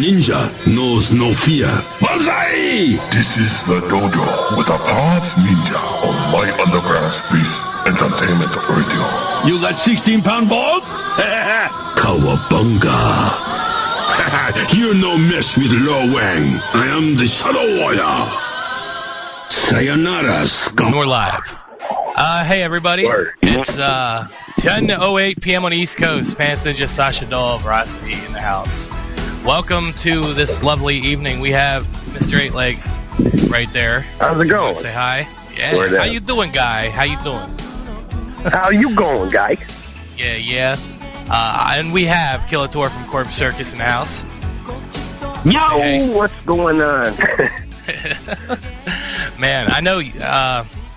ninja knows no fear. Banzai! This is the Dojo with a Path Ninja on My Underground Space Entertainment Radio. You got 16-pound balls? Cowabunga! You're no mess with Lo Wang. I am the Shadow Warrior. Sayonara, scum. We're live. Hey everybody. It's 10:08 p.m. on the East Coast. Pants Ninja, Sasha Doll, Veracity in the house. Welcome to this lovely evening. We have Mr. 8 Legs right there. How's it going? Say hi. Yeah. How you doing, guy? How you doing? How you going, guy? Yeah. And we have Killator from Circus in the house. Yo, hey. What's going on? Man, I know.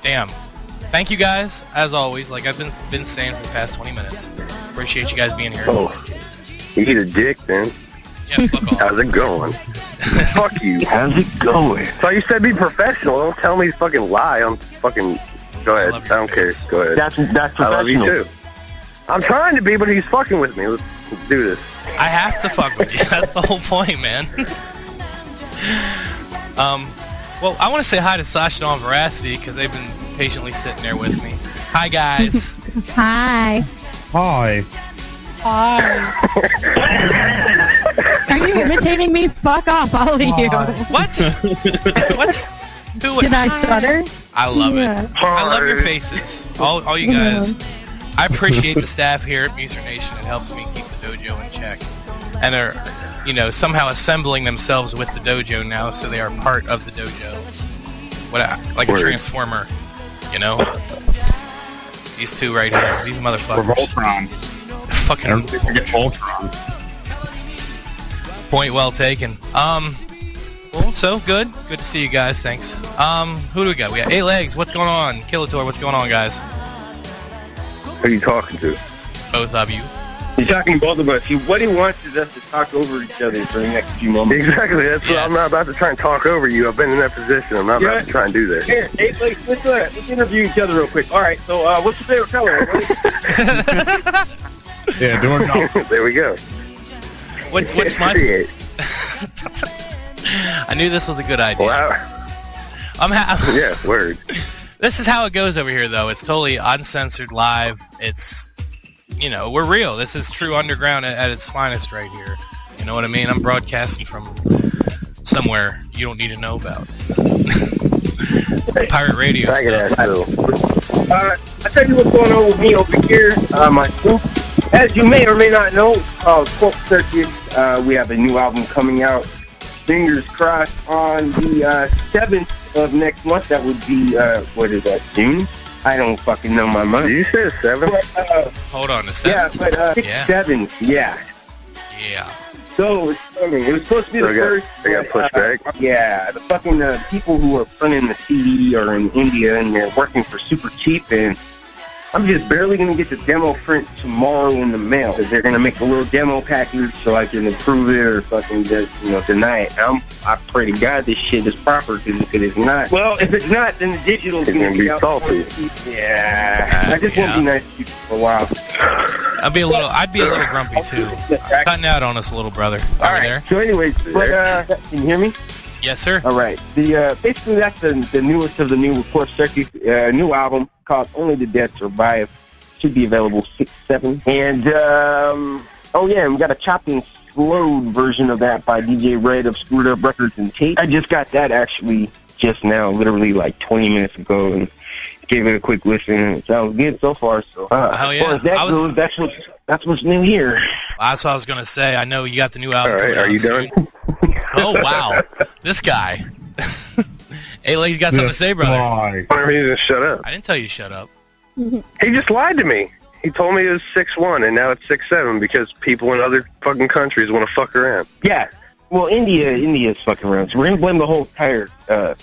Damn. Thank you guys, as always. Like I've been saying for the past 20 minutes. Appreciate you guys being here. Oh, you need a dick, then. Yeah, fuck off. How's it going? Fuck you. How's it going? So you said be professional. Don't tell me fucking lie. I'm fucking. Go ahead. I don't care. Go ahead. That's professional. I love you too. I'm trying to be, but he's fucking with me. Let's do this. I have to fuck with you. That's the whole point, man. Well, I want to say hi to Sasha and Veracity because they've been patiently sitting there with me. Hi, guys. Hi. Hi. Hi. Are you imitating me? Fuck off, all of you. What? What? Did I stutter? I love it. I love your faces. All you guys. I appreciate the staff here at M.U.S.E.R Nation. It helps me keep the dojo in check. And they're, somehow assembling themselves with the dojo now, so they are part of the dojo. Like a transformer, These two right here, these motherfuckers. Or Voltron. Fucking. Don't forget Voltron. Point well taken. Well, so good to see you guys. Thanks. Who do we got? We got 8 Legs. What's going on? Killator. What's going on, guys? Who are you talking to? Both of you. He's talking to both of us. What he wants is us to talk over each other for the next few moments. Exactly. That's what I'm not about to try and talk over you. I've been in that position. I'm not about to try and do that. Here, let's interview each other real quick. All right. So, what's your favorite color? Yeah, doorknob. There we go. What's my? I knew this was a good idea. Wow. Yeah, word. This is how it goes over here, though. It's totally uncensored, live. It's, we're real. This is true underground at its finest right here. You know what I mean? I'm broadcasting from somewhere you don't need to know about. Pirate radio stuff. I tell you what's going on with me over here. My group, as you may or may not know, it's called Circus. We have a new album coming out. Fingers crossed on the 7th of next month. That would be, what is that, June? I don't fucking know my month. You said 7? Hold on, the 7th? Yeah, but 7th, yeah. Yeah. So, it's coming. It was supposed to be the first. They got pushed back? Yeah, the fucking people who are printing the CD are in India, and they're working for super cheap, and I'm just barely going to get the demo print tomorrow in the mail, because they're going to make a little demo package so I can approve it or fucking just, deny it. I pray to God this shit is proper, because if it is not, well, if it's not, then the digital is going to be salty. Yeah. I just won't be nice to people for a while. I'd be a little grumpy, too. Cutting out on us a little, brother. All right. There? So anyways, can you hear me? Yes, sir. All right. Basically, that's the newest of the new Circus new album called Only the Dead Survive. Should be available 6/7. And and we got a chopped and slowed version of that by DJ Red of Screwed Up Records and Tape. I just got that actually just now, literally like 20 minutes ago, and gave it a quick listen. It sounds good so far. So hell yeah. As far as that goes, that's what's new here. That's what I was gonna say. I know you got the new album. All right, are you done? Oh wow, this guy. Hey, Legz, got something to say, brother? Why don't you just shut up? I didn't tell you to shut up. He just lied to me. He told me it was 6/1, and now it's 6/7 because people in other fucking countries want to fuck around. Yeah. Well, India's fucking around. So we're gonna blame the whole entire. I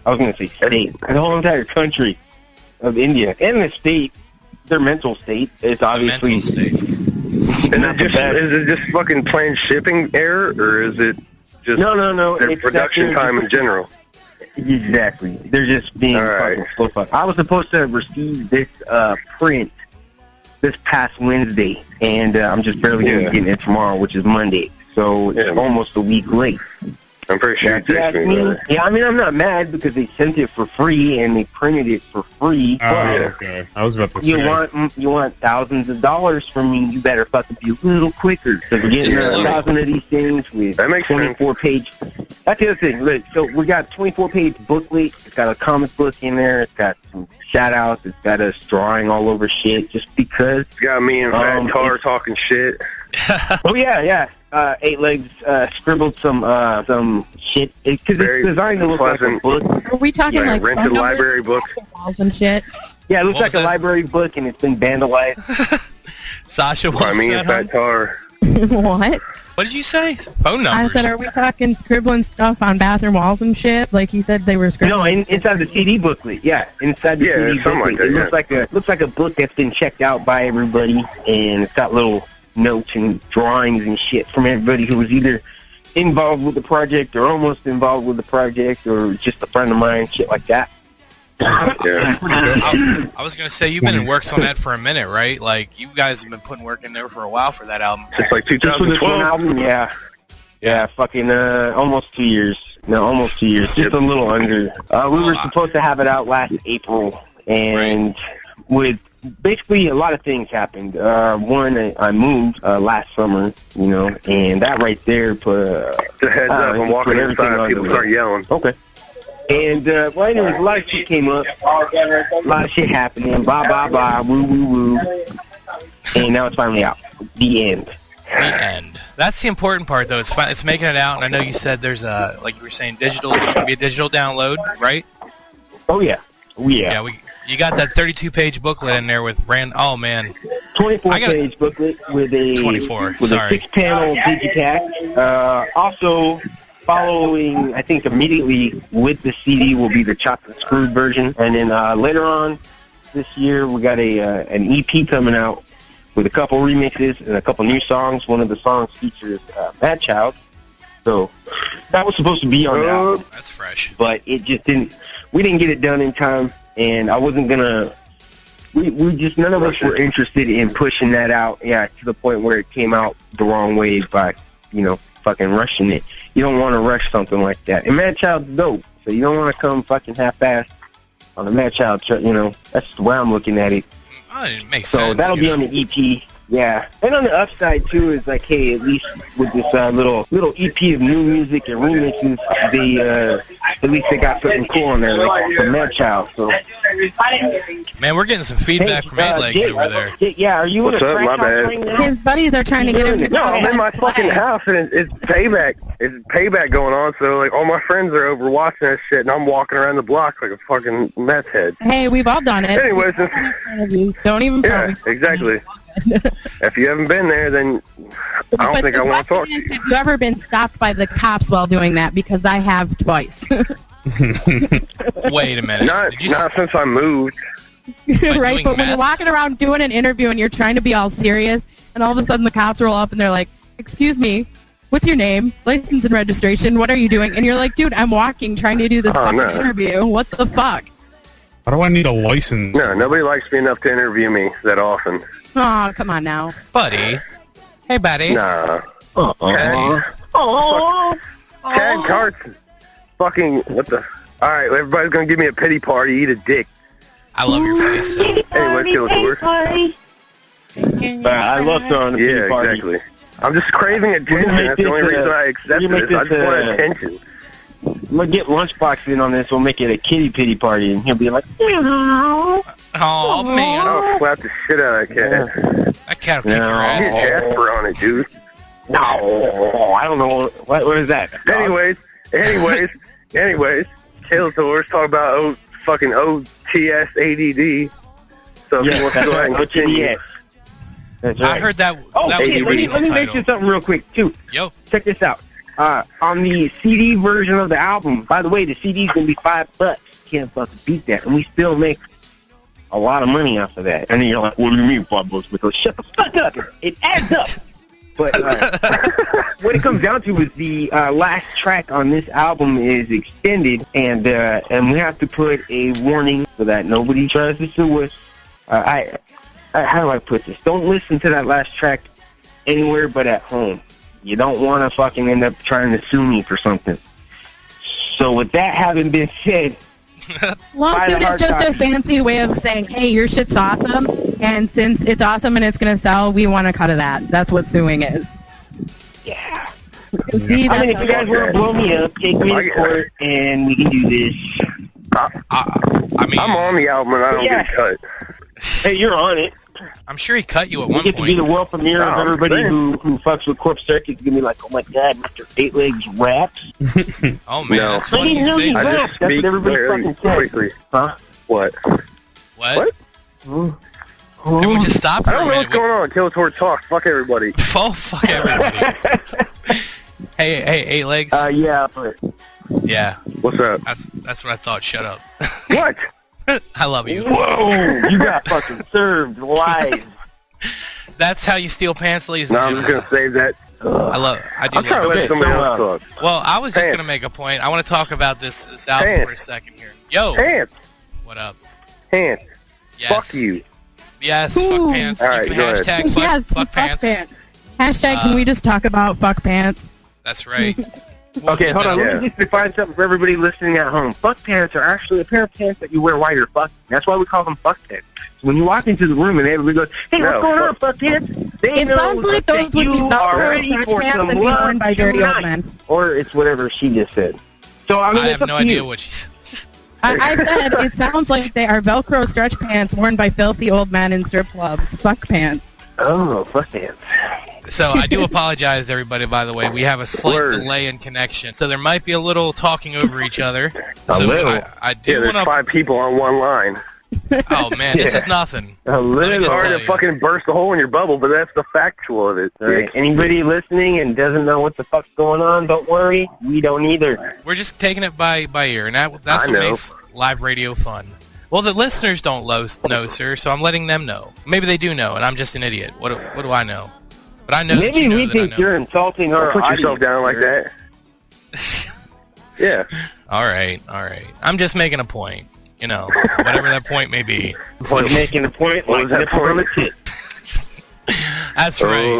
was gonna say state, the whole entire country of India and the state. Their mental state is obviously. Mental state. And is it just fucking plain shipping error, or is it just no their production time in general? Exactly. They're just being fucking slow fuck. I was supposed to receive this print this past Wednesday, and I'm just barely going to be getting it tomorrow, which is Monday. so it's almost a week late. I'm pretty sure you texted me about it. Yeah, I mean, I'm not mad because they sent it for free and they printed it for free. Okay. I was about to say. You want thousands of dollars from me, you better fucking be a little quicker. So we're getting 1,000 of these things with 24-page. That's the other thing. Look, so we got 24-page booklet. It's got a comic book in there. It's got some shout-outs. It's got us drawing all over shit just because. It's got me and Fat Tar talking shit. Oh, yeah. 8 Legs scribbled some shit because it's designed to look like a book. Are we talking like rented library book walls and shit? Yeah, it looks like a library book and it's been vandalized. Sasha, what me and Fat Tar. What? What did you say? Phone numbers. I said, are we talking scribbling stuff on bathroom walls and shit? Like he said they were scribbling. No, inside the CD booklet. Yeah, inside the CD booklet. It looks like a book that's been checked out by everybody, and it's got little notes and drawings and shit from everybody who was either involved with the project or almost involved with the project or just a friend of mine, shit like that. I was going to say, you've been in works on that for a minute, right? Like, you guys have been putting work in there for a while for that album. It's like 2012. Just for this one album, yeah, fucking almost 2 years. No, almost 2 years. Just a little under. We were supposed to have it out last April, and with basically a lot of things happened. One, I moved last summer, and that right there put... Just a heads up, I'm walking inside, people start yelling. Okay. And, well, anyways, a lot of shit came up. A lot of shit happening. Blah, blah, blah. Woo, woo, woo. And now it's finally out. The end. The end. That's the important part, though. It's making it out, and I know you said there's like you were saying, digital. There's going to be a digital download, right? Oh, yeah. Yeah, you got that 32-page booklet in there with oh, man. 24-page booklet with a 6-panel digipack. Also... Following, I think immediately with the CD will be the chopped and screwed version, and then later on this year we got an EP coming out with a couple remixes and a couple new songs. One of the songs features M.U.S.E.R, so that was supposed to be on the album. That's fresh, but it just didn't. We didn't get it done in time, and I wasn't gonna. We just none of us were interested in pushing that out. Yeah, to the point where it came out the wrong way by fucking rushing it. You don't want to rush something like that. And M.U.S.E.R's dope, so you don't want to come fucking half-assed on the M.U.S.E.R. That's the way I'm looking at it. It makes sense. So that'll be on the EP. Yeah. And on the upside, too, is like, hey, at least with this little EP of new music and remixes, at least they got something cool on there, like the M.U.S.E.R. So. Man, we're getting some feedback from 8 Legs over there. Yeah, are you What's up? My bad. His buddies are trying to get him to No, I'm in my fucking house, and it's payback. It's payback going on, so, like, all my friends are over watching that shit, and I'm walking around the block like a fucking meth head. Hey, we've all done it. Anyways, don't even exactly. If you haven't been there, then I don't think I want to talk to you. Have you ever been stopped by the cops while doing that? Because I have twice. Wait a minute. Not since I moved. Right, but when you're walking around doing an interview and you're trying to be all serious, and all of a sudden the cops roll up and they're like, "Excuse me, what's your name, license and registration, what are you doing?" And you're like, "Dude, I'm walking, trying to do this fucking interview. What the fuck?" How do I need a license? No, nobody likes me enough to interview me that often. Oh, come on now. Buddy. Hey, buddy. Nah. Chad Carson. Fucking, what the... Alright, everybody's gonna give me a pity party, eat a dick. I love your face. Anyway, Killator. I love throwing a pity party. Yeah, exactly. I'm just craving attention. That's the only reason I accepted this. I just want attention. I'm gonna get Lunchbox in on this. We'll make it a kitty pity party, and he'll be like, "Meow." Oh, man. I'll slap the shit out of that cat. That cat will kick your ass. Get Jasper on it, dude. No, I don't know. What is that? Anyways, Killator's talking about fucking OTS ADD. So if you want to go ahead and continue. That's right. I heard that. Oh, that was the original let me title. mention something real quick, too. Yo. Check this out. On the CD version of the album, by the way, the CD's going to be $5. Can't fucking beat that. And we still make a lot of money off of that. And then you're like, what do you mean $5? Because shut the fuck up. It adds up. But what it comes down to is the last track on this album is extended, and we have to put a warning so that nobody tries to sue us. How do I put this? Don't listen to that last track anywhere but at home. You don't want to fucking end up trying to sue me for something. So with that having been said, lawsuit is just a fancy way of saying, hey, your shit's awesome, and since it's awesome and it's going to sell, we want a cut of that. That's what suing is. Yeah. See, I mean, if you guys want to blow me up, take me to court, and we can do this. I mean, I'm on the album and I don't get cut. Hey, you're on it. I'm sure he cut you at one You get point. to be the world premiere of everybody who fucks with Corp Circus. It's going to be like, oh my god, Mr. 8Legz raps. Oh man, No. that's funny you No, say he that. I raps. just That's speak what everybody very fucking says. quickly. Huh? What? What? Can we just stop for I don't a know minute? what's going on. Killator talk. Fuck everybody. Oh, fuck everybody. hey, 8Legz. Yeah, but... Yeah, What's up? that's what I thought. Shut up. What? I love you. Whoa! You got fucking served live. That's how you steal pants, ladies and No, I'm gentlemen. just going to save that. I do I'm trying to love let it. somebody else talk. Well, I was just Pants. going to make a point. I want to talk about this album Pants. for a second here. Yo, Pants. what up? Pants. Yes. Fuck you. Yes, Ooh. fuck pants. All right, you can go ahead. hashtag Yes, fuck pants. Hashtag, can we just talk about fuck pants? That's right. Okay, hold on. Yeah. Let me just define something for everybody listening at home. Fuck pants are actually a pair of pants that you wear while you're fucking. That's why we call them fuck pants. So when you walk into the room and everybody goes, hey, what's No, going on, fuck- fuck pants? They It know sounds like that those would be you are ready Velcro for stretch some pants and be love worn by dirty old tonight. men. Or it's whatever she just said. So, I mean, I it's have up no to idea you. what she said. I said it sounds like they are Velcro stretch pants worn by filthy old men in strip clubs. Fuck pants. Oh, fuck pants. So I do apologize to everybody, by the way. We have a slight Word. delay in connection, so there might be a little talking over each other. A So little. I do Yeah, there's want 5 people on one line. to... Oh, man, this Yeah. is nothing. A Let me little. just Sorry tell to you. fucking burst a hole in your bubble, but that's the factual of it. All right. Anybody listening and doesn't know what the fuck's going on, don't worry. We don't either. We're just taking it by ear, and that's I what know. makes live radio fun. Well, the listeners don't know, sir, so I'm letting them know. Maybe they do know, and I'm just an idiot. What do I know? But I know that Maybe you know we that I think know. you're insulting our Don't put yourself audience. down like that. Yeah. All right. I'm just making a point. You know, whatever that point may be. Was making a point What like was that nipple on the point? tit. That's right.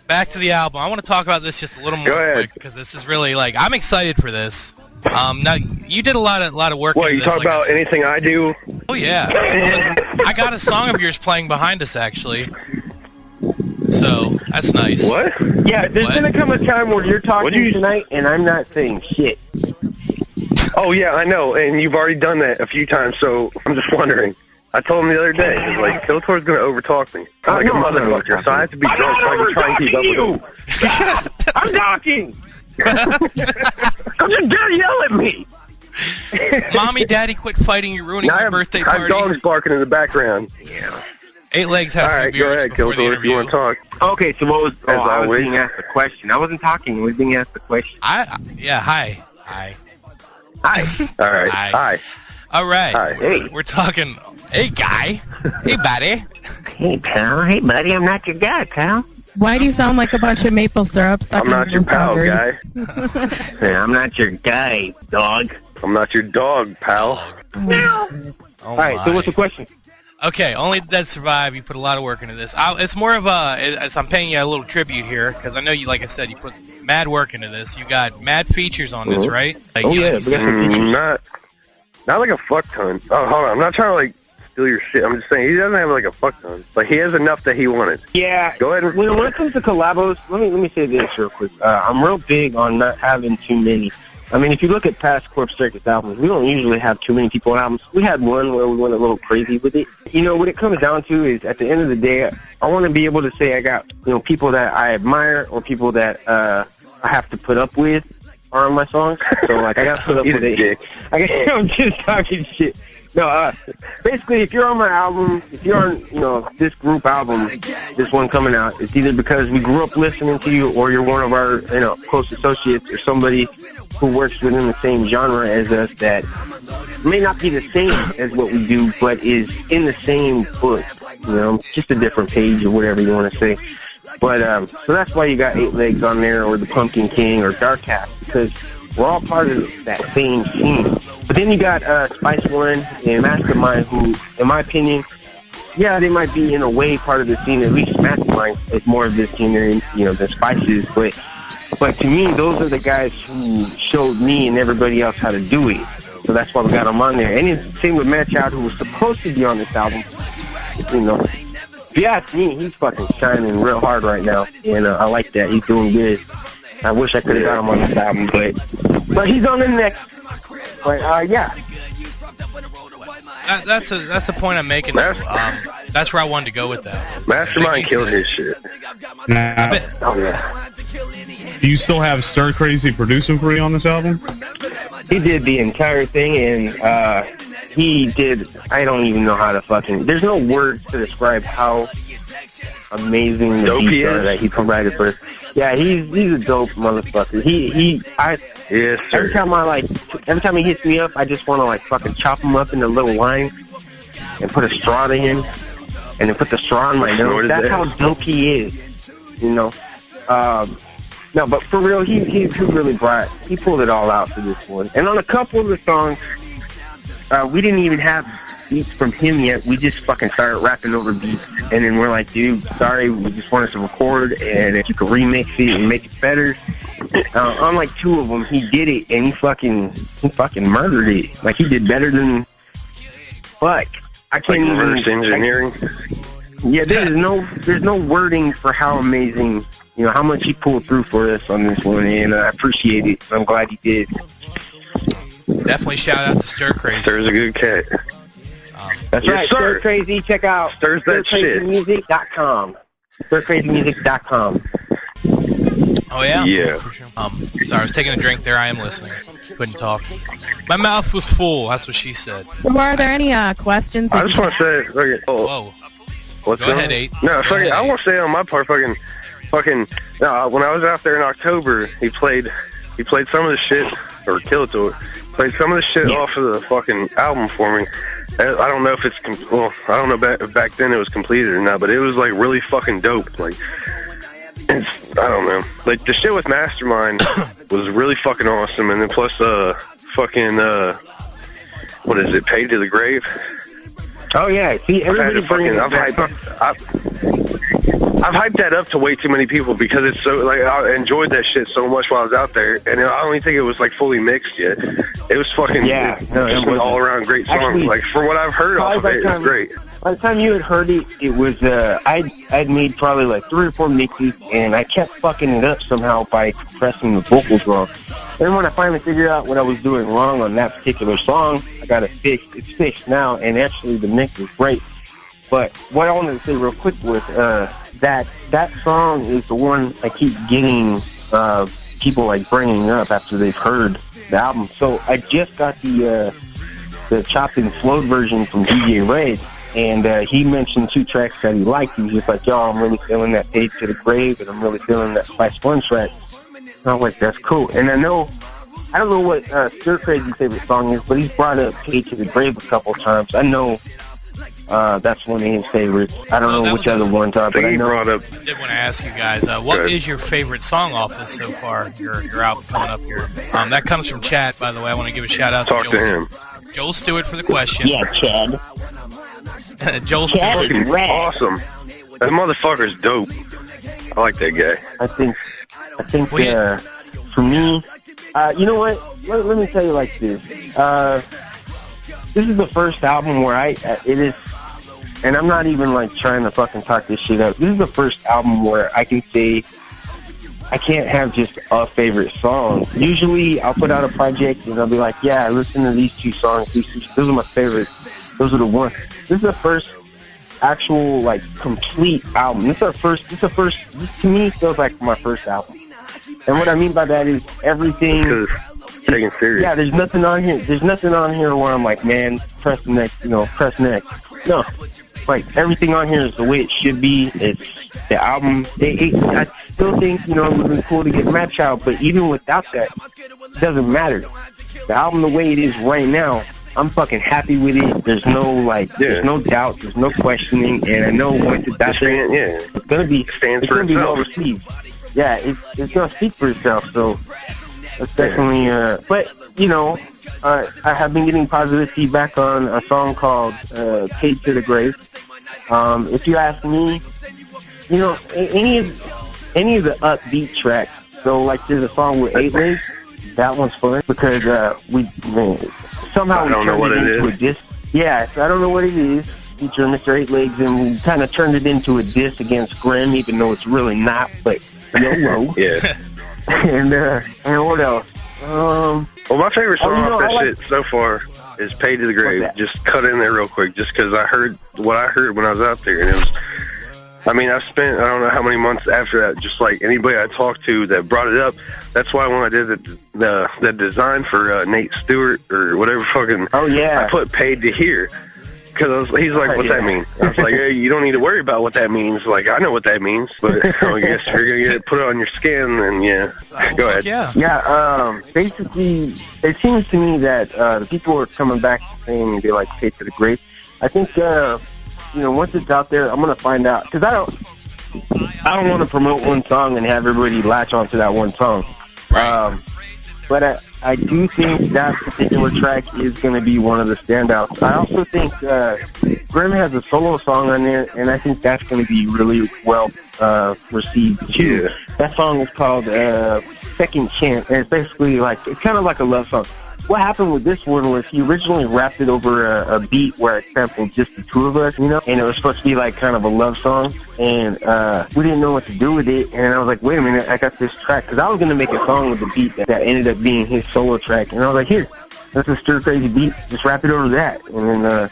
Back to the album. I want to talk about this just a little Go more ahead. quick because this is really like I'm excited for this. Now you did a lot of work. What, into you this, talk like I about said. anything I do? Oh yeah, I got a song of yours playing behind us actually. So that's nice. What? Yeah, there's What? gonna come a time where you're talking What'd you- tonight and I'm not saying shit. Oh, yeah, I know, and you've already done that a few times, so I'm just wondering. I told him the other day, it's like, Killator's going to overtalk me. I'm like a No, I'm not motherfucker, so I have to be drunk so I can try and keep up with him. I'm talking! Don't you dare yell at me! Mommy, Daddy, quit fighting! You're ruining Now my birthday I have party. dogs barking in the background. Yeah. 8Legz All has right, two go beers ahead, before the Killator, if interview. you want to talk. Okay, so what was... As I was always. being asked a question. I wasn't talking. I was being asked a question. Hi. Hi. All right, Hi. hi. All right. Hi. Hey. We're talking. Hey, guy. Hey, buddy. Hey, pal. Hey, buddy. I'm not your guy, pal. Why do you sound like a bunch of maple syrup? I'm not your pal, guy. Hey, I'm not your guy, dog. I'm not your dog, pal. Oh, All right, so what's the question? Okay, Only the Dead Survive. You put a lot of work into this. It's more of as I'm paying you a little tribute here, because I know you, like I said, you put mad work into this. You got mad features on this, right? Like, Oh, you- yeah, you we said- got some features. Not like a fuck ton. Oh, hold on. I'm not trying to, like, steal your shit. I'm just saying, he doesn't have, like, a fuck ton. But he has enough that he wanted. Yeah. Go ahead and... When it comes to collabos, let me say this real quick. I'm real big on not having too many. I mean, if you look at past Corp Circus albums, we don't usually have too many people on albums. We had one where we went a little crazy with it. You know, what it comes down to is, at the end of the day, I want to be able to say I got, people that I admire or people that I have to put up with are on my songs. So, like, I got to put up He's with a it. dick. I'm just talking shit. No, basically, if you're on my album, if you're on, this group album, this one coming out, it's either because we grew up listening to you or you're one of our, close associates or somebody who works within the same genre as us that may not be the same as what we do, but is in the same book, just a different page or whatever you want to say. But, so that's why you got 8Legz on there or the Pumpkin King or Dark Hat, because we're all part of that same scene. But then you got Spice One and Mastermind, who, in my opinion, yeah, they might be in a way part of the scene. At least Mastermind is more of the scene than, you know, the Spices. But to me, those are the guys who showed me and everybody else how to do it. So that's why we got him on there. And it's the same with Matt Child, who was supposed to be on this album. You know, if you ask me, he's fucking shining real hard right now, and I like that. He's doing good. I wish I could have got him on this album, but he's on the next. But yeah. That's a point I'm making. That's where I wanted to go with that. Mastermind killed his shit. Now, Oh yeah. do you still have Stir Crazy producing for you on this album? He did the entire thing, and he did. I don't even know how to fucking. There's no words to describe how amazing the beats are that he provided for us. Yeah, he's a dope motherfucker. Yes, sir. Every time he hits me up, I just want to like fucking chop him up into little lines and put a straw to him, and then put the straw in my nose. That's how dope he is, you know. No, but for real, he really pulled it all out for this one. And on a couple of the songs, we didn't even have beats from him yet. We just fucking started rapping over beats, and then we're like, dude, sorry, we just wanted to record, and if you could remix it and make it better. On like 2 of them, he did it, and he fucking murdered it. Like, he did better than, fuck. I can't even. Reverse engineering. Yeah, there's no wording for how amazing, you know, how much he pulled through for us on this one, and I appreciate it. I'm glad he did. Definitely shout out to Stir Crazy. Stir's a good cat. That's yes, right, sir. Stir Crazy. Check out Stir's that shit. StirCrazyMusic.com. StirCrazyMusic.com. Oh yeah. Yeah. Sorry, I was taking a drink there. I am listening. Couldn't talk. My mouth was full. That's what she said. So are there any questions? I just want to say, okay, Whoa. What's Go ahead, 8. No, fucking, I want to say on my part, fucking. When I was out there in October, he played some of the shit, or Killator, played some of the shit off of the fucking album for me. I don't know if it's, I don't know back then it was completed or not, but it was like really fucking dope. Like, I don't know. Like, the shit with Mastermind was really fucking awesome, and then plus, fucking, what is it, Paid to the Grave? Oh yeah, see, everybody's bringing I've hyped that up to way too many people because it's so, like, I enjoyed that shit so much while I was out there, and I don't even think it was, like, fully mixed yet. It was fucking, just an all-around great song. Actually, like, for what I've heard off of it, it's great. By the time you had heard it, it was, I'd made probably, like, 3 or 4 mixes, and I kept fucking it up somehow by compressing the vocals wrong. Then when I finally figured out what I was doing wrong on that particular song, I got it fixed. It's fixed now, and actually the mix is great. But what I wanted to say real quick was that song is the one I keep getting people like bringing up after they've heard the album. So I just got the chopped and flowed version from DJ Red, and he mentioned 2 tracks that he liked. He was just like, yo, I'm really feeling that Paid to the Grave, and I'm really feeling that Spice One track. And I was like, that's cool. And I don't know what Stir Crazy's favorite song is, but he's brought up Paid to the Grave a couple times. I know that's one of his favorites. I don't know which other ones are, but I know. I did want to ask you guys, what is your favorite song off this so far? Your album coming up here. That comes from Chad, by the way. I want to give a shout out to him. Joel Stewart for the question. Yeah, Chad. Joel Chad Stewart. is rad. Awesome. That motherfucker's dope. I like that guy. I think for me, you know what? Let me tell you like this. This is the first album where it is, and I'm not even like trying to fucking talk this shit up. This is the first album where I can say I can't have just a favorite song. Usually I'll put out a project and I'll be like, yeah, listen to these 2 songs. Those are my favorites. Those are the ones. This is the first actual like complete album. This to me feels like my first album. And what I mean by that is everything. Taking serious. Yeah, there's nothing on here. There's nothing on here where I'm like, man, press next. No, like everything on here is the way it should be. It's the album. I still think it would have been cool to get Match Out, but even without that, it doesn't matter. The album the way it is right now, I'm fucking happy with it. There's no there's no doubt, there's no questioning, and I know once it's out there, it's gonna be well received. Yeah, it's gonna speak for itself. So that's definitely. But I have been getting positive feedback on a song called "Paid to the Grave," If you ask me, you know, any of the upbeat tracks. So, like, there's a song with 8 Legz. That one's fun because somehow we turned it into a diss. Yeah, so I don't know what it is. Featuring Mr. 8 Legz, and we kind of turned it into a diss against Grimm, even though it's really not. But YOLO. Yeah. And what else? Well, my favorite song off that shit so far is "Paid to the Grave." Just cut in there real quick, just because I heard what I heard when I was out there, and it was. I mean, I've spent I don't know how many months after that, just like anybody I talked to that brought it up. That's why when I did the design for Nate Stewart or whatever fucking, I put "paid to hear." Because he's like, what's that mean? I was like, hey, you don't need to worry about what that means. Like, I know what that means, but I guess if you're going to put it on your skin, then go ahead. Yeah, basically, it seems to me that the people are coming back saying they like "Paid to the Grave." I think, once it's out there, I'm going to find out. Because I don't want to promote one song and have everybody latch onto that one song. But I do think that particular track is going to be one of the standouts. I also think Grimm has a solo song on there, and I think that's going to be really well received too. That song is called Second Chance, and it's basically it's kind of like a love song. What happened with this one was he originally rapped it over a beat where it sampled just the two of us, and it was supposed to be like kind of a love song, and we didn't know what to do with it, and I was like, wait a minute, I got this track, because I was going to make a song with the beat that ended up being his solo track, and I was like, here, that's a stir crazy beat, just rap it over that, and then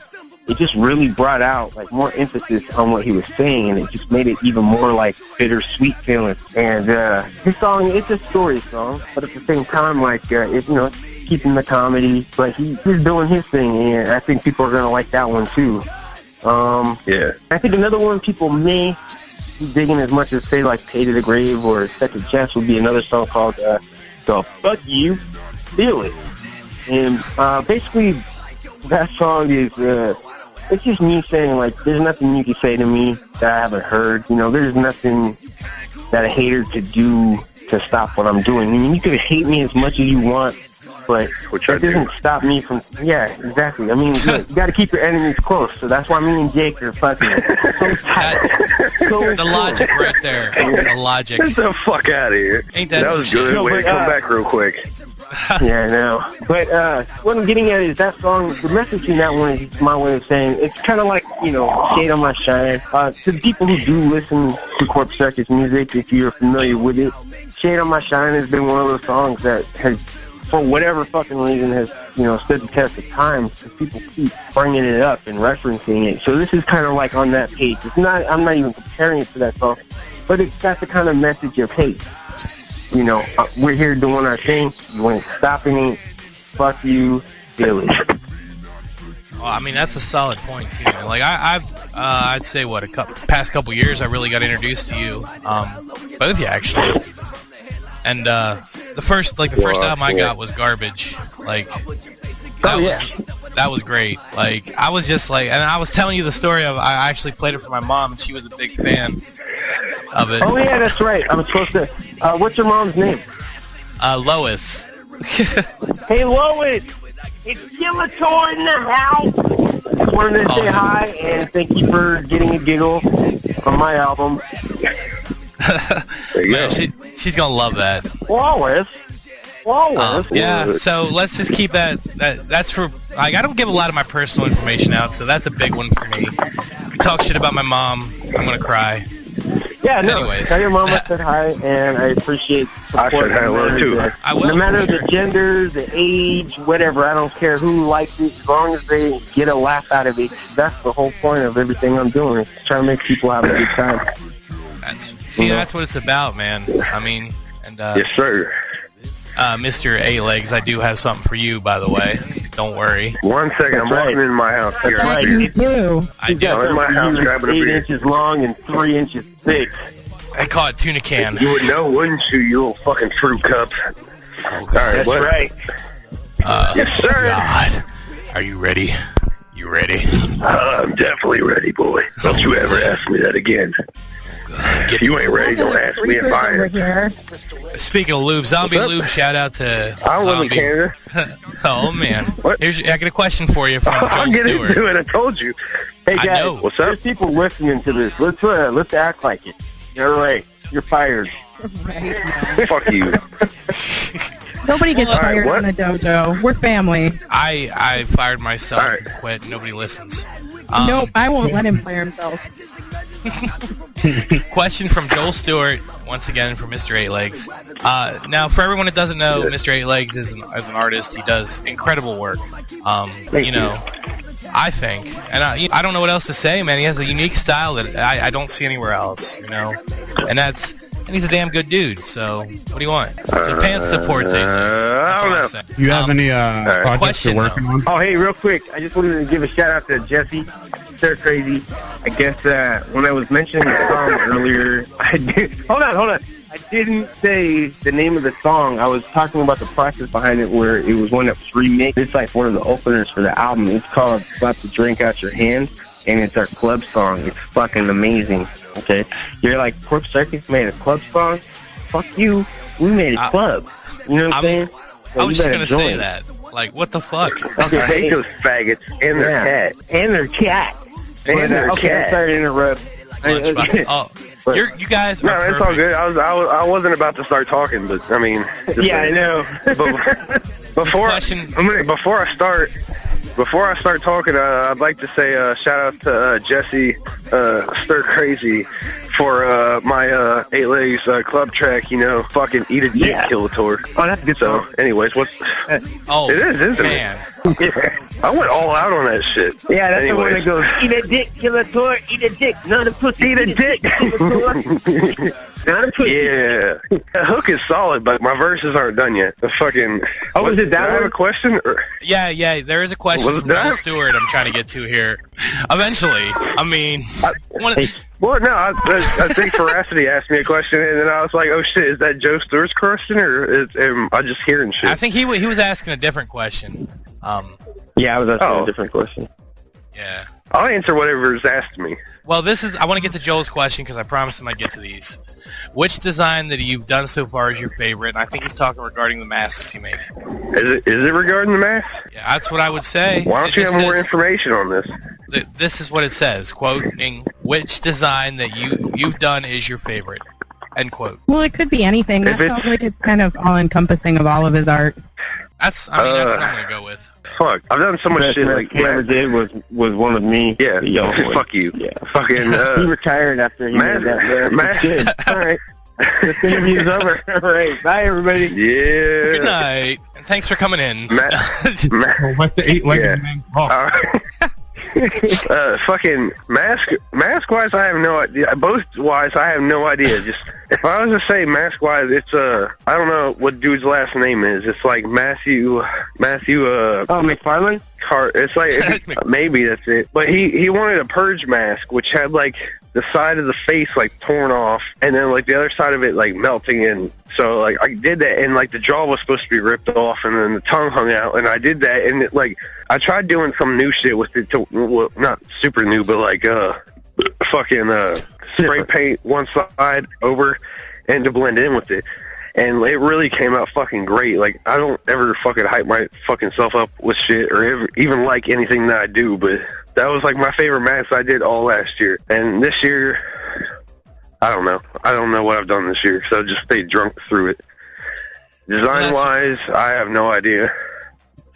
it just really brought out more emphasis on what he was saying, and it just made it even more bittersweet feeling. And his song, it's a story song, but at the same time, it's keeping the comedy, but he's doing his thing, and I think people are gonna like that one too. I think another one people may be digging as much as say "Paid to the Grave" or "Second Chance" would be another song called "The Fuck You Feel It," and basically that song is it's just me saying there's nothing you can say to me that I haven't heard. There's nothing that a hater could do to stop what I'm doing. I mean, you can hate me as much as you want, but that doesn't stop me from... Yeah, exactly. I mean, look, you got to keep your enemies close, so that's why me and Jake are fucking so tight. The logic right there. The logic. Get the fuck out of here. Ain't that was good. Way to come back real quick. Yeah, I know. But what I'm getting at is that song, the message in that one is my way of saying, it's kind of like, shade on my shine. To the people who do listen to Corpse Circus music, if you're familiar with it, Shade on My Shine has been one of those songs that has, for whatever fucking reason, has, stood the test of time, because people keep bringing it up and referencing it. So this is kind of like on that page. It's not, I'm not even comparing it to that song, but it's got the kind of message of hate. We're here doing our thing. You ain't stopping it. Fuck you, Billy. Well, I mean, that's a solid point too. I'd say past couple years, I really got introduced to you, both of you actually. And the first album I got was Garbage. That was great. I was just and I was telling you the story of I actually played it for my mom, and she was a big fan of it. Oh yeah, that's right. I'm supposed to. What's your mom's name? Lois. Hey Lois, it's Killator in the house. Just wanted to say hi and thank you for getting a giggle on my album. There you go. She's gonna love that. Lois. Yeah, so let's just keep that's for, I don't give a lot of my personal information out, so that's a big one for me. If you talk shit about my mom, I'm gonna cry. Yeah, no. Anyways. Tell your mama said hi, and I appreciate support. I said hello too. I will, no matter the gender, the age, whatever, I don't care who likes it, as long as they get a laugh out of it. That's the whole point of everything I'm doing, is trying to make people have a good time. That's what it's about, man. I mean, and yes, sir. Mr. 8 Legz, I do have something for you, by the way. Don't worry. 1 second, I'm walking in my house. That's right, you do. I do. I'm in my house grabbing a 8 beer. inches long and 3 inches thick. I call it tuna can. You would know, wouldn't you, you little fucking fruit cup? All right, that's what? Right. Yes, sir. God. Are you ready? You ready? I'm definitely ready, boy. Don't you ever ask me that again. If you ain't ready, don't ask me if I am. Speaking of lube, Zombie Lube, shout out to I live in Canada. Oh, man. What? I got a question for you from I'll Joel get Stewart. into it. I told you. Hey I guys, know. What's up? there's people listening to this. Let's act like it. You're right. You're fired. Right. Fuck you. Nobody gets Alright, fired what? in a dojo. We're family. I fired myself Alright. and quit. Nobody listens. Nope, I won't let him fire himself. Question from Joel Stewart, once again from Mr. 8 Legs. Now, for everyone that doesn't know, Mr. 8 Legs is an artist. He does incredible work. You know, I think, and I don't know what else to say, man. He has a unique style that I don't see anywhere else, you know, and he's a damn good dude. So, what do you want? So, Pants supports 8 Legs. That's all I'm saying. Do you have any projects question, you're working on? Oh, hey, real quick, I just wanted to give a shout out to Jesse. They're crazy. I guess when I was mentioning the song earlier, hold on. I didn't say the name of the song. I was talking about the process behind it, where it was one that was remixed. It's like one of the openers for the album. It's called "Slap the Drink Out Your Hand," and it's our club song. It's fucking amazing. Okay, you're like, Corpse Circus made a club song? Fuck you. We made a club. You know what I'm saying? So I was you just better going to say join. that. Like, what the fuck? I hate those faggots and their cat. And their cat. And their okay, cat. I'm sorry to interrupt. Lunchbox. You guys are No, it's all perfect. good. I wasn't about to start talking, but I mean, Yeah, I know. Before question- before I start talking, I'd like to say shout out to Jesse Stir Crazy for my 8 Legs club track. You know, fucking eat a dick, Killator. Oh, that's a good So, song. anyways, Oh, it is, isn't man. it? Yeah, I went all out on that shit. Yeah, that's Anyways. the one that goes, eat a dick, Killator, eat a dick, not a pussy. Eat a dick. Not a pussy. Yeah, the hook is solid, but my verses aren't done yet. The fucking. Oh, is it did I that have one? a question? Or, Yeah, there is a question Was from that- Joel Stewart I'm trying to get to here. Eventually. I mean, well, no, I think Veracity asked me a question, and then I was like, "Oh shit, is that Joe Stewart's question, or am I just hearing shit?" I think he was asking a different question. Yeah, I was asking Oh. a different question. Yeah. I'll answer whatever is asked me. Well, I want to get to Joel's question because I promised him I'd get to these. Which design that you've done so far is your favorite? And I think he's talking regarding the masks you make. Is it regarding the mask? Yeah, that's what I would say. Why don't It you just have more says- information on this? This is what it says, quoting, which design that you've done is your favorite, end quote. Well, it could be anything. That If it's- sounds like it's kind of all-encompassing of all of his art. That's what I'm going to go with. Fuck, I've done so much Best shit mask like he ever did was one of me. Yeah, the young boy. fuck you. Yeah. Fucking, he retired after he made that. mask. Good. All right. This interview's over. All right. Bye, everybody. Yeah. Good night. And thanks for coming in. Let the 8-legged Yeah. man talk. Fucking mask wise, I have no idea. Both wise, I have no idea. Just if I was to say mask wise, it's I don't know what dude's last name is. It's like Matthew. Oh, McFarlane? It's like maybe that's it. But he wanted a purge mask, which had like the side of the face like torn off, and then like the other side of it like melting in. So like I did that, and like the jaw was supposed to be ripped off, and then the tongue hung out, and I did that, and it, like I tried doing some new shit with it. Well, not super new, but like fucking spray paint one side over, and to blend in with it. And it really came out fucking great. Like, I don't ever fucking hype my fucking self up with shit or ever, even like anything that I do, but that was like my favorite mask I did all last year. And this year, I don't know. I don't know what I've done this year, so just stay drunk through it. Design-wise, I have no idea.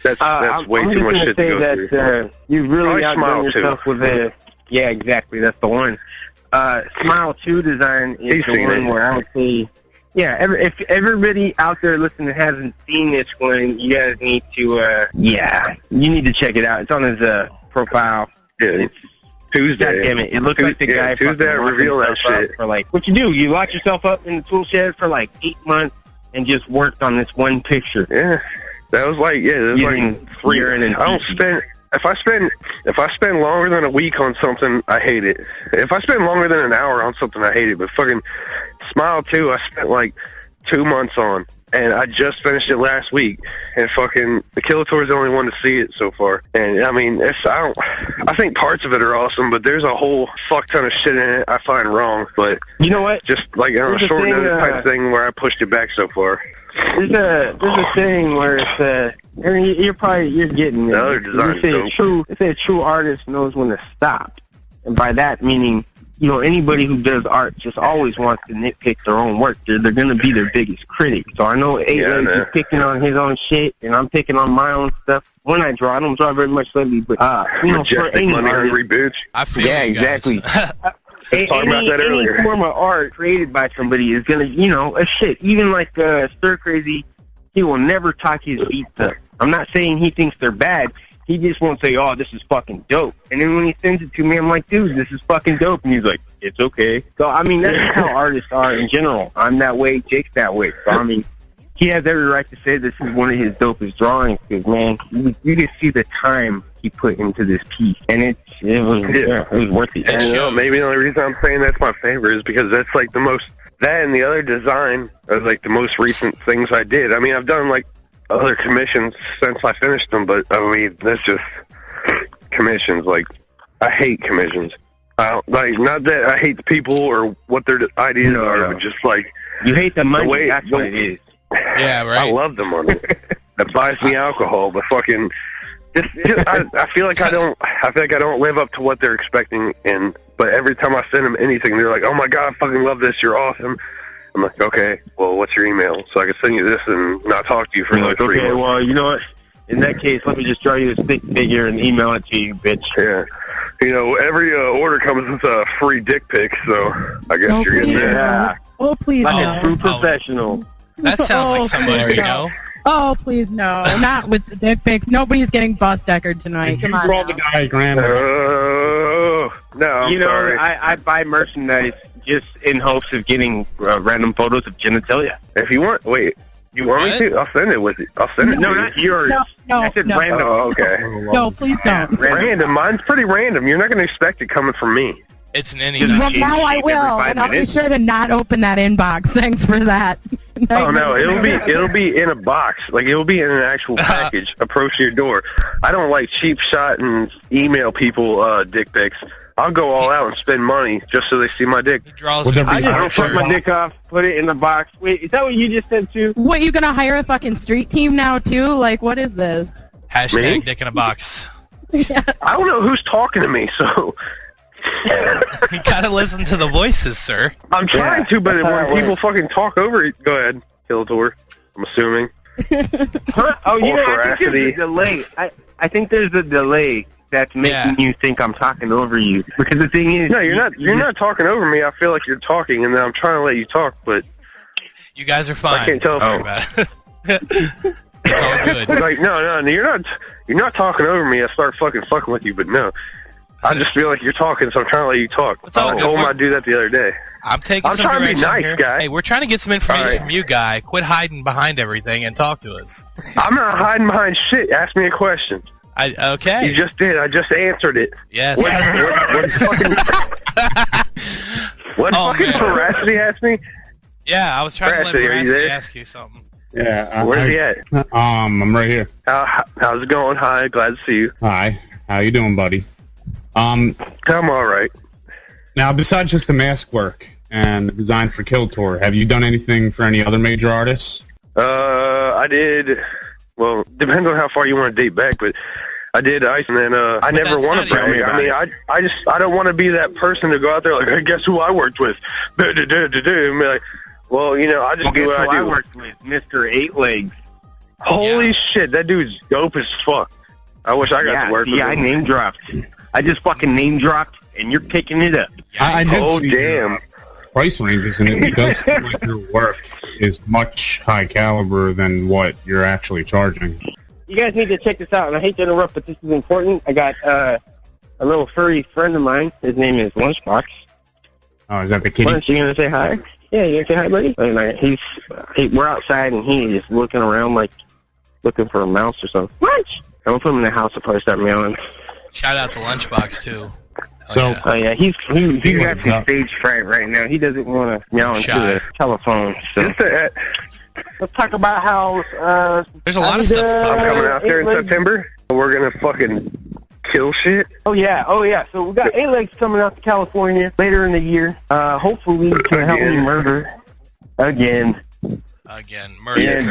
That's way too much shit to go through. You really outdone Smile yourself too. with a... Yeah, exactly. That's the one. Smile 2 design is He's the seen one it. where I would say... Yeah, if everybody out there listening hasn't seen this one, you guys need to, you need to check it out. It's on his profile. Yeah, It's Tuesday. God damn it. It looks like the guy Tuesday, I fucking locked reveal that himself up shit. for like, what you do, you lock yourself up in the tool shed for like 8 months and just worked on this one picture. Yeah, that was like, that was Using like 3 urine and I don't pee. spend... If I spend longer than a week on something, I hate it. If I spend longer than an hour on something, I hate it. But fucking Smile 2, I spent like 2 months on, and I just finished it last week. And fucking the Killator is the only one to see it so far. And I mean, I think parts of it are awesome, but there's a whole fuck ton of shit in it I find wrong. But You know what? just like on a There's a short thing, notice type thing where I pushed it back so far. There's a thing where it's I mean, you're getting The other it. design's They dope. say a true artist knows when to stop. And by that meaning, you know, anybody who does art just always wants to nitpick their own work. They're going to be their biggest critic. So I know A-Legs is picking on his own shit, and I'm picking on my own stuff. When I don't draw very much lately, but, you know, for any artist, bitch. I feel exactly. Any earlier. form of art created by somebody is going to, you know, shit. Even like Stir Crazy, he will never talk his beats up. I'm not saying he thinks they're bad. He just won't say, oh, this is fucking dope. And then when he sends it to me, I'm like, dude, this is fucking dope. And he's like, it's okay. So, I mean, that's how artists are in general. I'm that way. Jake's that way. So, I mean, he has every right to say this is one of his dopest drawings because, man, you can see the time he put into this piece. And it was worth it. And maybe the only reason I'm saying that's my favorite is because that's like the most, that and the other design are like the most recent things I did. I mean, I've done like other commissions since I finished them, but I mean, that's just commissions. Like, I hate commissions. I don't, like, not that I hate the people or what their ideas are, but just like, you hate the money, that's what it is. Yeah, right. I love the money. That buys me alcohol, but fucking, I feel like I don't live up to what they're expecting, but every time I send them anything, they're like, oh my god, I fucking love this, you're awesome. I'm like, okay, well, what's your email? So I can send you this and not talk to you for like 3 months. Okay, well, you know what? In that case, let me just draw you a stick figure and email it to you, bitch. Yeah. You know, every order comes with a free dick pic, so I guess you're getting that. Yeah. Oh, please Like no. a true professional. That sounds like somebody we know. Oh, please no. Not with the dick pics. Nobody's getting bus-deckered tonight. Come on. Draw the diagram. No, I'm you know, sorry. I buy merchandise just in hopes of getting random photos of genitalia. If you want, wait, you want me to? I'll send it with you. I'll send it. No, to not you. yours. No, I said no. random. Oh, okay. No, please don't. Random. Mine's pretty random. You're not going to expect it coming from me. It's an any. Well, now I will, and I'll be sure to not open that inbox. Thanks for that. Oh no, it'll be in a box. Like it'll be in an actual package approach your door. I don't like cheap shot and email people dick pics. I'll go all out and spend money just so they see my dick. I just put my dick off, put it in the box. Wait, is that what you just said too? What, you gonna hire a fucking street team now too? Like, what is this? Hashtag Me? dick in a box. Yeah. I don't know who's talking to me, so You gotta listen to the voices, sir. I'm trying to, but when people fucking talk over it, go ahead, Killator. I'm assuming. Huh? Oh, you know, I think there's a delay. I think there's a delay that's making you think I'm talking over you. Because the thing is, no, you're not talking over me. I feel like you're talking, and then I'm trying to let you talk, but you guys are fine. I can't tell. Don't worry about it. It's all good. Like no, you're not talking over me. I start fucking with you, but no. I just feel like you're talking, so I'm trying to let you talk. I told him I'd do that the other day. I'm some trying to be nice, here. guy. Hey, we're trying to get some information from you, guy. Quit hiding behind everything and talk to us. I'm not hiding behind shit. Ask me a question. Okay. You just did. I just answered it. Yes. What fucking Veracity asked me? Yeah, I was trying to let Veracity ask you something. Yeah. Where's he at? I'm right here. How's it going? Hi, glad to see you. Hi. How you doing, buddy? I'm all right. Now, besides just the mask work and the design for Killator, have you done anything for any other major artists? I did. Well, depends on how far you want to date back, but I did Ice, and then I never want to brag. I mean, I don't want to be that person to go out there like, hey, guess who I worked with? And be like, well, you know, I just do what I do. I worked with Mr. 8 Legs. Holy shit, that dude's dope as fuck. I wish I got to work with him. I name dropped. I just fucking name dropped, and you're picking it up. I did see damn. Price ranges, and it does seem like your work is much high caliber than what you're actually charging. You guys need to check this out, and I hate to interrupt, but this is important. I got a little furry friend of mine. His name is Lunchbox. Oh, is that the kitty? Lunch, you gonna say hi? Yeah, you gonna say hi, buddy? And we're outside, and he is looking around like looking for a mouse or something. Lunch! I'm gonna put him in the house and probably start meowing. Shout out to Lunchbox too. He's got some stage fright right now. He doesn't want to meow into the telephone. So. Let's talk about how there's a lot of stuff to talk about. I'm coming out there in September. We're gonna fucking kill shit. Oh yeah. So we got A-Legs coming out to California later in the year. Hopefully we can help me murder again. Murder. And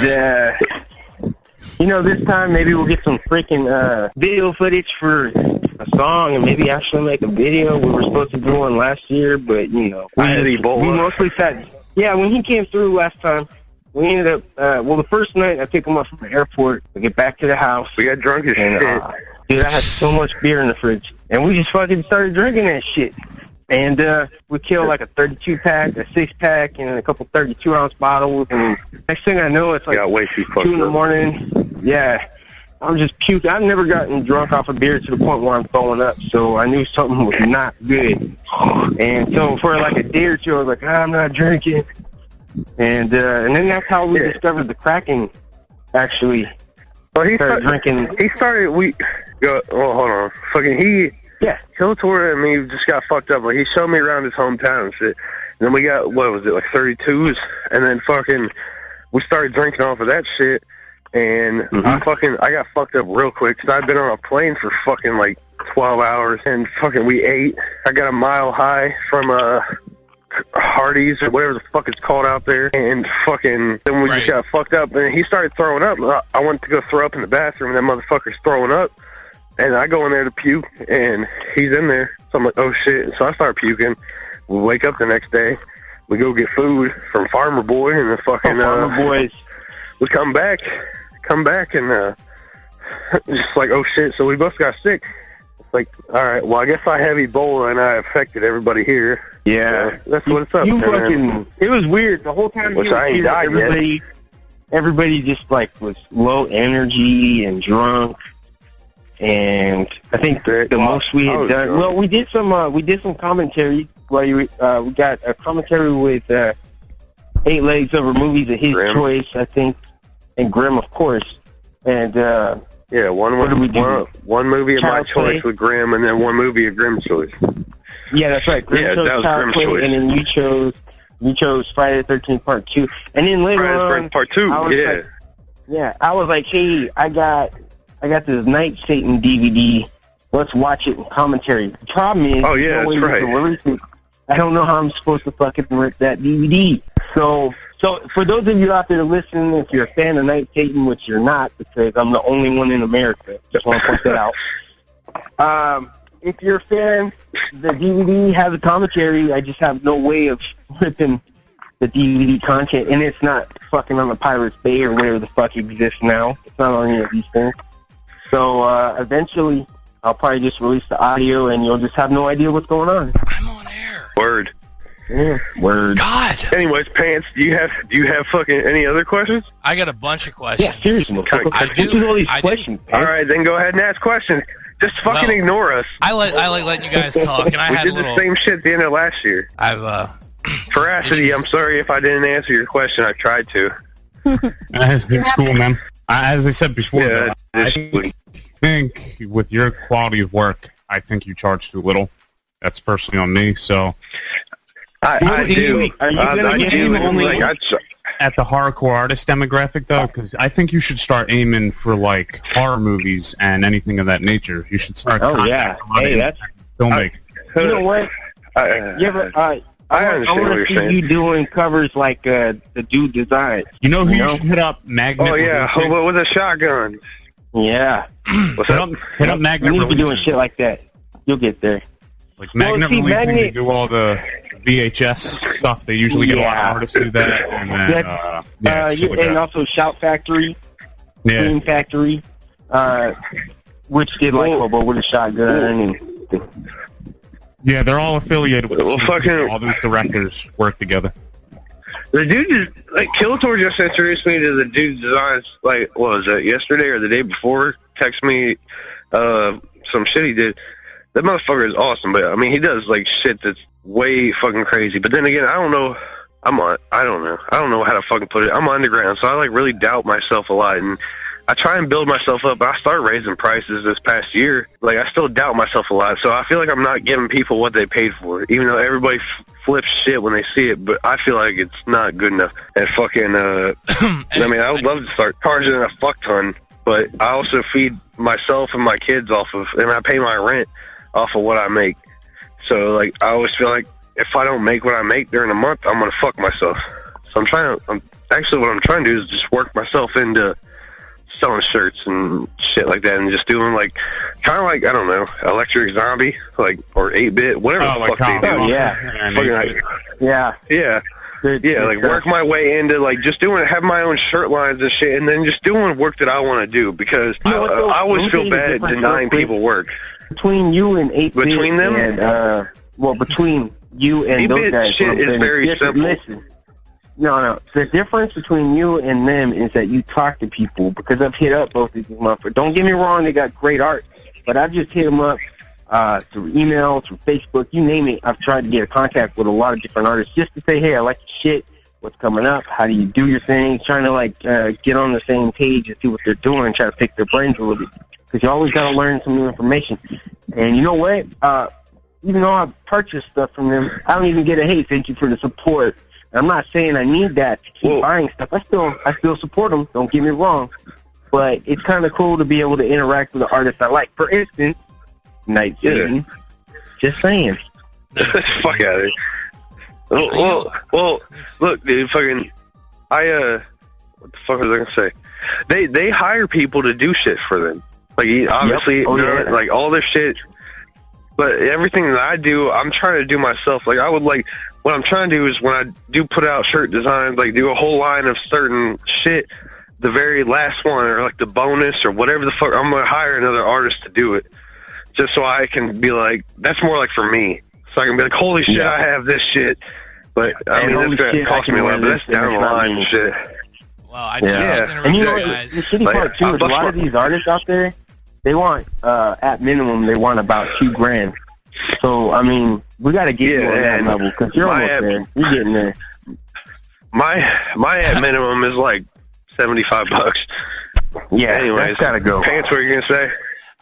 This time maybe we'll get some freaking video footage for a song and maybe actually make a video. We were supposed to do one last year, but, we mostly sat. Yeah, when he came through last time, we ended up, the first night I picked him up from the airport. We get back to the house. We got drunk as shit. Dude, I had so much beer in the fridge. And we just fucking started drinking that shit. And we killed like a 32-pack, a 6-pack, and a couple 32-ounce bottles. And next thing I know, it's like 2 in the morning. Yeah. I'm just puking. I've never gotten drunk off of beer to the point where I'm throwing up. So I knew something was not good. And so for like a day or two, I was like, I'm not drinking. And then that's how we discovered the cracking, actually. Well, he started drinking. Hold on. Killator and me just got fucked up. Like, he showed me around his hometown and shit. And then we got, 32s? And then we started drinking off of that shit. And I got fucked up real quick because I'd been on a plane for 12 hours. And we ate. I got a Mile High from Hardee's or whatever the fuck it's called out there. And then we just got fucked up. And he started throwing up. I went to go throw up in the bathroom, and that motherfucker's throwing up. And I go in there to puke, and he's in there. So I'm like, oh, shit. So I start puking. We wake up the next day. We go get food from Farmer Boy, and the Farmer Boys. We come back, and just like, oh, shit. So we both got sick. It's like, all right, well, I guess I have Ebola, and I affected everybody here. Yeah. So that's what it's up, man. It was weird. The whole time everybody just, was low energy and drunk. And I think the most we had done. Well, we did some commentary. We got a commentary with 8 Legz over movies of his choice, I think, and Grimm, of course. And one movie of my choice with Grimm, and then one movie of Grimm's choice. Yeah, that's right. Grimm chose Child's Play, and then you chose Friday the 13th Part 2, and then later on, Part 2. I was like, hey, I got this Night Satan DVD. Let's watch it in commentary. The problem is, that's right. I don't know how I'm supposed to fucking rip that DVD. So for those of you out there listening, if you're a fan of Night Satan, which you're not, because I'm the only one in America, just want to point that out. If you're a fan, the DVD has a commentary. I just have no way of ripping the DVD content, and it's not fucking on the Pirates Bay or whatever the fuck exists now. It's not on any of these things. So eventually, I'll probably just release the audio, and you'll just have no idea what's going on. I'm on air. Word. Yeah. Word. God. Anyways, Pants, do you have fucking any other questions? I got a bunch of questions. Yeah, seriously. I do. All these questions. All right, then go ahead and ask questions. Just fucking ignore us. I like letting you guys talk, and we did the same shit at the end of last year. Veracity, I'm sorry if I didn't answer your question. I tried to. It's cool, man. As I said before, I think with your quality of work, I think you charge too little. That's personally on me, so... I do. Are you going to get only at the hardcore artist demographic, though? Because I think you should start aiming for, horror movies and anything of that nature. You should start... Hey, that's... filmmaking. You know what? I want to see you doing covers like the Dude Design. You know who you should hit up? Magnet. Oh, yeah, Hobo with a Shotgun. Yeah. What's up? Hit up Magnet. You need to be doing shit like that. You'll get there. Like Magnet Releasing, they do all the VHS stuff. They usually get a lot of artists to do that. And then, and also Shout Factory, Dream Factory, which did Hobo with a Shotgun. And yeah, they're all affiliated with all those directors work together. The dude just, Killator just introduced me to the Dude Designs, what was that, yesterday or the day before? Text me some shit he did. That motherfucker is awesome, but, he does, shit that's way fucking crazy. But then again, I don't know how to fucking put it. I'm underground, so I, really doubt myself a lot, and I try and build myself up. I started raising prices this past year. I still doubt myself a lot, so I feel like I'm not giving people what they paid for, even though everybody flips shit when they see it, but I feel like it's not good enough. And fucking, I would love to start charging a fuck ton, but I also feed myself and my kids off of, and I pay my rent off of what I make. So, I always feel like if I don't make what I make during a month, I'm going to fuck myself. So what I'm trying to do is just work myself into selling shirts and shit like that, and just doing like, kind of like, I don't know, Electric Zombie, like, or 8-Bit, whatever the fuck they do. Yeah, like work my way into like just have my own shirt lines and shit, and then just doing work that I want to do, because I always feel bad denying people work. Between you and 8-Bit, between them, and between you and those guys, shit is very simple. Listen, no, the difference between you and them is that you talk to people, because I've hit up both of these motherfuckers. Don't get me wrong, they got great art, but I've just hit them up through email, through Facebook, you name it. I've tried to get in contact with a lot of different artists just to say, hey, I like your shit. What's coming up? How do you do your thing? Trying to like get on the same page and see what they're doing and try to pick their brains a little bit, because you always got to learn some new information. And you know what? Even though I've purchased stuff from them, I don't even get a hey, thank you for the support. I'm not saying I need that to keep buying stuff. I still support them. Don't get me wrong, but it's kind of cool to be able to interact with the artists I like. For instance, Night City. Just saying. Fuck out of here. Well, look, dude, fucking, what the fuck was I gonna say? They hire people to do shit for them. Like, obviously, like, all this shit, but everything that I do, I'm trying to do myself. Like, what I'm trying to do is when I do put out shirt designs, like, do a whole line of certain shit, the very last one, or, like, the bonus, or whatever the fuck, I'm gonna hire another artist to do it. Just so I can be like, that's more like for me. So I can be like, holy shit, I have this shit. But, I mean, that's going to cost me a lot, but that's down the line and shit. Well, I interrupt and you know, guys. the shitty part, too, is a lot of these artists out there, they want, at minimum, they want about $2,000. So, I mean, we got to get you on that level, because you're almost there. You're getting there. My at minimum is like $75. Yeah, anyways, that's got to go. Pants, what are you going to say?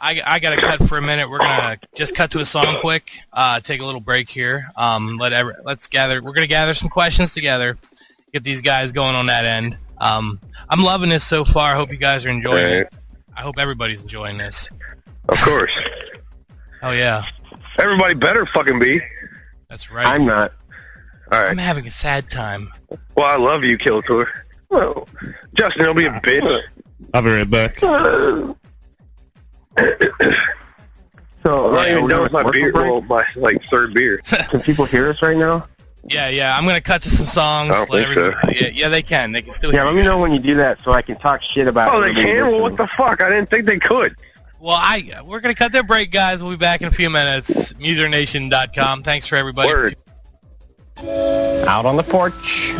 I got to cut for a minute. We're going to just cut to a song quick, take a little break here. Let's gather. We're going to gather some questions together, get these guys going on that end. I'm loving this so far. I hope you guys are enjoying it. I hope everybody's enjoying this. Of course. Oh, yeah. Everybody better fucking be. That's right. I'm not. All right. I'm having a sad time. Well, I love you, Killator. Well, Justin, don't be a bitch. I'll be right back. So, I'm not even done with my beer. Well, my like third beer. Can people hear us right now? Yeah. I'm gonna cut to some songs. I don't think so. Yeah, they can. They can still hear let me know when you do that so I can talk shit about it. Oh, they can? Well, what the fuck? I didn't think they could. Well, we're gonna cut that break, guys. We'll be back in a few minutes. MuserNation.com. Thanks for everybody. Word. Out on the porch.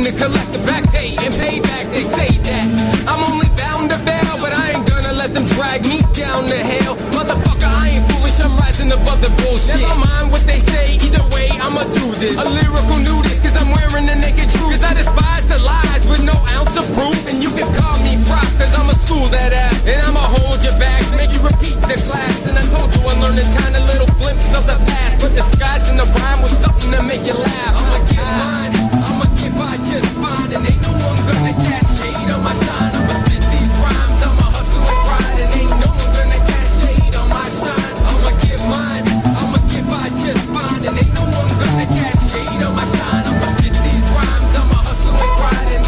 To collect the back pay and payback, they say that I'm only bound to fail, but I ain't gonna let them drag me down to hell. Motherfucker, I ain't foolish, I'm rising above the bullshit. Never mind what they say, either way, I'ma do this. A lyrical nudist, cause I'm wearing the naked truth. Cause I despise the lies with no ounce of proof. And you can call me prof, cause I'ma school that ass. And I'ma hold you back, make you repeat the class. And I told you I learned a tiny little glimpse of the past, but disguised in the rhyme was something to make you laugh. I'ma get mine, I'ma get by just fine. And ain't no one gonna cast shade on my shine. I'ma spit these rhymes, I'ma hustle and grind. And ain't no one gonna cast shade on my shine. I'ma get mine, I'ma get by just fine. And ain't no one gonna cast shade on my shine. I'ma spit these rhymes, I'ma hustle and grind.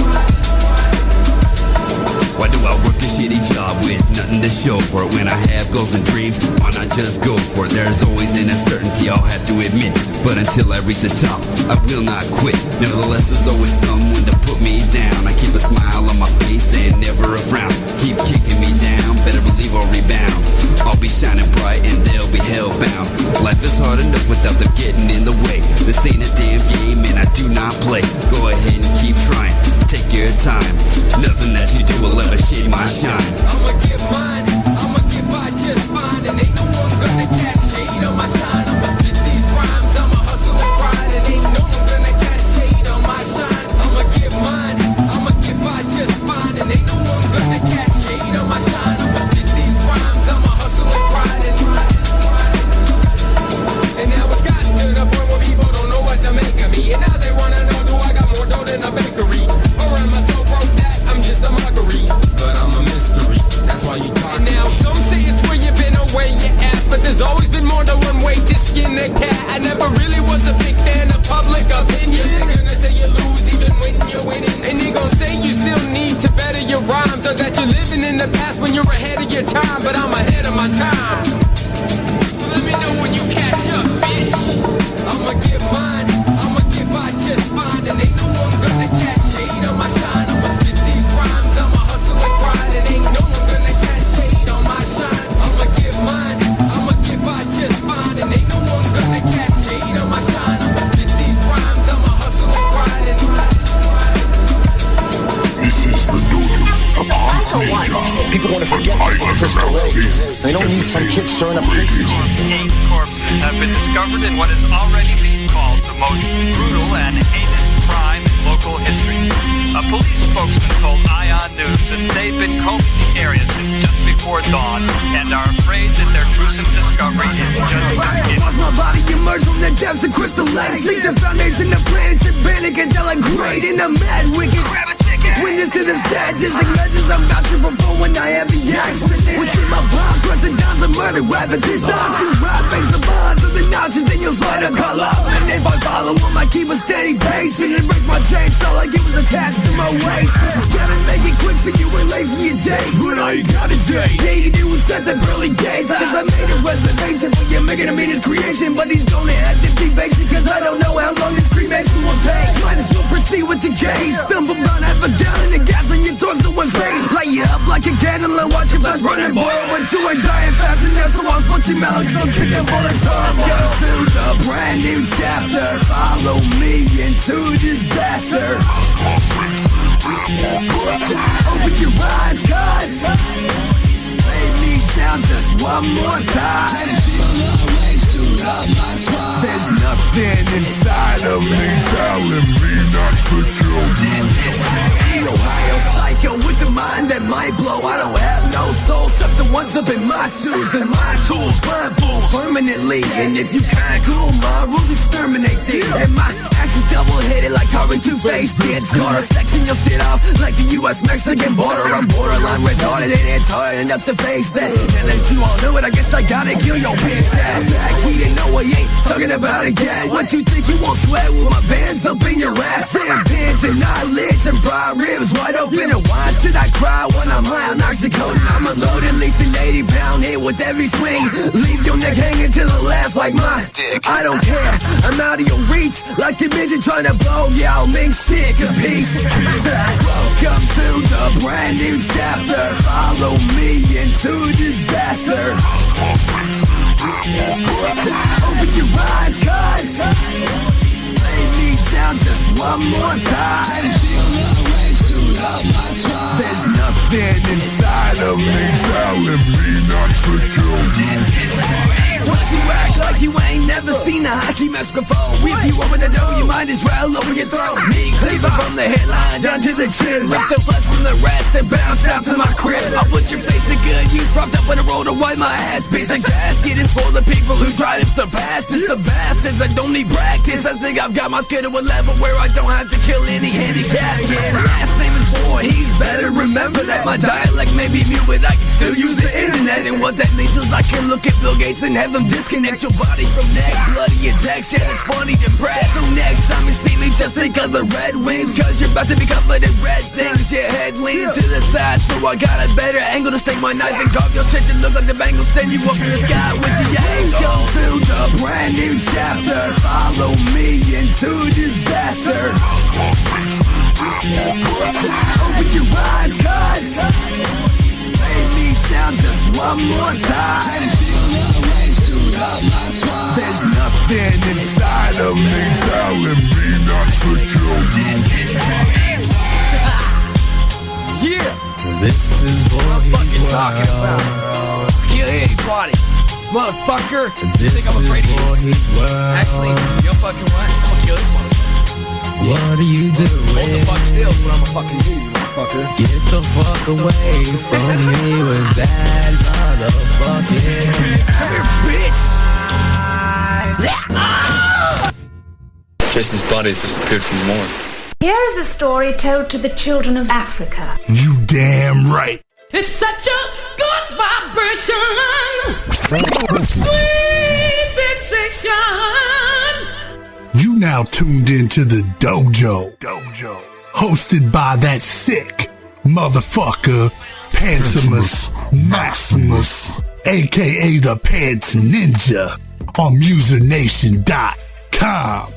Why do I work a shitty job with nothing to show for it? When I have goals and dreams, why not just go for it? There's always an uncertainty, I'll have to admit, but until I reach the top, I will not quit. Nevertheless, there's always someone to put me down. I keep a smile on my face and never a frown. Keep kicking me down, better believe I'll rebound. I'll be shining bright and they'll be hellbound. Life is hard enough without them getting in the way. This ain't a damn game and I do not play. Go ahead and keep trying, take your time. Nothing that you do will ever my shine. I'ma get mine, I'ma get by just fine. And ain't no one gonna cast shade on my shine. I'ma spit these rhymes, I'ma hustle and grind. And ain't no one gonna cast shade on my shine. I'ma get mine, I'ma get by just fine. And ain't no one gonna cast shade on my shine. I'ma spit these rhymes, I'ma hustle and grind. And now it's gotten to the point where people don't know what to make of me. And now they wanna know, do I got more dough than a bakery? Or am I so broke that I'm just a mockery? But I'm a mystery, that's why you talk. And now some say it's where you've been or where you at, but there's always been more than one way to skin a cat. I never really was a big fan of public opinion. They're gonna say you lose even when you're winning. And they're gonna say you still need to better your rhymes, or that you're living in the past when you're ahead of your time. But I'm ahead of my time. So let me know when you catch up, bitch. I'ma get mine, I'ma get by just fine. And ain't no one gonna catch shade on my shine. I'ma spit these rhymes, I'ma hustle and grind. And ain't no one gonna catch shade on my shine. I'ma get mine, I'ma get by just fine. And ain't no one gonna catch shade on my shine. I'ma spit these rhymes, I'ma hustle and grind. This is the Dojo, the Boss Ninja. People want to forget Crystal Lake. They don't need some kids stirring up pictures. 8 corpses have been discovered in what is already being called the most brutal and heinous crime in local history. A police spokesman told Ion News that they've been combing the area since just before dawn and are afraid that their gruesome discovery is just beginning. Watch my body emerge from the depths of Crystal Lake. Seek the foundation of planets and panic until I great in the mad wicked. Witness to the statistic measures I'm vouching for when I have the access. Within my palms, pressing down the murder weapon. This awesome rap makes the bonds of the notches in your spider color. And if I follow them, I keep a steady pace and embrace my chains. All I get was attached to my waist. Gotta make it quick so you ain't late for your date. When I ain't got a date, yeah, you do is set the pearly gates. Cause I made a reservation for you, making a meet his creation. But he's gonna have to be basic, cause I don't know how long this cremation will take. Might as well proceed with the case. Stumble down, have a down in the gas on your torso and face. Light you up like a candle and watch your flash burn and boil. But you ain't dying fast enough, so I'll put your mouth. So kick them all the time. Go to the brand new chapter. Follow me into disaster. Open your eyes, cuz lay me down just one more time. There's nothing inside of me telling me not to kill you. Ohio psycho with the mind that might blow. I don't have no soul except the ones up in my shoes. And my tools blindfold permanently. And if you can't cool my rules, exterminate thee. And my actions double-headed like Harvey Two-Face. Kids caught her section your shit off like the U.S.-Mexican border. I'm borderline retarded and it's hard enough to face that. And if you all knew it, I guess I gotta kill your bitch ass. He didn't know I ain't talking about it yet. What you think you won't sweat with my bands up in your ass? Jam pins and eyelids and pride ribs wide open. And why should I cry when I'm high on oxycodone? I'm a load at least an 80-pound hit with every swing. Leave your neck hanging to the left like my dick. I don't care, I'm out of your reach like a midget trying to blow y'all make shit a piece. Welcome to the brand new chapter. Follow me into disaster. Open your eyes, cuz lay me down just one more time. There's nothing inside of me telling me not to kill you. Once you act like you ain't never seen a hockey match before, if you open the door, you might as well open your throat. Me cleaver from the headline down to the chin, rip the flesh from the rest and bounce down to my crib. I put your face in good use, propped up on the road to wipe my ass. Bitch, the casket is full of people who try to surpass this. The bastards, I don't need practice. I think I've got my skill to a level where I don't have to kill any handicap kid. Last name is Voorhees, better remember that. My dialect may be mute, but I can still use the internet. And what that means is I can look at Bill Gates and have him disconnect your body from neck. Bloody injection, it's funny to press. So next time you see me, just think of the Red Wings, cause you're about to be covered in red things. Your head leaning to the side, so I got a better angle to stick my knife and carve your shit to look like the Bengals. Send you up in the sky with the angle. Go to the brand new chapter. Follow me into disaster. Open your eyes, cuz lay me down just one more time. There's nothing inside of me telling me not to kill you. Yeah. This is What I'm fucking Boy's talking about. World. Kill anybody. Motherfucker. This Think I'm afraid of you? Boy's World. Actually, you know fucking what? I'm gonna kill this motherfucker. What are you doing? Hold the fuck still is what I'm gonna fucking do, you motherfucker. Get the fuck away from me with that motherfucking. Come here, bitch. Jason's body has disappeared from the morgue. Here is a story told to the children of Africa. You damn right. It's such a good vibration. Sweet sensation. You now tuned into the Dojo. Hosted by that sick motherfucker, Pansimus Maximus, aka the Pants Ninja, on MuserNation.com.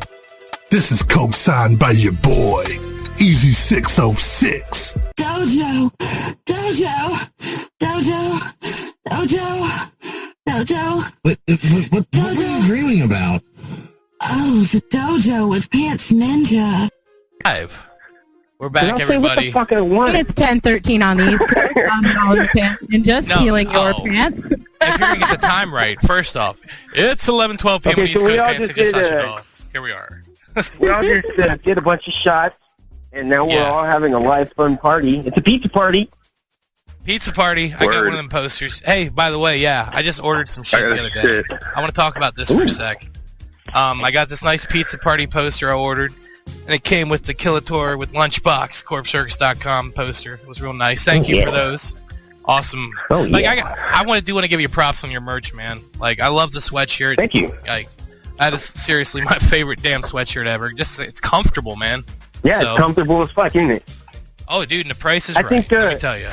This is co-signed by your boy, Easy606. Dojo, Dojo, Dojo, Dojo, Dojo. What are you dreaming about? Oh, the Dojo was Pants Ninja. Live. We're back, everybody. What the fuck I want? It's 10:13 on the East Coast. I'm calling Pants Ninja, stealing your pants. If you're going to get the time right, first off, it's 11:12 p.m. on East Coast. Pants Ninja signing off. Here we are. We all just did a bunch of shots, and now we're all having a live fun party. It's a pizza party. Pizza party. I got one of them posters. Hey, by the way, I just ordered some shit the other day. I want to talk about this for a sec. I got this nice pizza party poster I ordered, and it came with the Killator with Lunchbox, CorpCircus.com poster. It was real nice. Thank you for those. Awesome. Like I want to give you props on your merch, man. Like, I love the sweatshirt. Thank you. Like, that is seriously my favorite damn sweatshirt ever. Just, it's comfortable, man. Yeah, it's comfortable as fuck, isn't it? Oh, dude, and the price is right. Let me tell you.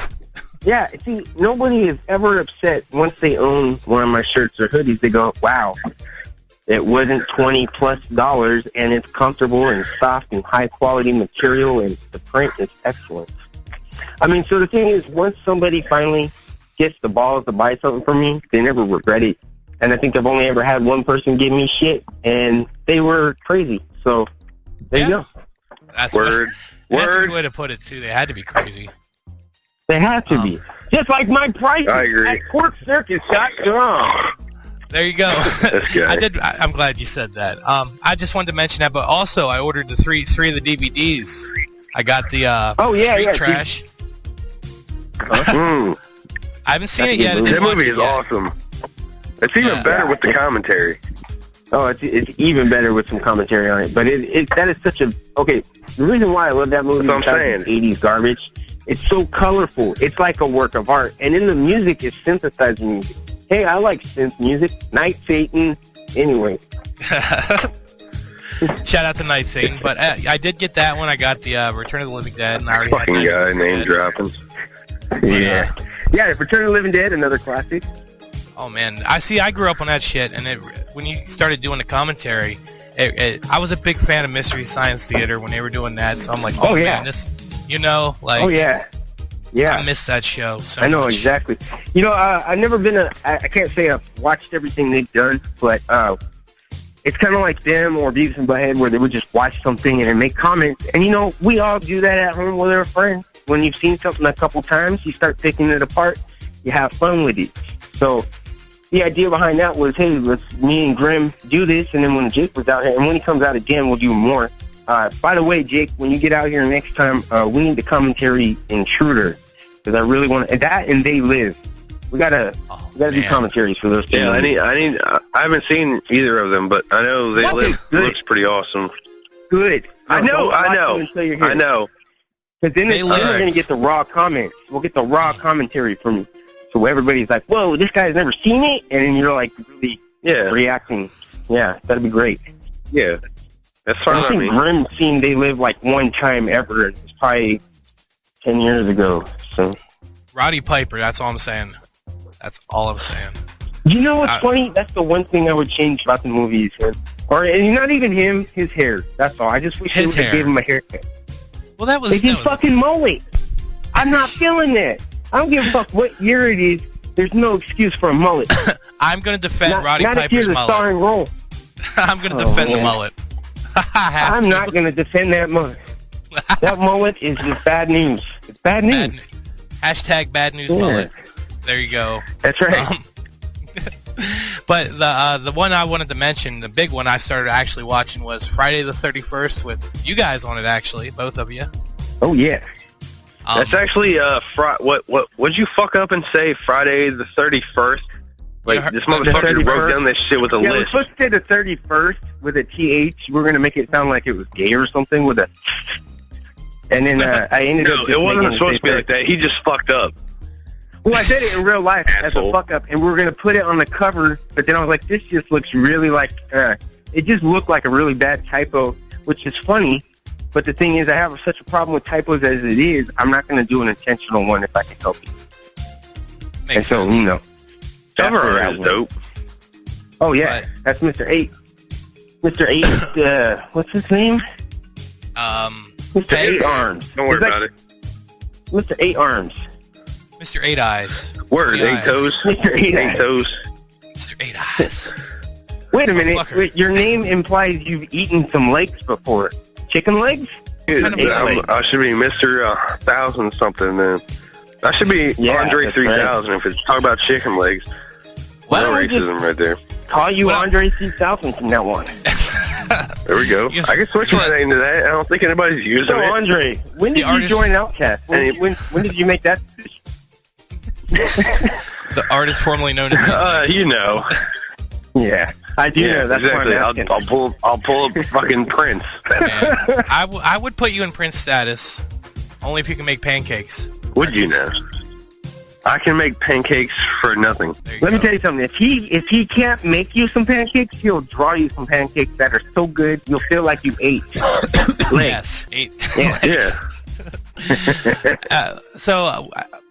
Yeah, see, nobody is ever upset once they own one of my shirts or hoodies. They go, wow, it wasn't $20+ and it's comfortable and soft and high quality material and the print is excellent. I mean, so the thing is, once somebody finally gets the balls to buy something from me, they never regret it. And I think I've only ever had one person give me shit, and they were crazy. So there you go. That's Word. That's a good way to put it, too. They had to be crazy. They have to be. Just like my prices at CorpCircus.com. There you go. I'm glad you said that. I just wanted to mention that, but also I ordered the three of the DVDs. I got the Street Trash. I haven't seen it yet. That movie is awesome. It's even better with the commentary. Oh, it's even better with some commentary on it. But that is such a... Okay, the reason why I love that movie is 80s garbage. It's so colorful. It's like a work of art. And in the music, it's synthesized music. Hey, I like synth music. Night Satan. Anyway. Shout out to Night Satan. But I did get that one. I got the Return of the Living Dead. And I already fucking had guy name dropping. Yeah. Yeah, Return of the Living Dead, another classic. Oh, man. I grew up on that shit. And when you started doing the commentary, I was a big fan of Mystery Science Theater when they were doing that. So I'm like, man, this... You know, like... Oh, yeah. Yeah. I miss that show so much. I know, exactly. You know, I've never been I can't say I've watched everything they've done, but it's kind of like them or Beavis and Butthead where they would just watch something and then make comments. And, you know, we all do that at home with our friends. When you've seen something a couple times, you start picking it apart. You have fun with it. So the idea behind that was, hey, let's me and Grim do this, and then when Jake was out here, and when he comes out again, we'll do more. By the way, Jake, when you get out here next time, we need the commentary Intruder, because I really want to. That and They Live. We gotta do commentaries for those two. Yeah, I haven't seen either of them, but I know They Live looks pretty awesome. Good. I know. Because then we're going to get the raw comments. We'll get the raw commentary from you. So everybody's like, whoa, this guy's never seen it? And then you're like really reacting. Yeah, that'd be great. Yeah. That's fine. I think Grim seen They Live like one time ever. It was probably 10 years ago. So Roddy Piper, that's all I'm saying. That's all I'm saying. You know what's funny? That's the one thing I would change about the movies. Or not even him, his hair. That's all. I just wish they would have gave him a haircut. Well, that was... They did fucking mullet. I'm not feeling that. I don't give a fuck what year it is. There's no excuse for a mullet. I'm going to defend Roddy Piper's mullet. Not if you're the starring role. I'm going to defend the mullet. I'm not going to defend that mullet. That mullet is just bad news. It's bad news. Hashtag bad news bullet. There you go. That's right. But the one I wanted to mention, the big one I started actually watching was Friday the 31st with you guys on it, actually, both of you. Oh, yeah. That's actually, what'd you fuck up and say Friday the 31st? Like, this motherfucker wrote down this shit with a list. list. We're supposed to say the 31st with a TH. We're going to make it sound like it was gay or something with a... And then I ended up... No, it wasn't supposed to be like that. He just fucked up. Well, I said it in real life as a fuck up, and we were going to put it on the cover, but then I was like, this just looks really like... it just looked like a really bad typo, which is funny, but the thing is, I have such a problem with typos as it is, I'm not going to do an intentional one if I can help it. Makes sense. You know... Cover art is dope. Oh, yeah. That's Mr. 8. Mr. 8, what's his name? Mr. 8 Arms. Don't worry about it. Mr. 8 Arms. Mr. 8 Eyes. Word, 8 toes. Mr. 8 toes. Mr. 8 Eyes. Wait a minute. Wait, your name implies you've eaten some legs before. Chicken legs? Dude, I should be Mr. 1000 something, then. I should be Andre 3000 if it's talking about chicken legs. No racism right there. Call you Andre 3000 from now on. There we go. I can switch my name to that. I don't think anybody's using it. So, Andre, when did you join Outcast? When did you make that decision? The artist formerly known as... you know. Yeah, I do know. That's exactly. I'll pull up fucking Prince. I would put you in Prince status, only if you can make pancakes. Would you know? I can make pancakes for nothing. Let me tell you something. If he can't make you some pancakes, he'll draw you some pancakes that are so good you'll feel like you ate. Yes, ate. Yeah.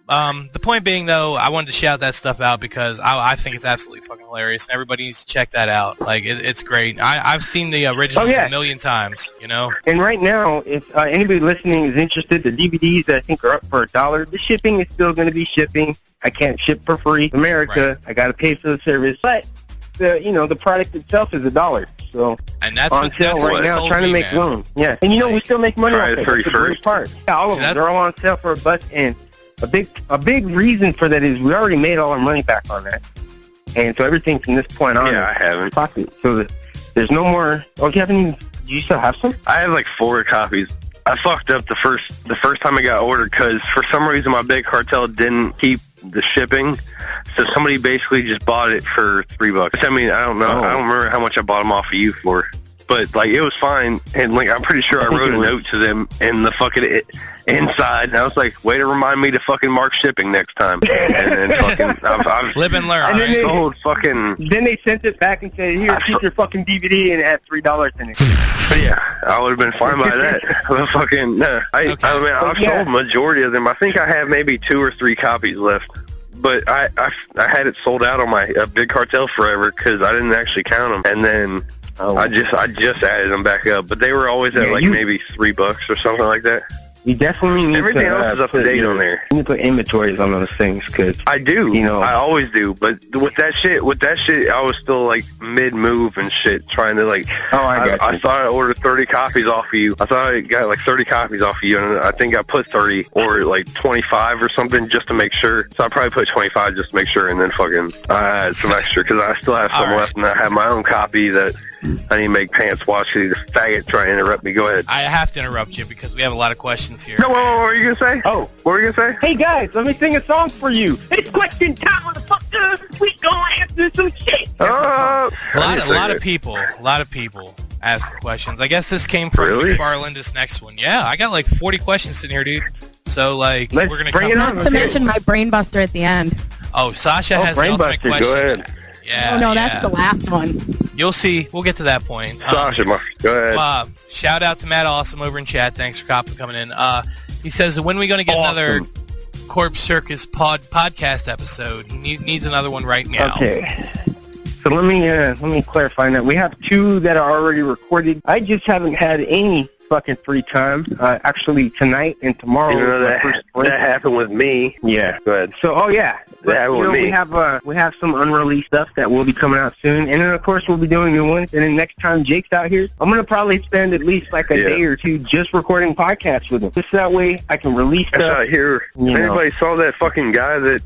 The point being, though, I wanted to shout that stuff out because I think it's absolutely fucking hilarious. Everybody needs to check that out. Like, it's great. I've seen the original a million times, you know? And right now, if anybody listening is interested, the DVDs, I think, are up for $1. The shipping is still going to be shipping. I can't ship for free. America, I got to pay for the service. But, the product itself is $1. So, and that's on sale right now, trying to make room. Yeah. And, we still make money off it. That's the great part. Yeah, all of them. They're all on sale for $1. And a big reason for that is we already made all our money back on that, and so everything from this point on. Yeah, I haven't. Profit. So there's no more. Oh, you haven't even? Do you still have some? I have like 4 copies. I fucked up the first time I got ordered because for some reason my big cartel didn't keep the shipping, so somebody basically just bought it for $3. I mean, I don't know. I don't remember how much I bought them off of you for. But, like, it was fine, and, like, I'm pretty sure I wrote a note to them in the fucking inside, and I was like, way to remind me to fucking mark shipping next time. And then fucking, I've live and learn. And then then they sent it back and said, here, keep your fucking DVD, and it had $3 in it. But yeah, I would have been fine by that. I've sold majority of them. I think I have maybe 2 or 3 copies left. But I had it sold out on my Big Cartel Forever because I didn't actually count them, and then... I just added them back up, but they were always at maybe $3 or something like that. You definitely need everything else is up to date on there. You need to put inventories on those things, because I do. I always do. But with that shit, I was still like mid-move and shit, trying to like. I thought I ordered 30 copies off of you. I thought I got like 30 copies off of you, and I think I put 30 or like 25 or something just to make sure. So I probably put 25 just to make sure, and then fucking I had some extra because I still have some left, and I have my own copy that. I need to make pants watch. The faggot try to interrupt me. Go ahead. I have to interrupt you because we have a lot of questions here. No, what were you going to say? Oh. What were you going to say? Hey, guys, let me sing a song for you. It's question time, motherfucker. We gonna answer some shit. A lot of people ask questions. I guess this came from McFarland, this next one. Yeah, I got like 40 questions sitting here, dude. So, like, we're going to bring it on. Not to mention my brain buster at the end. Oh, Sasha has the ultimate question. Go ahead. Yeah. Oh, no, that's the last one. You'll see. We'll get to that point. Sasha, go ahead. Shout out to Matt Awesome over in chat. Thanks for coming in. He says, when are we going to get another Corpse Circus podcast episode? He needs another one right now. Okay. So let me clarify that. We have 2 that are already recorded. I just haven't had any fucking free time. Actually, tonight and tomorrow. That happened with me. Yeah. Go ahead. So, that with me. We have some unreleased stuff that will be coming out soon, and then of course we'll be doing new ones. And then next time Jake's out here, I'm gonna probably spend at least like a day or two just recording podcasts with him. Just that way I can release stuff. Out here. Anybody saw that fucking guy that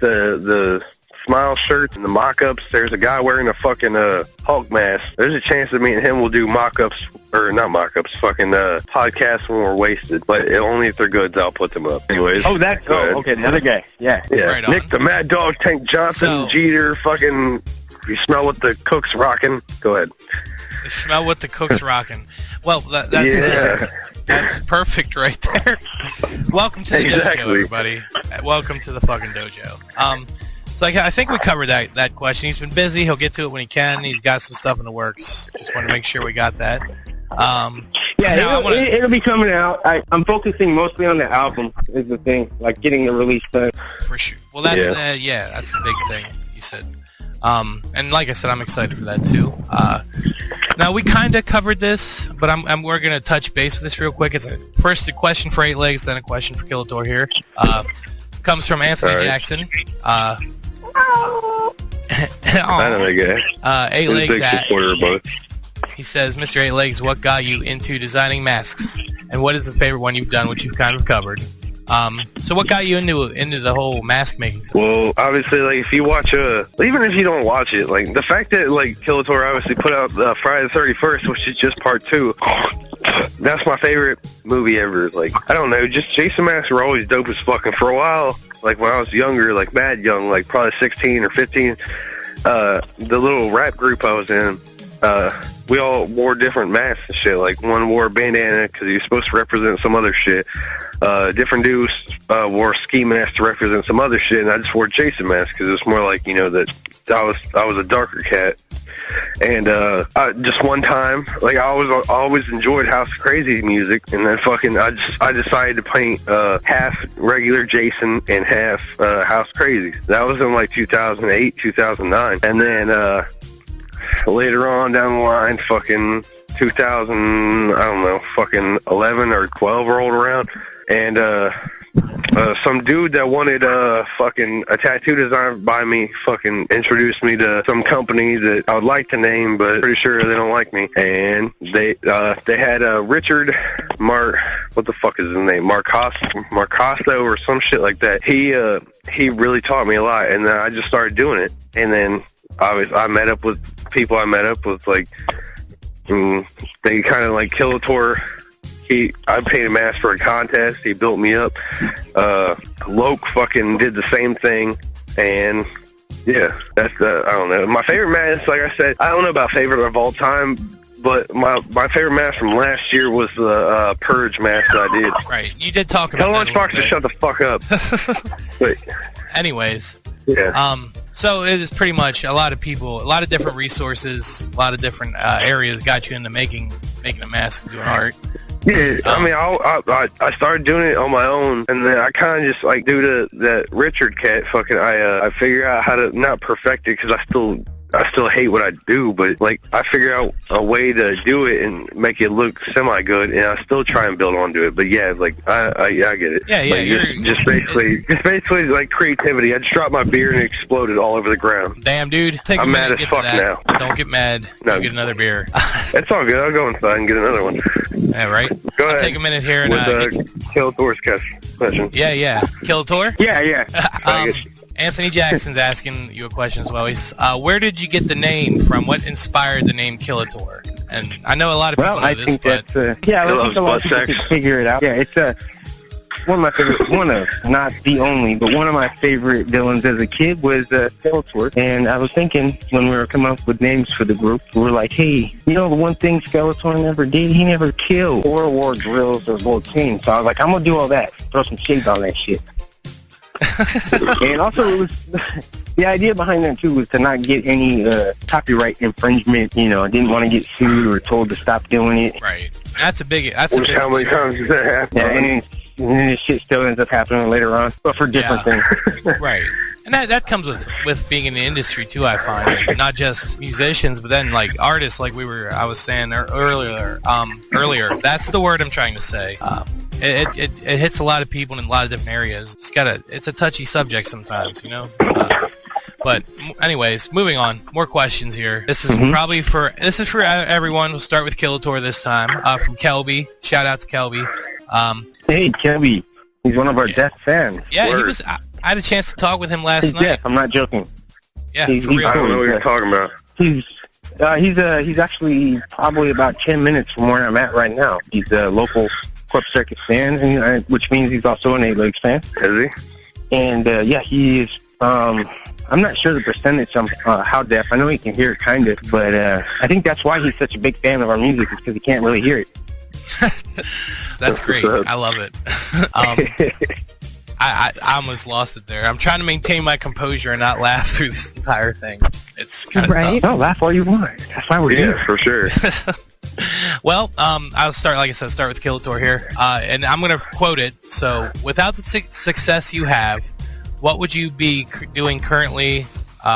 the Smile shirts and the mock-ups? There's a guy wearing a fucking Hulk mask. There's a chance that me and him will do mock-ups, or not mock-ups, fucking podcasts when we're wasted. But only if they're good, I'll put them up. Anyways. Oh, that's okay. The other guy. Yeah. Right Nick, the Mad Dog, Tank Johnson, Jeter, fucking. You smell what the cook's rocking? Go ahead. You smell what the cook's rocking. Well, that's perfect right there. Welcome to the dojo, everybody. Welcome to the fucking dojo. So I think we covered that question. He's been busy. He'll get to it when he can. He's got some stuff in the works. Just want to make sure we got that. It'll be coming out. I'm focusing mostly on the album is the thing, like getting the release done. For sure. Well, that's that's the big thing you said. And like I said, I'm excited for that too. Now we kind of covered this, but we're gonna touch base with this real quick. It's first a question for 8 Legs, then a question for Killator here. Comes from Anthony Jackson. I know that guy. 8 Legs big supporter of both. He says, Mr. 8 Legs, what got you into designing masks? And what is the favorite one you've done, which you've kind of covered? So what got you into the whole mask making? Well, obviously, like, if you watch even if you don't watch it, like, the fact that, like, Killator obviously put out Friday the 31st, which is just part 2, that's my favorite movie ever. Like, I don't know, just Jason masks were always dope as fuck. And for a while, like, when I was younger, like, mad young, like, probably 16 or 15, the little rap group I was in, we all wore different masks and shit. Like, one wore a bandana because he was supposed to represent some other shit. Different dudes wore ski masks to represent some other shit, and I just wore Jason masks because it's more like, you know, that I was a darker cat. And just one time, like, I always enjoyed House Crazy music, and then fucking I decided to paint half regular Jason and half House Crazy. That was in like 2008, 2009, and then later on down the line, fucking 2000, I don't know, fucking 11 or 12 rolled around, and some dude that wanted fucking a tattoo design by me fucking introduced me to some company that I would like to name, but pretty sure they don't like me. And they had Richard what the fuck is his name? Marcasto or some shit like that. He really taught me a lot, and then I just started doing it. And then I met up with people like, they kind of like Killator. I painted masks for a contest. He built me up. Loke fucking did the same thing, and yeah, that's I don't know. My favorite mask, like I said, I don't know about favorite of all time, but my favorite mask from last year was the Purge mask that I did. Right, you did talk about. Tell Lunchbox to shut the fuck up. Wait. Anyways, yeah. So it is pretty much a lot of people, a lot of different resources, a lot of different areas got you into making a mask and doing art. Yeah, I mean, I started doing it on my own, and then I kind of just, like, due to that Richard cat, fucking, I figured out how to not perfect it, because I still hate what I do, but, like, I figured out a way to do it and make it look semi-good, and I still try and build onto it. But yeah, like, I get it. Yeah, like, just basically like creativity. I just dropped my beer and it exploded all over the ground. Damn, dude. I'm mad as fuck now. Don't get mad. No. Get another beer. It's all good. I'll go inside and get another one. Yeah, right. Go ahead. Take a minute here and with Killator's question. Yeah. Killator? Yeah. Anthony Jackson's asking you a question as well. He's, where did you get the name from? What inspired the name Killator? And I know a lot of people know this, but... I think a lot of people can figure it out. Yeah, it's one of my favorite, not the only, but one of my favorite villains as a kid was Killator. And I was thinking, when we were coming up with names for the group, we were like, hey, you know the one thing Skeletor never did? He never killed or wore drills or wore chains. So I was like, I'm going to do all that. Throw some shades on that shit. And also, it was the idea behind that too was to not get any copyright infringement. You know, I didn't want to get sued or told to stop doing it. Right. That's a big. How many times does that happen? Yeah, and then this shit still ends up happening later on, but for different things. Right. And that comes with being in the industry too. I find, like, not just musicians, but then like artists, like I was saying earlier. That's the word I'm trying to say. it hits a lot of people in a lot of different areas. It's a touchy subject sometimes, you know. But anyways, moving on. More questions here. This is for everyone. We'll start with Killator this time. From Kelby. Shout out to Kelby. Hey, Kelby. He's one of our deaf fans. Yeah, I had a chance to talk with him last night. Deaf. I'm not joking. Yeah, I don't know what you're talking about. He's actually probably about 10 minutes from where I'm at right now. He's a local Circus fan, which means he's also an Legz fan. Is he? And he is. I'm not sure the percentage of how deaf. I know he can hear it kind of, but I think that's why he's such a big fan of our music, is because he can't really hear it. That's great. I love it. I almost lost it there. I'm trying to maintain my composure and not laugh through this entire thing. It's kind of tough. No, laugh all you want. That's why we're here. Yeah, for sure. Well, I'll start, like I said, start with Killator here. And I'm going to quote it. So, without the success you have, what would you be doing currently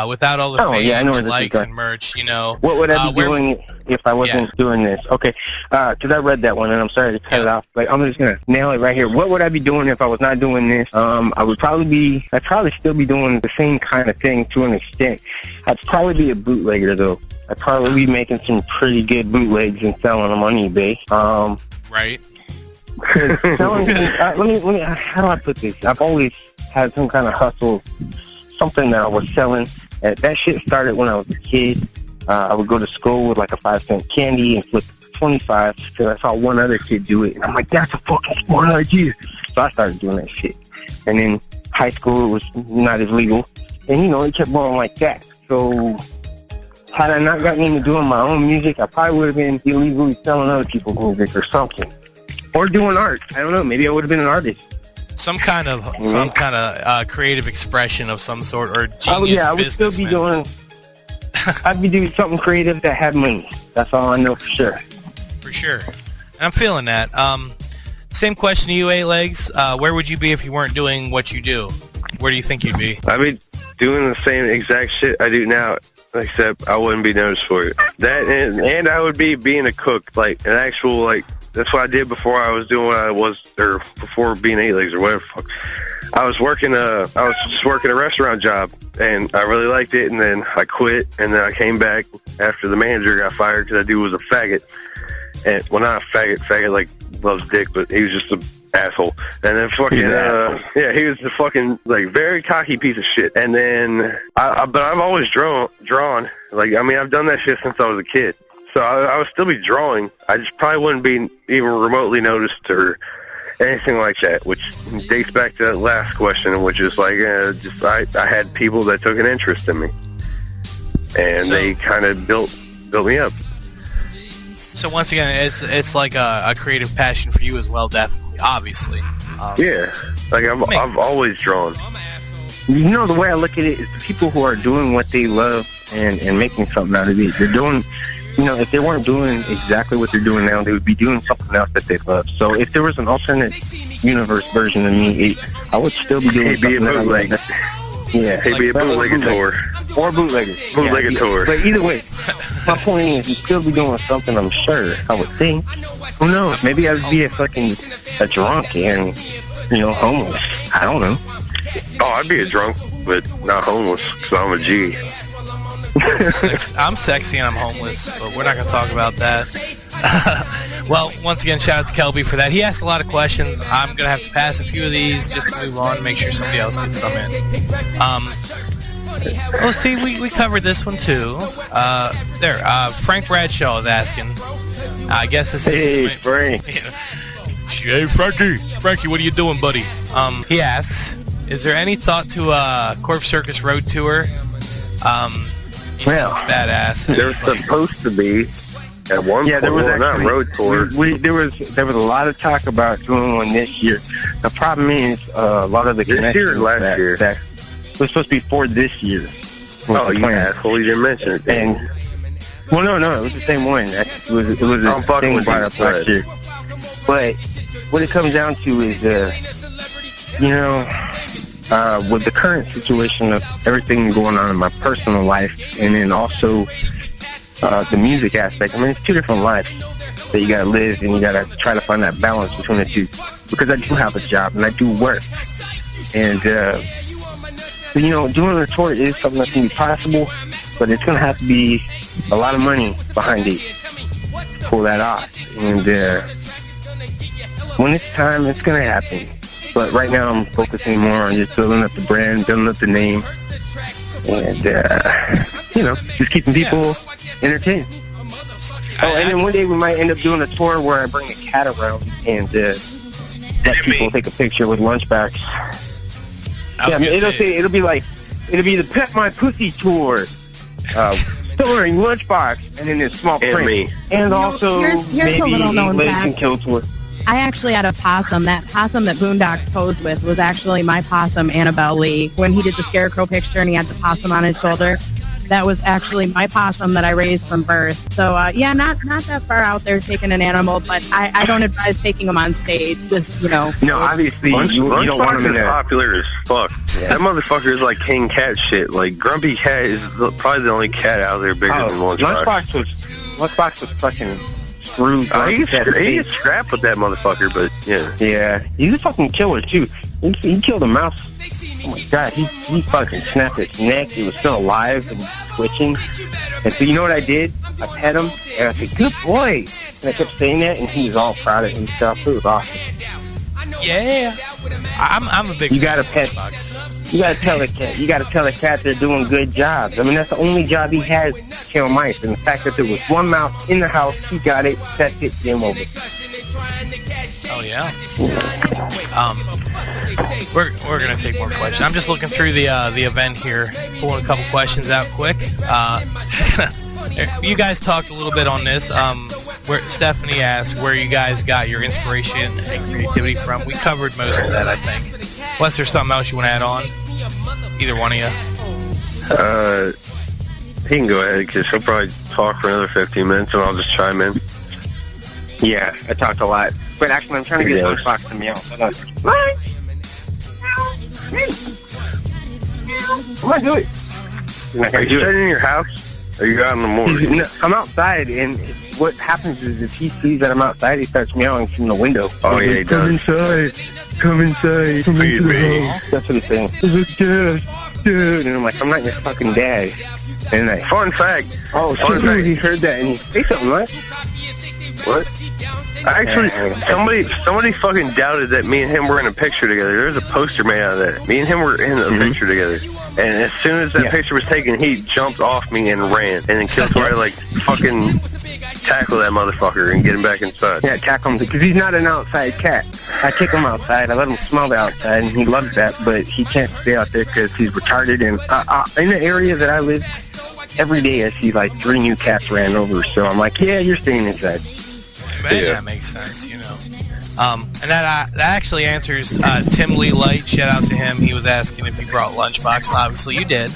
without all the fame and likes and merch, you know? What would I be doing if I wasn't doing this? Okay, because I read that one, and I'm sorry to cut it off, but I'm just going to nail it right here. What would I be doing if I was not doing this? I'd probably still be doing the same kind of thing to an extent. I'd probably be a bootlegger, though. I'd probably be making some pretty good bootlegs and selling them on eBay. Right. Selling, let me, how do I put this? I've always had some kind of hustle, something that I was selling. That shit started when I was a kid. I would go to school with like a 5-cent candy and flip 25 because I saw one other kid do it. And I'm like, that's a fucking smart idea. So I started doing that shit. And then high school, it was not as legal. And, you know, it kept going like that. So had I not gotten into doing my own music, I probably would have been illegally selling other people's music or something. Or doing art. I don't know. Maybe I would have been an artist. Some kind of creative expression of some sort, or genius I would still be doing. I'd be doing something creative that had money. That's all I know for sure. For sure, and I'm feeling that. Same question to you, Legz. Where would you be if you weren't doing what you do? Where do you think you'd be? I'd be doing the same exact shit I do now, except I wouldn't be noticed for it. That and I would be being a cook, like an actual like. That's what I did before I was doing what I was, or before being Legz or whatever. Fuck. I was just working a restaurant job, and I really liked it, and then I quit, and then I came back after the manager got fired because that dude was a faggot. And, well, not a faggot like loves dick, but he was just an asshole. And then fucking, he was a fucking, like, very cocky piece of shit. And then, but I've always drawn. Like, I mean, I've done that shit since I was a kid. So I would still be drawing. I just probably wouldn't be even remotely noticed or anything like that, which dates back to that last question, which is like, I had people that took an interest in me, and they kind of built me up. So once again, it's like a creative passion for you as well, definitely, obviously. Yeah, like I've always drawn. You know, the way I look at it is the people who are doing what they love and making something out of it. They're doing. You know, if they weren't doing exactly what they're doing now, they would be doing something else that they love. So if there was an alternate universe version of me, I would still be doing something that I love. Yeah. He'd be a bootleggator. Or bootlegger. Bootleggator. But either way, my point is, you'd still be doing something, I'm sure. I would think. Who knows? Maybe I would be a drunk and, you know, homeless. I don't know. Oh, I'd be a drunk, but not homeless, because I'm a G. I'm sexy and I'm homeless, but we're not going to talk about that. Well, once again, shout out to Kelby for that. He asked a lot of questions. I'm going to have to pass a few of these just to move on and make sure somebody else gets some in. Well, see, we covered this one too. Frank Bradshaw is asking. I guess this is... Hey, Frank. Hey, Frankie, what are you doing, buddy? He asks, is there any thought to a Circus road tour? Well, badass. There's supposed to be at one point. There was not road tour. There was a lot of talk about doing one this year. The problem is a lot of the connections last year that was supposed to be for this year. Oh, you asshole! You didn't mention it. And no, it was the same one. It was a thing brought up last year. But what it comes down to is, you know. With the current situation of everything going on in my personal life, and then also the music aspect. I mean, it's two different lives. that you gotta live, and you gotta try to find that balance between the two. Because I do have a job and I do work, and you know, doing a tour is something that's gonna be possible, but it's gonna have to be a lot of money behind it to pull that off. And when it's time, it's gonna happen. But right now, I'm focusing more on just building up the brand, building up the name, and you know, just keeping people entertained. Oh, and then one day we might end up doing a tour where I bring a cat around and let people take a picture with Lunchbox. Yeah, it'll be the Pet My Pussy tour, starring Lunchbox, and then this small print, and also here's maybe a little known Legz fact. and Killator. I actually had a possum. That possum that Boondocks posed with was actually my possum, Annabelle Lee. When he did the scarecrow picture and he had the possum on his shoulder, that was actually my possum that I raised from birth. So, yeah, not that far out there taking an animal, but I don't advise taking them on stage. Just, you know. No, obviously, you don't want them is to... popular as fuck. Yeah. That motherfucker is like king cat shit. Like, Grumpy Cat is probably the only cat out there bigger than Lunchbox. Lunchbox was fucking screwed. He gets scrapped with that motherfucker, but yeah. Yeah, he's a fucking killer, too. He killed a mouse. Oh my god, he fucking snapped its neck. He was still alive and twitching. And so you know what I did? I pet him, and I said, good boy. And I kept saying that, and he was all proud of himself. It was awesome. Yeah. I'm a big... You gotta pet... You gotta tell a cat. You gotta tell a cat they're doing good jobs. I mean, that's the only job he has, to kill mice. And the fact that there was one mouse in the house, he got it, set it, game over. Oh, yeah. We're gonna take more questions. I'm just looking through the event here, pulling a couple questions out quick. You guys talked a little bit on this. Where Stephanie asked where you guys got your inspiration and creativity from. We covered most of that, I think. Unless there's something else you want to add on, either one of you. He can go ahead because he'll probably talk for another 15 minutes, and I'll just chime in. Yeah, I talked a lot. But actually, I'm trying to get Lunchbox to meow. Come on, do it. Are you sitting in your house? Or are you out in the morning? No, I'm outside, and what happens is if he sees that I'm outside, he starts meowing from the window. Oh, yeah, he does. Come inside. Come inside. Come Feed me. That's what he's saying. Dude. And I'm like, I'm not your fucking dad. And like, fun fact. Oh, fun fact. He heard that, and he said something, right? What? Actually, somebody fucking doubted that me and him were in a picture together. There's a poster made out of that. Me and him were in a picture together. And as soon as that picture was taken, he jumped off me and ran. And then Killator like fucking tackle that motherfucker and get him back inside. Yeah, tackle him because he's not an outside cat. I kick him outside. I let him smell the outside, and he loves that. But he can't stay out there because he's retarded. And in the area that I live, every day I see like 3 new cats ran over. So I'm like, yeah, you're staying inside. Man, that makes sense, you know. And that actually answers Tim Lee Light. Shout out to him. He was asking if you brought Lunchbox, and obviously you did.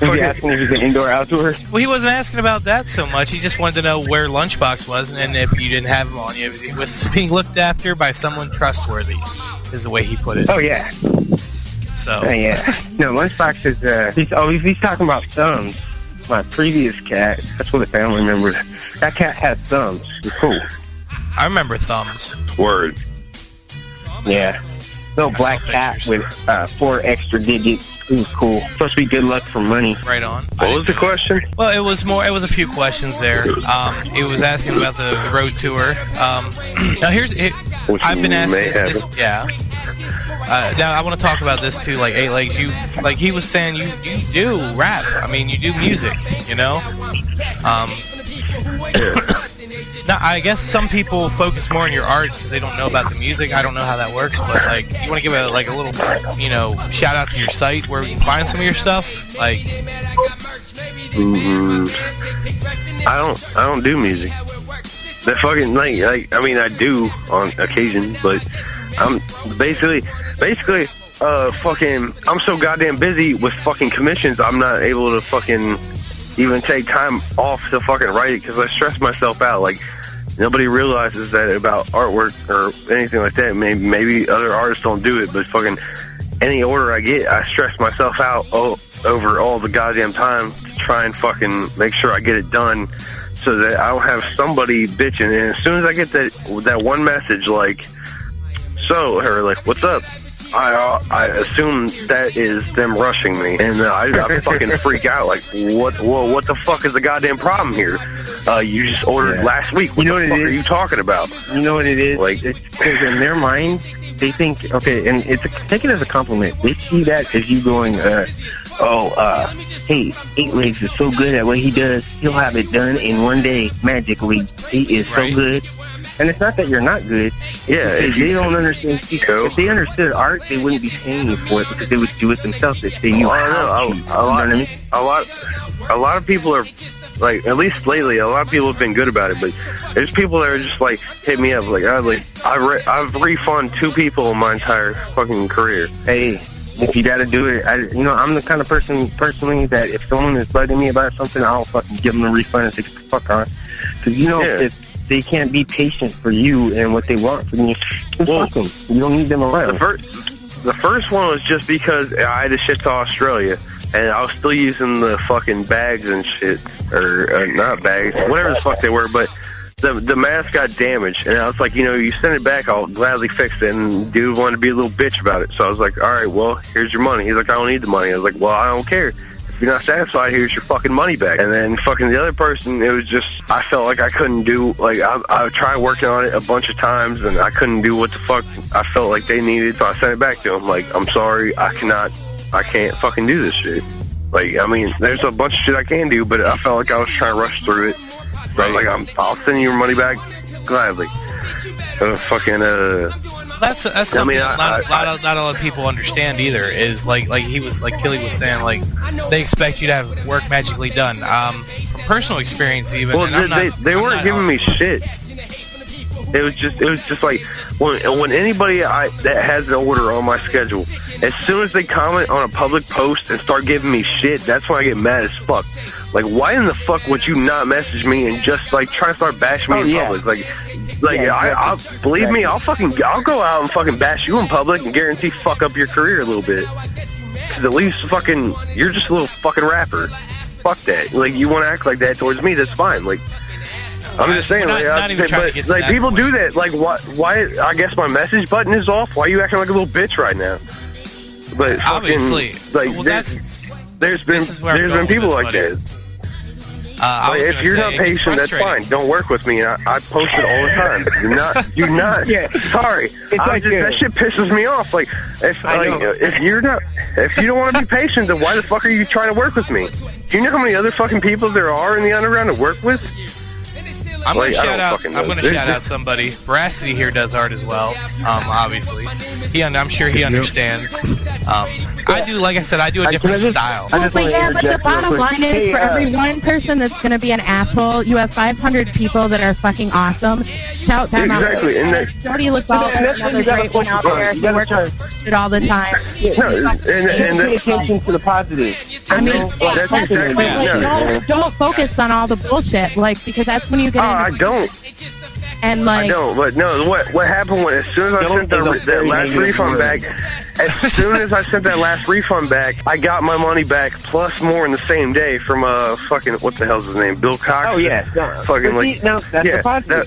Was he asking if he's an indoor-outdoor? Well, he wasn't asking about that so much. He just wanted to know where Lunchbox was, and if you didn't have him on you, he was being looked after by someone trustworthy, is the way he put it. Oh, yeah. So. Yeah. No, Lunchbox is, he's talking about thumbs. My previous cat, that's what a family member, that cat had thumbs. It was cool. I remember thumbs. Word. Yeah. Little black cat with 4 extra digits. It was cool. Supposed to be good luck for money. Right on. What was the question? Well, it was a few questions there. It was asking about the road tour. Now I've been asked this. Yeah. Now I want to talk about this too. Like, hey, Legz, he was saying you do rap. I mean, you do music. You know. Now, I guess some people focus more on your art because they don't know about the music. I don't know how that works, but like, you want to give a little, shout out to your site where we can find some of your stuff. Like, I don't do music. That fucking I mean, I do on occasion, but I'm basically, I'm so goddamn busy with fucking commissions, I'm not able to fucking even take time off to fucking write it because I stress myself out. Like, nobody realizes that about artwork or anything like that. Maybe other artists don't do it, but fucking any order I get, I stress myself out over all the goddamn time to try and fucking make sure I get it done, so that I don't have somebody bitching. And as soon as I get that one message like, so, or like, what's up? I assume that is them rushing me, and I fucking freak out. Like, what the fuck is the goddamn problem here? You just ordered last week. What the fuck are you talking about? You know what it is? Like, because in their mind, they think, okay, and take it as a compliment. They see that as you going, hey, 8Legz is so good at what he does, he'll have it done in one day, magically. He is so good. And it's not that you're not good. Yeah, if they don't understand. If they understood art, they wouldn't be paying you for it, because they would do it themselves if they knew how to. You know what I mean? A lot of people are, like, at least lately, a lot of people have been good about it, but there's people that are just like, hit me up, like, I've refunded 2 people in my entire fucking career. Hey, if you gotta do it, I'm the kind of person personally that if someone is bugging me about something, I'll fucking give them a refund and say, get the fuck on. Because if they can't be patient for you and what they want from you, fuck them. You don't need them around. The first one was just because I had to ship to Australia, and I was still using the fucking bags and shit, or not bags, whatever the fuck they were, but the mask got damaged, and I was like, you send it back, I'll gladly fix it, and dude wanted to be a little bitch about it, so I was like, alright, well, here's your money. He's like, I don't need the money. I was like, well, I don't care. If you're not satisfied, here's your fucking money back. And then fucking the other person, it was just, I felt like I couldn't do, like, I tried working on it a bunch of times, and I couldn't do what the fuck I felt like they needed, so I sent it back to them. Like, I'm sorry, I can't fucking do this shit. Like, I mean, there's a bunch of shit I can do, but I felt like I was trying to rush through it. Right. Like, I'll send you your money back gladly. That's something not a lot of people understand either. Is like Killy was saying, like, they expect you to have work magically done. From personal experience, even. Well, they weren't giving me shit. It was just like when anybody that has an order on my schedule, as soon as they comment on a public post and start giving me shit, that's when I get mad as fuck. Like, why in the fuck would you not message me and just like try to start bashing me in public? I'll believe me, I'll go out and fucking bash you in public and guarantee fuck up your career a little bit. Cause at least you're just a little fucking rapper. Fuck that. Like, you want to act like that towards me, that's fine. Like, I'm just saying, but people do that. Like, why? I guess my message button is off. Why are you acting like a little bitch right now? But obviously, there's been people like that. If you're not patient, that's fine. Don't work with me. I post it all the time. You're not. Yeah, sorry. That shit pisses me off. Like, if you don't want to be patient, then why the fuck are you trying to work with me? Do you know how many other fucking people there are in the underground to work with? I'm gonna shout out somebody. Veracity here does art as well. Obviously, I'm sure he understands. I do, like I said, I do a different style. But the bottom line is, for every one person that's gonna be an asshole, you have 500 people that are fucking awesome. Shout them out. Exactly. And Jody LaBelle is another great one out there. He works it all the time. And pay attention to the positive. I mean, don't focus on all the bullshit, like, because that's when you get. I don't. And like, I don't. But no, what happened was, as soon as I sent that last refund back, as soon as I sent that last refund back, I got my money back plus more in the same day from fucking, what the hell's his name, Bill Cox. Oh yeah, fucking like, that's the positive.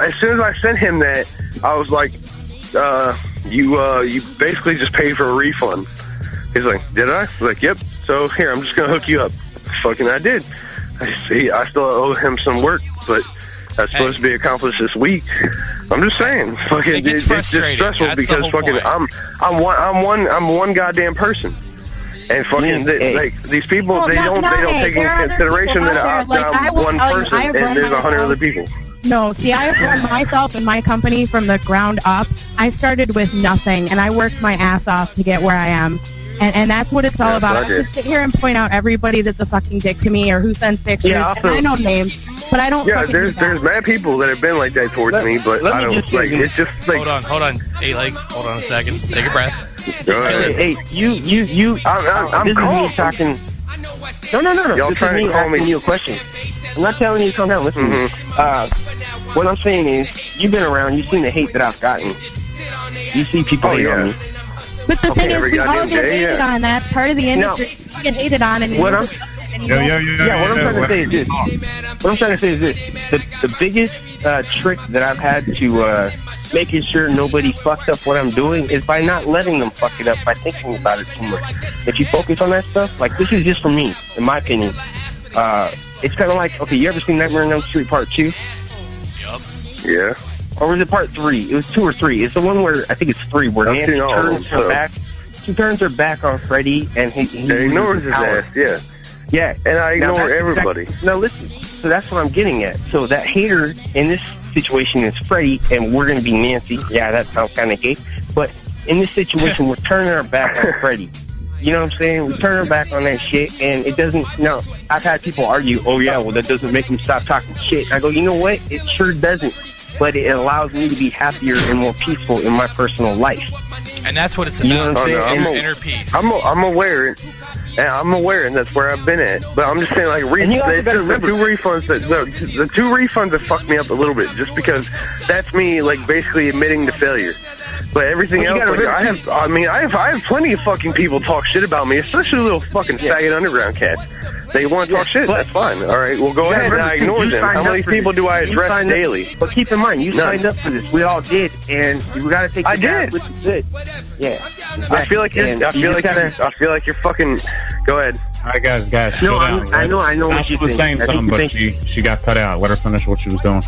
As soon as I sent him that, I was like, you basically just paid for a refund. He's like, did I? I was like, yep. So here, I'm just gonna hook you up. Fucking, I did. I still owe him some work, but that's supposed to be accomplished this week. I'm just saying, fucking, it's just stressful because fucking, I'm one goddamn person, and fucking, like, these people, they don't take into consideration that I'm one person and there's 100 other people. No, see, I have run myself and my company from the ground up. I started with nothing, and I worked my ass off to get where I am. And that's what it's all about. I just sit here and point out everybody that's a fucking dick to me or who sends pictures. Yeah, and I know names, but I don't. Yeah, there's mad people that have been like that towards me, but I don't. Like, it's just like. Hold on. Hey, Legz, hold on a second. Take a breath. Go ahead. Hey, you. I'm calm. Talking. No. Y'all trying to call me? You a question. I'm not telling you to calm down. Listen. What I'm saying is, you've been around. You've seen the hate that I've gotten. You see people hate on me. But the thing is, we all get hated on. That's part of the industry. You get hated on, and what I'm trying to say is this: the biggest trick that I've had to making sure nobody fucks up what I'm doing is by not letting them fuck it up by thinking about it too much. If you focus on that stuff, like this is just for me, in my opinion. It's kind of like, okay, you ever seen Nightmare on Elm Street Part 2? Yup. Yeah. Or was it Part 3? It was 2 or 3. It's the one where, I think it's 3, where Nancy turns her back. She turns her back on Freddy, and he ignores his ass, yeah. Yeah. And I ignore everybody. Now listen, so that's what I'm getting at. So that hater in this situation is Freddy, and we're going to be Nancy. Yeah, that sounds kind of gay. But in this situation, we're turning our back on Freddy. You know what I'm saying? We turn our back on that shit, and it doesn't... No, I've had people argue, oh, yeah, well, that doesn't make him stop talking shit. I go, you know what? It sure doesn't. But it allows me to be happier and more peaceful in my personal life. And that's what it's about. You know what I'm saying? Inner peace. I'm aware, and that's where I've been at. But I'm just saying, like, the two refunds that fucked me up a little bit, just because that's me, like, basically admitting to failure. But everything else, like, I have plenty of fucking people talk shit about me, especially little fucking faggot underground cats. They want to talk shit, that's fine. All right, well, go ahead, and I ignore them. How many people do I address daily? But keep in mind, you signed up for this. We all did, and we got to take the did. Which is good. Yeah. Exactly. I feel like you're fucking... Go ahead. All right, guys. No, I know what you're saying something, but she got cut out. Let her finish what she was doing.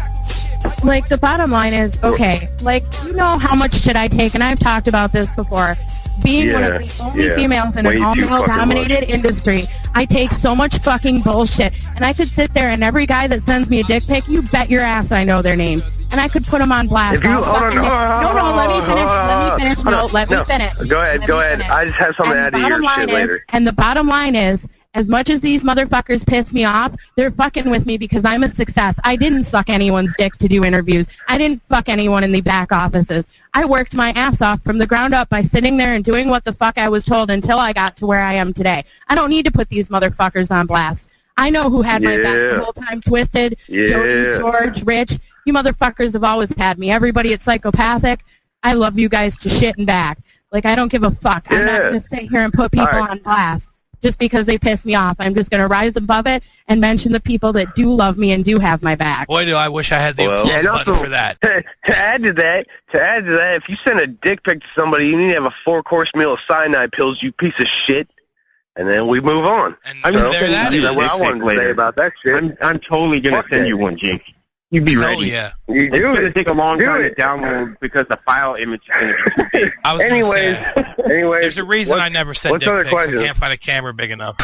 Like, the bottom line is, okay, like, you know how much shit I take, and I've talked about this before. Being one of the only females in an all-male-dominated industry, I take so much fucking bullshit. And I could sit there, and every guy that sends me a dick pic, you bet your ass I know their names. And I could put them on blast. Let me finish. Go ahead. I just have something to add to your shit later. And the bottom line is, as much as these motherfuckers piss me off, they're fucking with me because I'm a success. I didn't suck anyone's dick to do interviews. I didn't fuck anyone in the back offices. I worked my ass off from the ground up by sitting there and doing what the fuck I was told until I got to where I am today. I don't need to put these motherfuckers on blast. I know who had my back the whole time. Twisted, Jody, George, Rich. You motherfuckers have always had me. Everybody at Psychopathic, I love you guys to shit and back. Like, I don't give a fuck. I'm not going to sit here and put people on blast just because they piss me off. I'm just going to rise above it and mention the people that do love me and do have my back. Boy, do I wish I had the applause button for that. To add to that, if you send a dick pic to somebody, you need to have a 4-course meal of cyanide pills, you piece of shit. And then we move on. And that's what I wanted to say about that shit. I'm totally going to send you one, Jake. You be ready. Oh, yeah. It's going to take a long time to download because the file image is going to be too big. Anyways, there's a reason I never sent dick pics. I can't find a camera big enough.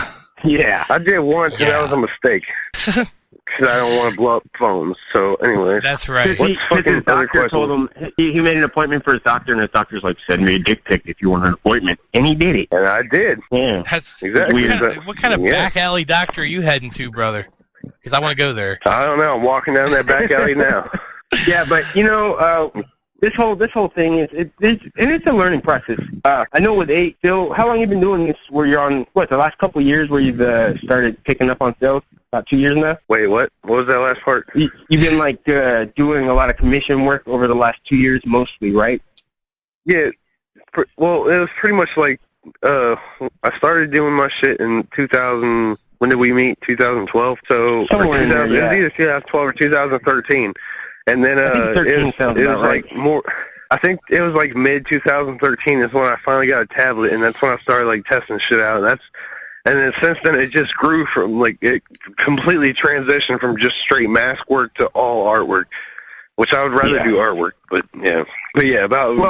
Yeah. I did once, and that was a mistake. Because I don't want to blow up phones. So, anyways. That's right. His doctor told him, he made an appointment for his doctor, and his doctor's like, send me a dick pic if you want an appointment. And he did it. And I did. Yeah. That's exactly. What kind of back alley doctor are you heading to, brother? Because I want to go there. I don't know. I'm walking down that back alley now. Yeah, but, you know, this whole thing it's a learning process. I know with Phil, how long have you been doing this where you're on, the last couple of years where you've started picking up on sales? About 2 years now? Wait, what? What was that last part? You've been, like, doing a lot of commission work over the last 2 years mostly, right? Yeah. Well, it was pretty much like, I started doing my shit in 2000... When did we meet? 2012. So somewhere in there, it was either 2012 or 2013. And then it was like more. I think it was like mid 2013 is when I finally got a tablet, and that's when I started like testing shit out. And then since then it just grew from like it completely transitioned from just straight mask work to all artwork, which I would rather do artwork. But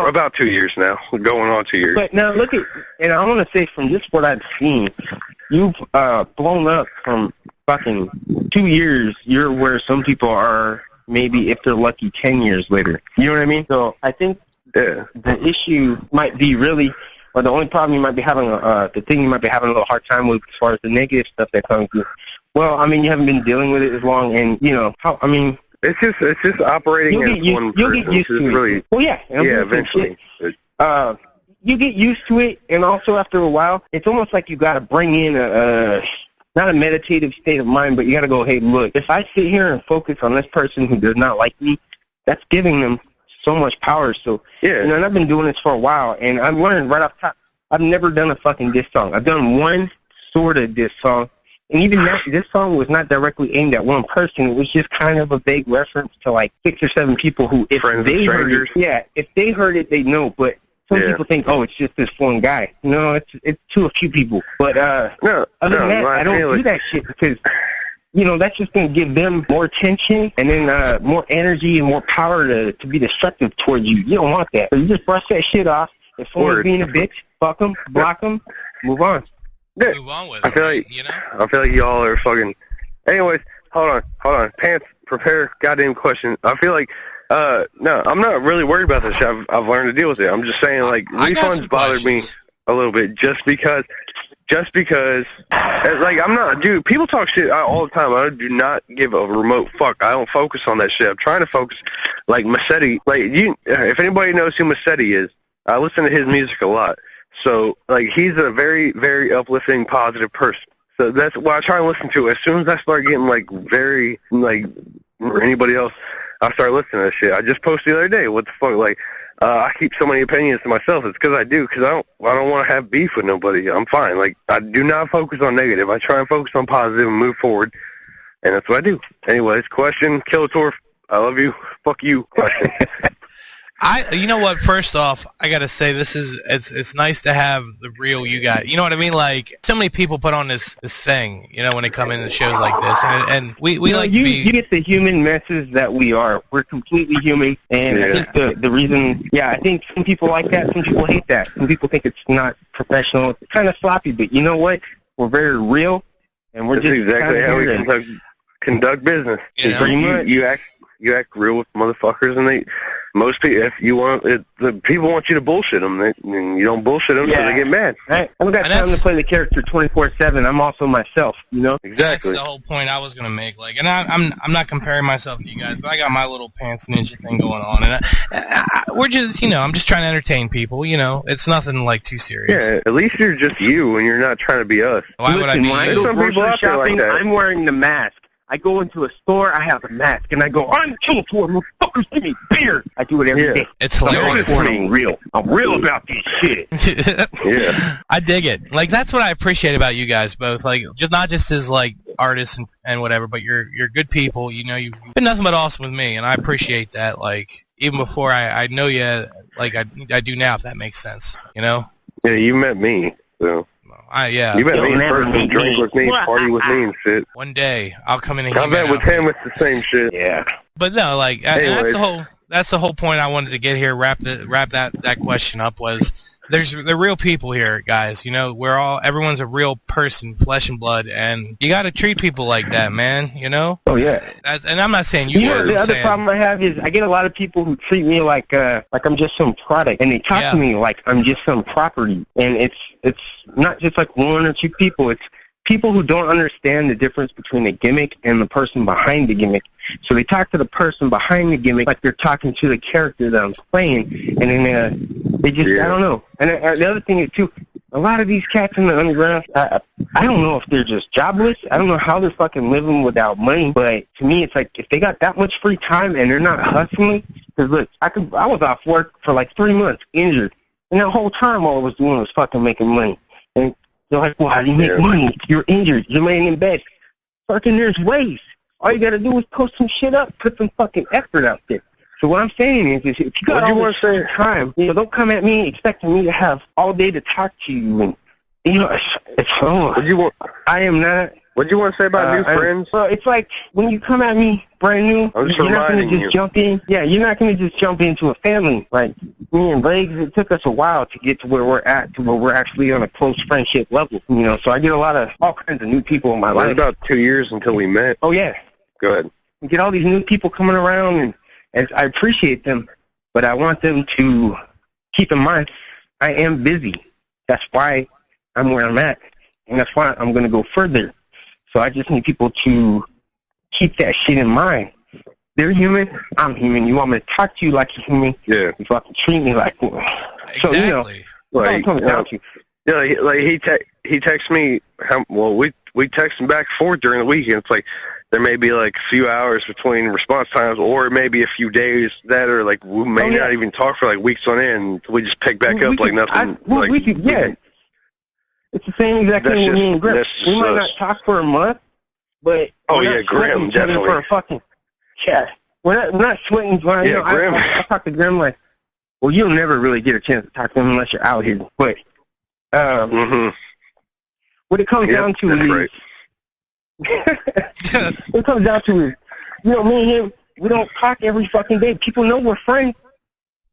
about 2 years now, going on 2 years. But now look at, and I want to say from just what I've seen. You've blown up from fucking 2 years. You're where some people are, maybe if they're lucky, 10 years later. You know what I mean? So I think the issue might be really, or the only problem you might be having, the thing you might be having a little hard time with as far as the negative stuff that comes with. Well, I mean, you haven't been dealing with it as long, and you know how. I mean, it's just operating as one person. You'll get used to it. Really, well, yeah, eventually. You get used to it, and also after a while, it's almost like you got to bring in not a meditative state of mind, but you got to go, hey, look, if I sit here and focus on this person who does not like me, that's giving them so much power. So, and I've been doing this for a while, and I've learned right off top, I've never done a fucking diss song. I've done one sort of diss song, and even that, this song was not directly aimed at one person. It was just kind of a vague reference to like 6 or 7 people who, if they heard it, if they heard it, they'd know. But some people think, oh, it's just this one guy. No, it's to a few people. But other than that, I don't do that shit because, that's just going to give them more attention and then more energy and more power to be destructive towards you. You don't want that. So you just brush that shit off. If someone's being a bitch, fuck them, block them, move on. Move on with it. I feel like y'all are fucking... Anyways, hold on. Pants, prepare goddamn question. I feel like... no, I'm not really worried about this shit. I've learned to deal with it. I'm just saying, like, refunds bothered me a little bit just because, like, I'm not, dude, people talk shit all the time. I do not give a remote fuck. I don't focus on that shit. I'm trying to focus, like, M.U.S.E.R, like, if anybody knows who M.U.S.E.R is, I listen to his music a lot. So, like, he's a very, very uplifting, positive person. So that's why I try and listen to it. As soon as I start getting, like, very, like, or anybody else, I start listening to that shit. I just posted the other day, what the fuck, like, I keep so many opinions to myself. It's because I do, because I don't want to have beef with nobody. I'm fine. Like, I do not focus on negative. I try and focus on positive and move forward, and that's what I do. Anyways, question, Killator, I love you. Fuck you. Question. You know what? First off, I gotta say it's nice to have the real you guys. You know what I mean? Like, so many people put on this thing, when they come into shows like this, and we like to be. You get the human messes that we are. We're completely human, and I think the reason, I think some people like that, some people hate that. Some people think it's not professional. It's kind of sloppy, but you know what? We're very real, and we're just exactly how we conduct business. Pretty much. You act real with motherfuckers, and most people, if you want, the people want you to bullshit them, and you don't bullshit them, so they get mad. I don't got time to play the character 24/7. I'm also myself, Exactly. That's the whole point I was gonna make. Like, and I'm not comparing myself to you guys, but I got my little pants ninja thing going on, and we're just, I'm just trying to entertain people. It's nothing like too serious. Yeah, at least you're just you, and you're not trying to be us. Why would I be you? Some people out there like that. I'm wearing the mask. I go into a store, I have a mask, and I go, I'm Killator, motherfuckers, give me beer. I do it every day. It's hilarious. I'm real. I'm real about this shit. I dig it. Like, that's what I appreciate about you guys both. Like, not just as, like, artists and whatever, but you're good people. You've been nothing but awesome with me, and I appreciate that. Like, even before I know you, like I do now, if that makes sense. Yeah, you met me, so... You met me in person, drink with me, party with me and shit. One day, I'll come in and I met with him, it's the same shit. Yeah. But no, like, that's the whole point I wanted to get here, wrap that question up, was the real people here, guys. Everyone's a real person, flesh and blood, and you got to treat people like that, man. Oh yeah. And I'm not saying you were. The other problem I have is I get a lot of people who treat me like I'm just some product, and they talk to me like I'm just some property, and it's not just like one or two people. It's people who don't understand the difference between the gimmick and the person behind the gimmick. So they talk to the person behind the gimmick like they're talking to the character that I'm playing, and then they just, I don't know. And the other thing is, too, a lot of these cats in the underground, I don't know if they're just jobless. I don't know how they're fucking living without money, but to me, it's like, if they got that much free time and they're not hustling, because look, I was off work for like 3 months, injured, and that whole time all I was doing was fucking making money. And they're like, well, how do you make money? You're injured. You're laying in bed. Fucking, there's ways. All you got to do is post some shit up, put some fucking effort out there. So what I'm saying is if you got all this free time, don't come at me expecting me to have all day to talk to you. And, it's I am not. What do you want to say about new friends? Well, it's like when you come at me brand new, you're not going to just jump in. Yeah, you're not going to just jump into a family. Like me and Legz, it took us a while to get to where we're at, to where we're actually on a close friendship level. So I get all kinds of new people in my life. It was about 2 years until we met. Oh, yeah. Go ahead. You get all these new people coming around, and I appreciate them, but I want them to keep in mind I am busy. That's why I'm where I'm at, and that's why I'm going to go further. So I just need people to keep that shit in mind. They're human. I'm human. You want me to talk to you like a human? Yeah. You fucking treat me like one. Exactly. So, like, he texts me. We text him back and forth during the weekend. It's like, there may be like a few hours between response times, or maybe a few days that are like we may not even talk for like weeks on end. We just pick back up like nothing. It's the same exact thing with me and Grim. We might not talk for a month, but Grim definitely for a fucking chat. We're not sweating. Grim. I talk to Grim like, well, you'll never really get a chance to talk to him unless you're out here. But what it comes down to is. What it comes down to is, me and him, we don't talk every fucking day. People know we're friends,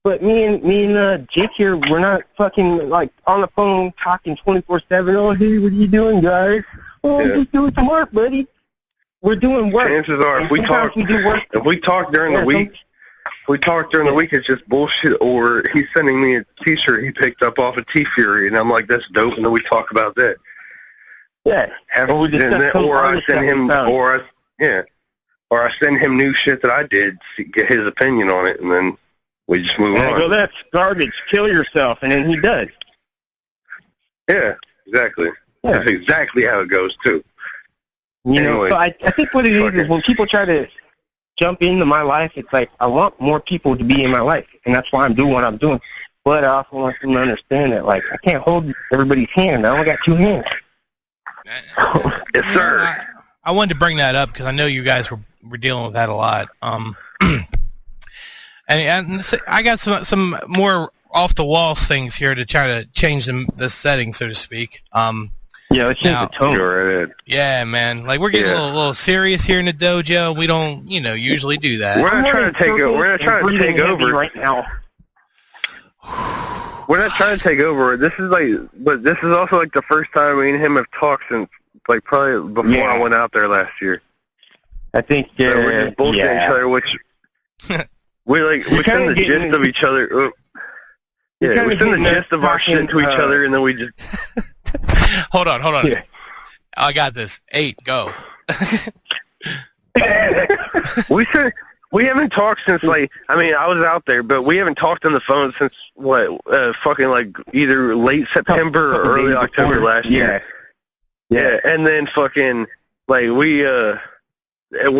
but me and Jake here, we're not fucking like on the phone talking 24/7. Oh, hey, what are you doing, guys? Oh, I'm just doing some work, buddy. We're doing work. Chances are, if we talk during the week, it's just bullshit. Or he's sending me a T-shirt he picked up off of T-Fury, and I'm like, that's dope, and then we talk about that. Yeah, or I send him new shit that I did to get his opinion on it, and then we just move on. I go, that's garbage. Kill yourself, and then he does. Yeah, exactly. Yeah. That's exactly how it goes too. So I think what it is when people try to jump into my life, it's like I want more people to be in my life, and that's why I'm doing what I'm doing. But I also want them to understand that, like, I can't hold everybody's hand. I only got 2 hands. Yes, sir. I wanted to bring that up because I know you guys were dealing with that a lot. And I got some more off the wall things here to try to change the setting, so to speak. Let's change the tone. Yeah, man. Like, we're getting a little serious here in the dojo. We don't, usually do that. We're not trying to take over. We're not trying to take over right now. We're not trying to take over. This is also like the first time me and him have talked since like probably before I went out there last year. I think so we're just bullshitting each other, which we send the gist of each other. We send the gist of our shit to each other, and then we just hold on. Yeah. I got this. 8, go. We haven't talked since, I was out there, but we haven't talked on the phone since, either late September or early October last year. Yeah, and then when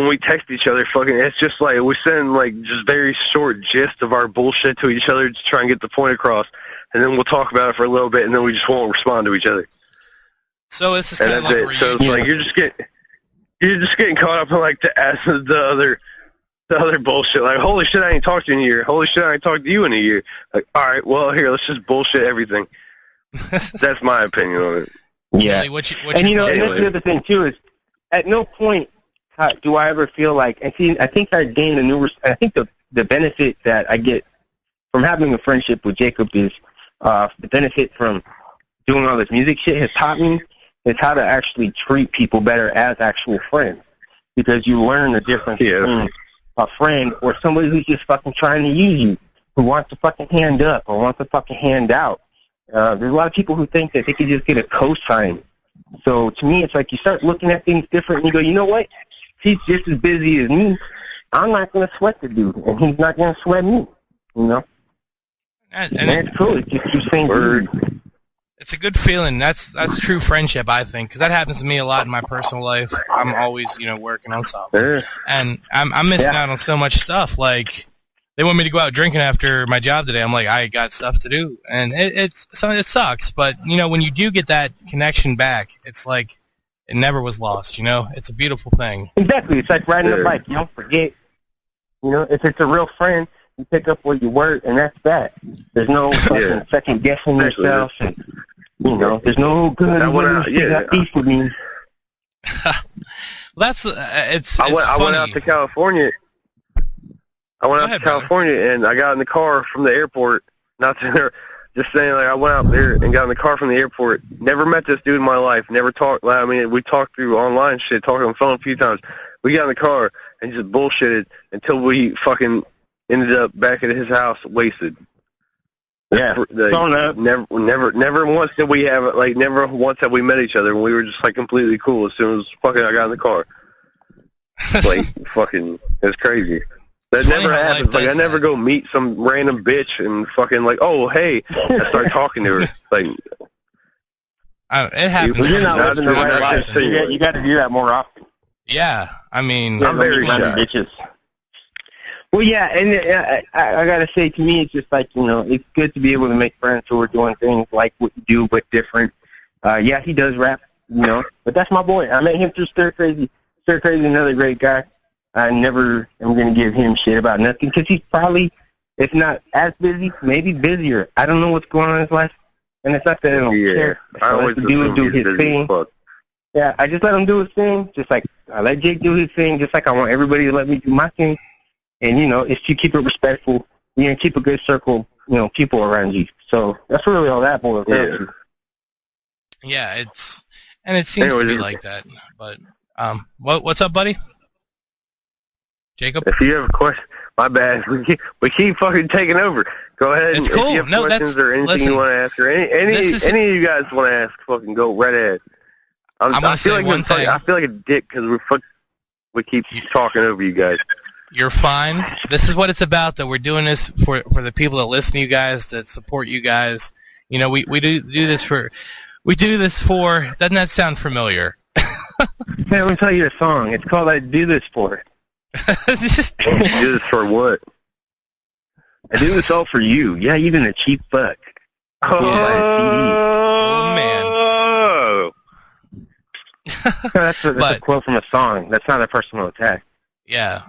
we text each other, it's just we send, just very short gist of our bullshit to each other to try and get the point across, and then we'll talk about it for a little bit, and then we just won't respond to each other. So this is kind of like it. So it's you're just getting caught up in, the other bullshit, holy shit, I ain't talked to you in a year. Holy shit, I ain't talked to you in a year. All right, well, here, let's just bullshit everything. That's my opinion on it. Yeah. And that's the other thing, too, is at no point do I ever feel like, I think I gained I think the benefit that I get from having a friendship with Jacob is the benefit from doing all this music shit has taught me is how to actually treat people better as actual friends. Because you learn the difference between a friend or somebody who's just fucking trying to use you, who wants to fucking hand up or wants to fucking hand out. There's a lot of people who think that they can just get a cosign. So to me, it's like you start looking at things different and you go, you know what? He's just as busy as me. I'm not going to sweat the dude, and he's not going to sweat me. And that's cool. It's just you saying word. It's a good feeling. That's true friendship, I think, because that happens to me a lot in my personal life. I'm always, working on something, and I'm missing out on so much stuff. Like, they want me to go out drinking after my job today. I'm like, I got stuff to do, and it sucks. But when you do get that connection back, it's like it never was lost. It's a beautiful thing. Exactly. It's like riding a bike. You don't forget. If it's a real friend, you pick up where you work, and that's that. There's no fucking second guessing yourself. And, there's no good. Got beef with me. That's I went out to California. And I got in the car from the airport. Just saying, I went out there and got in the car from the airport. Never met this dude in my life. Never talked. We talked through online shit, talked on the phone a few times. We got in the car and just bullshitted until we fucking ended up back at his house wasted. Yeah. Never once did we have never once have we met each other, and we were just completely cool as soon as fucking I got in the car. Fucking, it's crazy. That never happens. I never go meet some random bitch and fucking oh, hey, I start talking to her. It happens. You're not living the right life, so you got to do that more often. Yeah, I mean, I'm very shy. Well, yeah, and I gotta say, to me, it's just like, it's good to be able to make friends who are doing things like what you do, but different. Yeah, he does rap, but that's my boy. I met him through Stir Crazy. Stir Crazy, another great guy. I never am gonna give him shit about nothing because he's probably, if not as busy, maybe busier. I don't know what's going on in his life, and it's not that I don't care. I always do his thing. Yeah, I just let him do his thing, just like I let Jake do his thing, just like I want everybody to let me do my thing. And, if you keep it respectful, keep a good circle, people around you. So that's really all that boils down to. Yeah, it seems to be like that. But, what's up, buddy? Jacob? If you have a question, my bad. We keep fucking taking over. Go ahead. It's cool. If you have questions or anything you want to ask, or any of you guys want to ask, fucking go right ahead. I feel like I feel like a dick because we keep talking over you guys. You're fine. This is what it's about, though. We're doing this for the people that listen to you guys, that support you guys. We do this for. Doesn't that sound familiar? Hey, let me tell you a song. It's called "I Do This For." Do this for what? I do this all for you. Yeah, even a cheap fuck. Oh man. That's a quote from a song. That's not a personal attack. Yeah.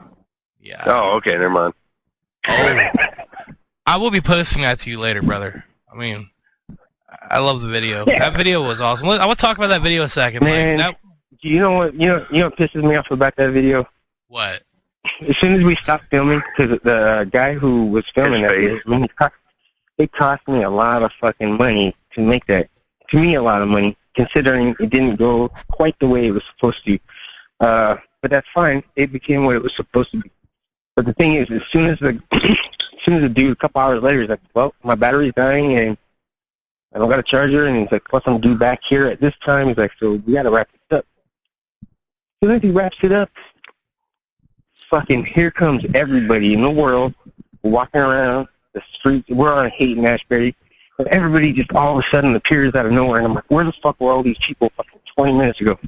Yeah. Oh, okay, never mind. Oh. I will be posting that to you later, brother. I mean, I love the video. Yeah. That video was awesome. I want to talk about that video a second. Man, you know what pisses me off about that video? What? As soon as we stopped filming, because the guy who was filming that video, it cost me a lot of fucking money to make that. To me, a lot of money, considering it didn't go quite the way it was supposed to. But that's fine. It became what it was supposed to be. But the thing is, as soon as the dude, a couple hours later, he's like, well, my battery's dying, and I don't got a charger, and he's like, plus I'm due back here at this time. He's like, so we got to wrap this up. As soon as he wraps it up, fucking here comes everybody in the world walking around the streets. We're on Haight-Ashbury, and everybody just all of a sudden appears out of nowhere, and I'm like, where the fuck were all these people fucking 20 minutes ago?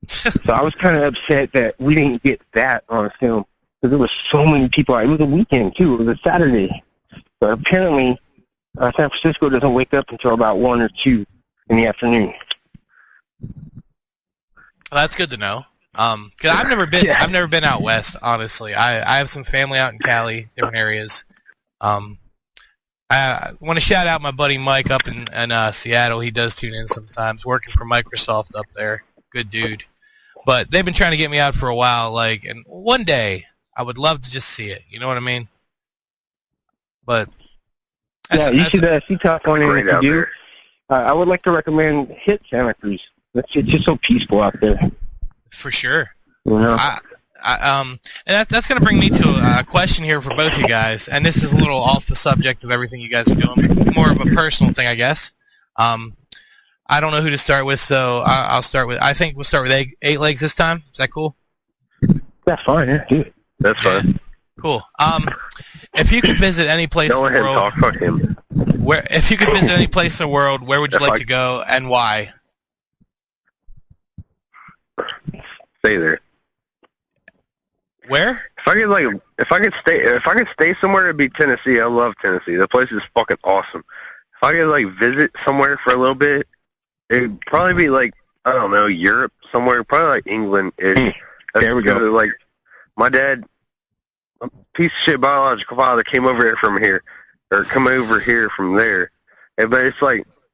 So I was kind of upset that we didn't get that on film. Because there were so many people. It was a weekend, too. It was a Saturday. But apparently, San Francisco doesn't wake up until about 1 or 2 in the afternoon. Well, that's good to know. Because I've never been out west, honestly. I have some family out in Cali, different areas. I want to shout out my buddy Mike up in Seattle. He does tune in sometimes, working for Microsoft up there. Good dude. But they've been trying to get me out for a while, and one day I would love to just see it. You know what I mean? But yeah, you should see Top One in if you do. I would like to recommend hit Santa Cruz. It's just so peaceful out there. For sure. And that's going to bring me to a question here for both you guys. And this is a little off the subject of everything you guys are doing, more of a personal thing, I guess. I don't know who to start with, so I'll start with. I think we'll start with Eight Legs this time. Is that cool? That's fine. Yeah, do it. That's fine. Cool. If you could visit any place in the world, fuck him. If you could visit any place in the world, where would you like to go and why? Stay there. Where? If I could stay somewhere, it'd be Tennessee. I love Tennessee. The place is fucking awesome. If I could visit somewhere for a little bit, it'd probably be I don't know, Europe somewhere, probably England. There we go. My dad, a piece of shit biological father, came over here from there. But it's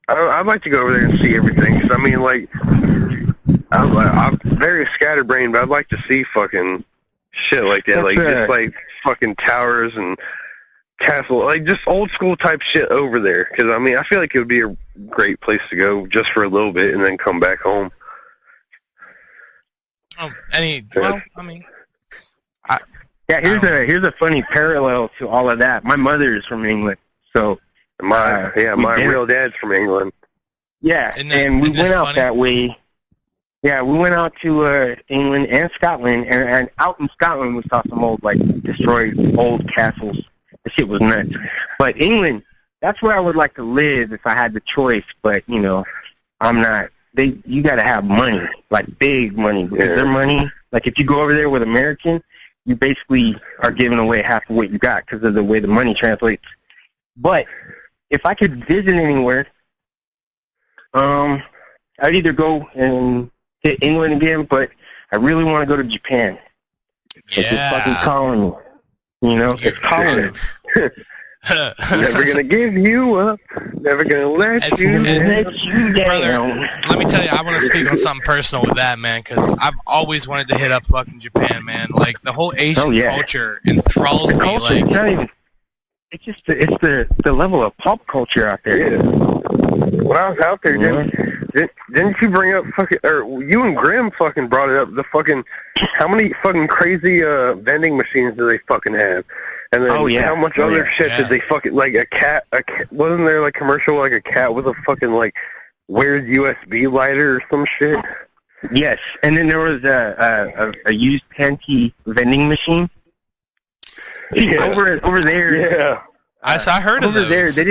I'd like to go over there and see everything. Cause I'm very scatterbrained, but I'd like to see fucking shit like that. Just fucking towers and castle, just old school type shit over there. Cause I feel like it would be a great place to go just for a little bit and then come back home. Here's a funny parallel to all of that. My mother is from England, so my real dad's from England. Yeah, and we went out that way. Yeah, we went out to England and Scotland, and out in Scotland we saw some old destroyed old castles. The shit was nuts. But England, that's where I would like to live if I had the choice. But I'm not you got to have money, like big money, because their money, like if you go over there with American, you basically are giving away half of what you got because of the way the money translates. But if I could visit anywhere, I'd either go and hit England again, but I really want to go to Japan. Yeah. It's just fucking calling me. You know, it's calling me. Never gonna give you up. Never gonna let you down. Let me tell you, I want to speak on something personal with that, man, because I've always wanted to hit up fucking Japan, man. Like, the whole Asian culture enthralls me. Like, it's not even. It's just the level of pop culture out there. Yeah. When I was out there, didn't you bring up fucking, or you and Grim fucking brought it up, the fucking, how many fucking crazy vending machines do they fucking have? And then how much other shit did they fucking, like a cat, wasn't there like commercial like a cat with a fucking like weird USB lighter or some shit? Yes, and then there was a used panty vending machine. Over there. Yeah. I heard of those. Over there, they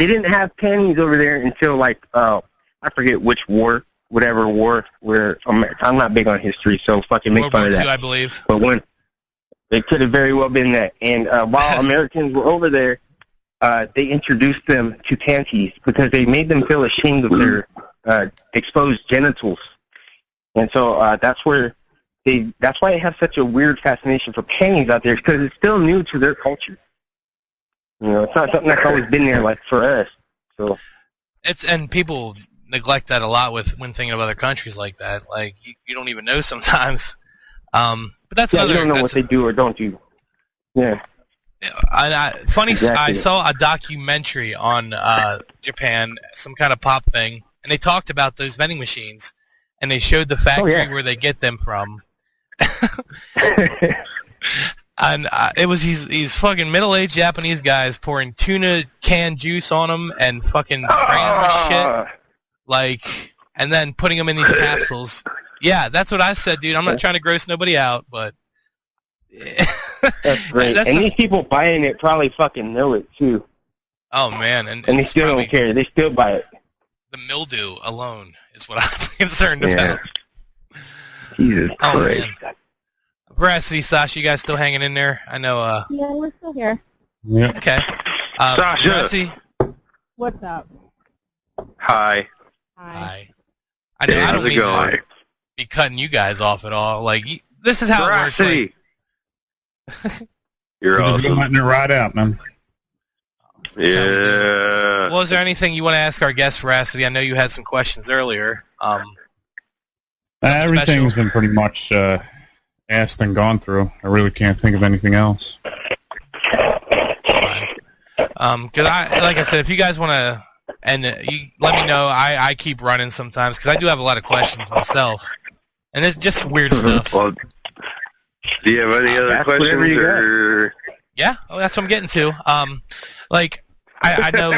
didn't have panties over there until like I forget which war, whatever war. Where I'm not big on history, so fucking make fun of that. World War II, I believe. But when it could have very well been that. And while Americans were over there, they introduced them to panties because they made them feel ashamed of their exposed genitals, and so that's why they have such a weird fascination for panties out there, because it's still new to their culture. You know, it's not something that's always been there like for us. So and people neglect that a lot when thinking of other countries like that. Like you don't even know sometimes. But that's another. You don't know what they do or don't do. Yeah. Funny, exactly. I saw a documentary on Japan, some kind of pop thing, and they talked about those vending machines, and they showed the factory where they get them from. And it was these fucking middle-aged Japanese guys pouring tuna canned juice on them and fucking spraying them with shit, like, and then putting them in these capsules. Yeah, that's what I said, dude. I'm not trying to gross nobody out, but that's great. And these people buying it probably fucking know it too. Oh man, and they still don't care. They still buy it. The mildew alone is what I'm concerned about. Jesus Christ. Man. Veracity, Sasha, you guys still hanging in there? I know. Yeah, we're still here. Yeah. Okay. Sasha. Veracity? What's up? Hi. Hi. I don't mean to be cutting you guys off at all. Like, this is how Veracity. It works. Like, You're awesome. Just letting it ride out, man. Yeah. Well, is there anything you want to ask our guest, Veracity? I know you had some questions earlier. Everything's been pretty much asked and gone through. I really can't think of anything else. Because like I said, if you guys want to, and you let me know. I keep running sometimes because I do have a lot of questions myself, and it's just weird stuff. Well, do you have any other questions? Or? Yeah, that's what I'm getting to. Like I know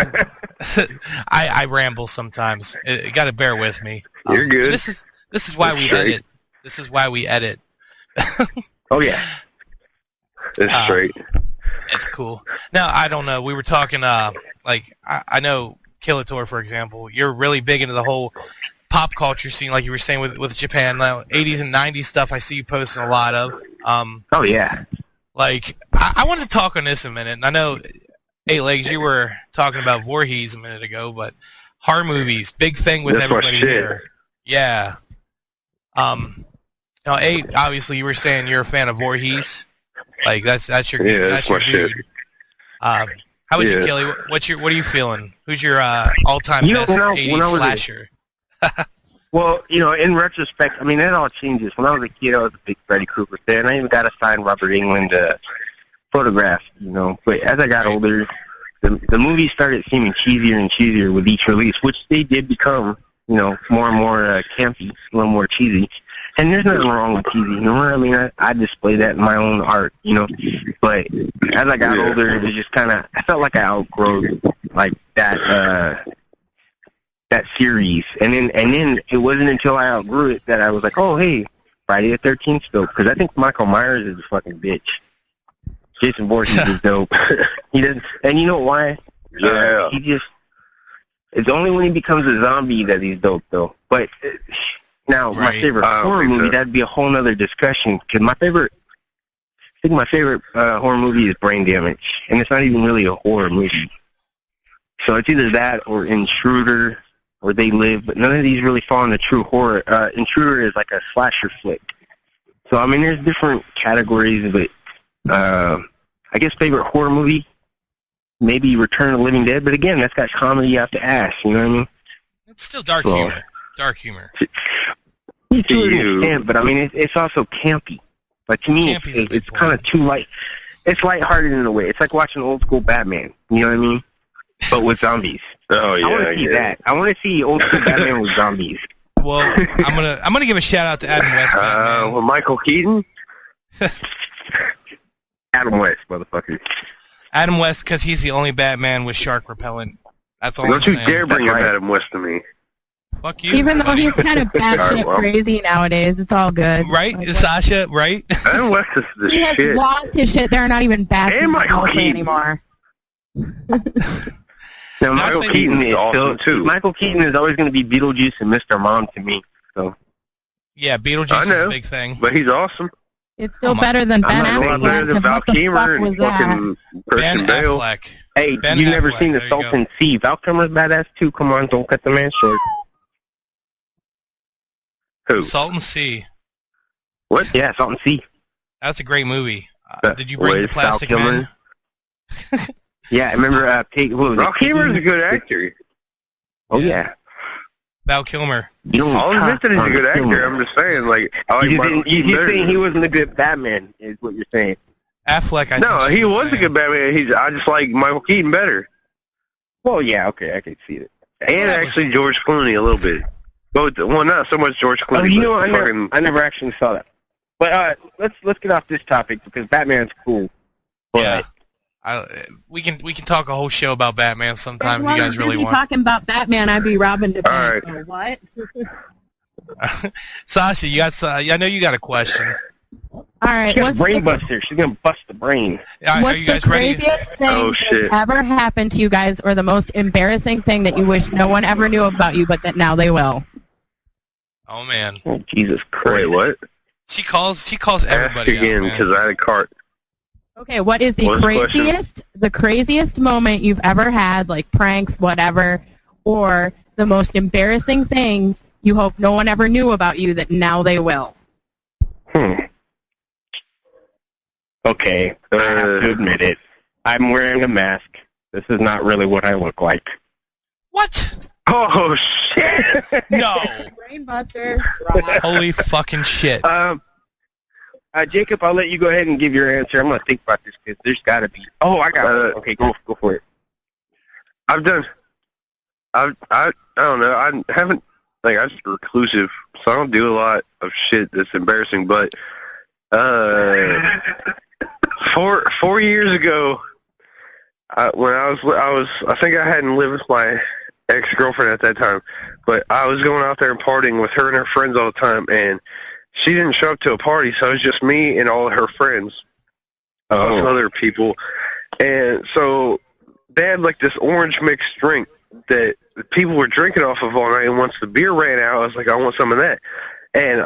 I ramble sometimes. You got to bear with me. You're good. This is why we edit. This is why we edit. Oh yeah, it's straight. It's cool. Now I don't know. We were talking. Like I know Killator, for example. You're really big into the whole pop culture scene, like you were saying with Japan. Now, 80s and 90s stuff. I see you posting a lot of. Oh yeah. Like I wanted to talk on this a minute. And I know, hey Legz, you were talking about Voorhees a minute ago, but horror movies, big thing with everybody here. Yeah. Now, obviously you were saying you're a fan of Voorhees. Like that's your that's your dude. How about you, Kelly? What are you feeling? Who's your all-time best 80s slasher? Well, in retrospect, I mean, that all changes. When I was a kid, I was a big Freddy Krueger fan. I even got a signed Robert Englund photograph, But as I got older, the movies started seeming cheesier and cheesier with each release, which they did become, more and more campy, a little more cheesy. And there's nothing wrong with cheesy humor. I mean, I display that in my own art, But as I got older, it was just kind of, I felt like I outgrew, like, that series. And then it wasn't until I outgrew it that I was like, oh, hey, Friday the 13th still. Because I think Michael Myers is a fucking bitch. Jason Voorhees is dope. He doesn't, and you know why? Yeah. It's only when he becomes a zombie that he's dope, though. But now, my favorite horror movie, that'd be a whole nother discussion. Because my favorite horror movie is Brain Damage. And it's not even really a horror movie. So it's either that or Intruder or They Live. But none of these really fall into true horror. Intruder is like a slasher flick. So, I mean, there's different categories, but I guess favorite horror movie, maybe Return of the Living Dead. But again, that's got comedy out the ass, you know what I mean? It's still dark humor. Dark humor. You do understand, but I mean, it's also campy. But to me, it's kind of too light. It's lighthearted in a way. It's like watching old school Batman. You know what I mean? But with zombies. Oh yeah, I want to see that. I want to see old school Batman with zombies. Well, I'm gonna give a shout out to Adam West. Well, Michael Keaton. Adam West, motherfucker. Adam West, because he's the only Batman with shark repellent. That's all. Don't you dare bring up Adam West to me. Fuck you. Even though he's kind of batshit crazy nowadays, it's all good. Right, like, Sasha? Right? Adam West is the shit. He has lost his shit. There are not even Batman anymore. Now, Michael Keaton is awesome too. Michael Keaton is always going to be Beetlejuice and Mr. Mom to me. So. Yeah, Beetlejuice is a big thing. But he's awesome. It's still better than Ben Affleck. A lot better than Val Kilmer and fucking Christian Bale. Hey, you've never seen the Salton Sea. Val Kilmer's badass too. Come on, don't cut the man short. Who? Salton Sea. What? Yeah, Salton Sea. That's a great movie. Did you bring the Plastic Man? Yeah, I remember. Val Kilmer's a good actor. Oh yeah. Val Kilmer. I'll admit that he's a good actor. I'm just saying, like, I like you're saying he wasn't a good Batman, is what you're saying. Affleck, No, he was a good Batman. I just like Michael Keaton better. Well, yeah, okay, I can see it. And actually George Clooney a little bit. Both, well, not so much George Clooney. Oh, you know, I never actually saw that. But let's get off this topic because Batman's cool. But, yeah. We can talk a whole show about Batman sometime if you guys really want. Talking about Batman, I'd be Robin to right. So what? Sasha, I know you got a question. All right, she's a brain buster. She's gonna bust the brain. What's the craziest thing that's ever happened to you guys, or the most embarrassing thing that you wish no one ever knew about you, but that now they will? Oh man! Oh, Jesus Christ! Wait, what? She calls everybody Ask again because I had a cart. Okay, what is the craziest moment you've ever had, like pranks, whatever, or the most embarrassing thing you hope no one ever knew about you that now they will? Okay, I have to admit it. I'm wearing a mask. This is not really what I look like. What? Oh, shit! No! Brainbuster. Holy fucking shit. Jacob, I'll let you go ahead and give your answer. I'm going to think about this because there's got to be... Oh, I got it. Okay, go for it. I don't know. I haven't... Like, I'm just reclusive, so I don't do a lot of shit that's embarrassing, but... 4 years ago, when I think I hadn't lived with my ex-girlfriend at that time, but I was going out there and partying with her and her friends all the time, and she didn't show up to a party, so it was just me and all of her friends, other people, and so they had like this orange mixed drink that people were drinking off of all night, and once the beer ran out, I was like, I want some of that. And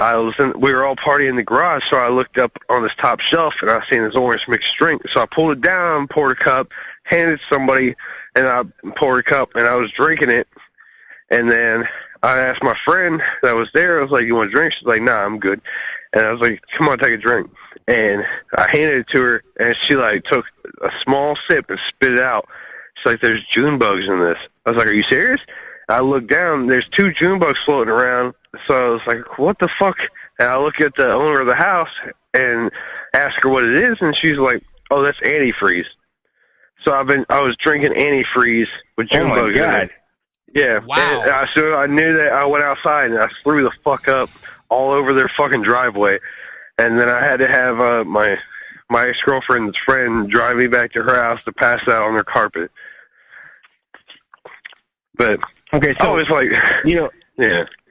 we were all partying in the garage, so I looked up on this top shelf, and I seen this orange mixed drink. So I pulled it down, poured a cup, handed it to somebody, and I poured a cup, and I was drinking it. And then I asked my friend that was there, I was like, you want a drink? She's like, nah, I'm good. And I was like, come on, take a drink. And I handed it to her, and she, like, took a small sip and spit it out. She's like, there's June bugs in this. I was like, are you serious? I looked down, there's 2 June bugs floating around. So I was like, what the fuck? And I look at the owner of the house and ask her what it is, and she's like, oh, that's antifreeze. So I was drinking antifreeze with June bugs in it. Yeah. Wow. So I knew that. I went outside and I threw the fuck up all over their fucking driveway. And then I had to have my ex-girlfriend's friend drive me back to her house to pass out on their carpet. But okay, so I was like, yeah.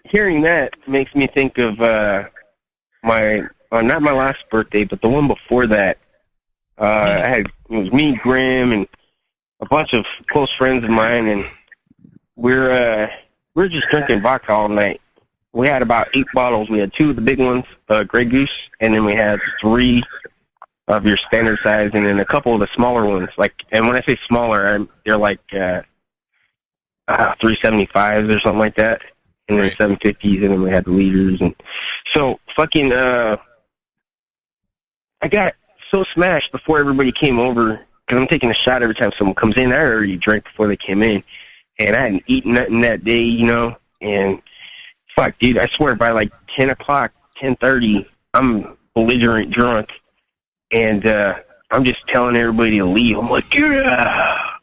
Hearing that makes me think of not my last birthday, but the one before that. It was me, Grim, and a bunch of close friends of mine, and we're just drinking vodka all night. We had about 8 bottles. We had 2 of the big ones, Grey Goose, and then we had 3 of your standard size, and then a couple of the smaller ones. Like, and when I say smaller, they're like 375s or something like that, and then 750s, and then we had the liters. And so fucking, I got so smashed before everybody came over, because I'm taking a shot every time someone comes in. I already drank before they came in, and I hadn't eaten nothing that day, you know, and fuck, dude, I swear by like 10 o'clock, 10:30, I'm belligerent drunk, and I'm just telling everybody to leave. I'm like, get out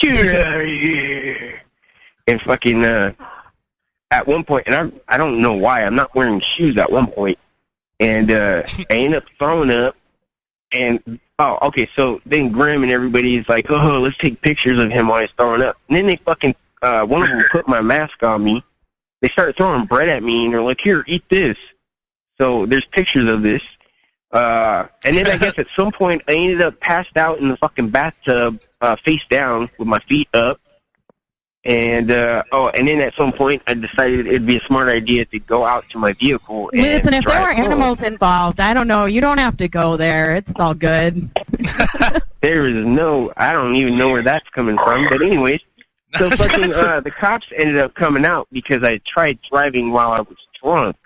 of here. And fucking, at one point, and I don't know why, I'm not wearing shoes at one point, and I end up throwing up, and, so then Grim and everybody is like, oh, let's take pictures of him while he's throwing up. And then they fucking, one of them put my mask on me. They started throwing bread at me, and they're like, here, eat this. So there's pictures of this. And then I guess at some point I ended up passed out in the fucking bathtub, face down with my feet up. And, and then at some point I decided it'd be a smart idea to go out to my vehicle and listen, if there were home. animals involved, I don't know. You don't have to go there. It's all good. There is I don't even know where that's coming from. But anyways, so fucking, the cops ended up coming out because I tried driving while I was drunk.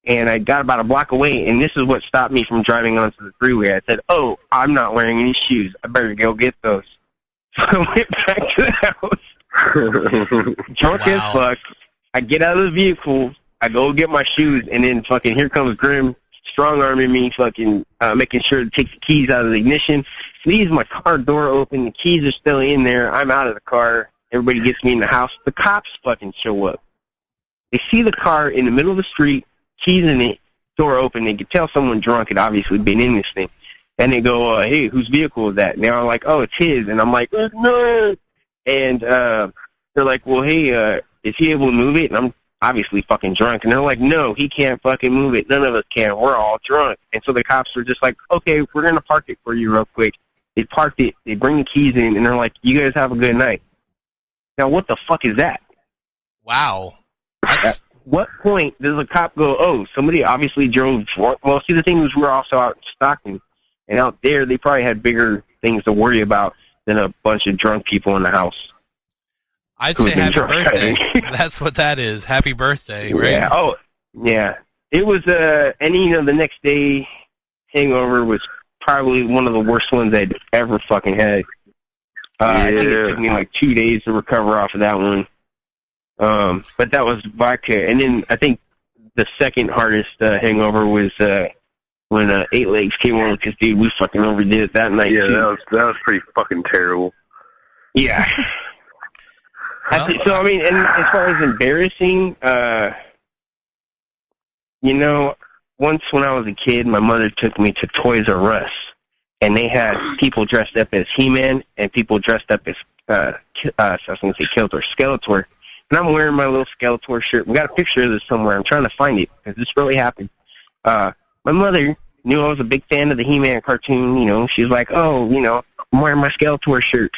And I got about a block away, and this is what stopped me from driving onto the freeway. I said, oh, I'm not wearing any shoes. I better go get those. So I went back to the house, drunk as fuck. I get out of the vehicle, I go get my shoes, and then fucking here comes Grim, strong-arming me, fucking making sure to take the keys out of the ignition. Leaves my car door open, the keys are still in there, I'm out of the car, everybody gets me in the house. The cops fucking show up. They see the car in the middle of the street, keys in it, door open. They could tell someone drunk had obviously been in this thing. And they go, hey, whose vehicle is that? And they're like, oh, it's his. And I'm like, no. And they're like, well, hey, is he able to move it? And I'm obviously fucking drunk. And they're like, no, he can't fucking move it. None of us can. We're all drunk. And so the cops are just like, okay, we're going to park it for you real quick. They parked it. They bring the keys in. And they're like, you guys have a good night. Now, what the fuck is that? Wow. At what point does a cop go, oh, somebody obviously drove drunk? Well, see, the thing is, we're also out in Stockton. And out there, they probably had bigger things to worry about than a bunch of drunk people in the house. I'd say happy birthday. That's what that is. Happy birthday, right? Yeah. Oh, yeah. It was, and you know, the next day hangover was probably one of the worst ones I'd ever fucking had. I think it took me like 2 days to recover off of that one. But that was vodka. And then I think the second hardest hangover was when 8 Legs came on, because, dude, we fucking overdid it that night, too. Yeah, that was pretty fucking terrible. Yeah. So, I mean, and as far as embarrassing, you know, once when I was a kid, my mother took me to Toys R Us, and they had people dressed up as He-Man and people dressed up as, I was going to say Killator, Skeletor. And I'm wearing my little Skeletor shirt. We got a picture of this somewhere. I'm trying to find it, because this really happened. My mother knew I was a big fan of the He-Man cartoon, you know. She's like, oh, you know, I'm wearing my Skeletor shirt.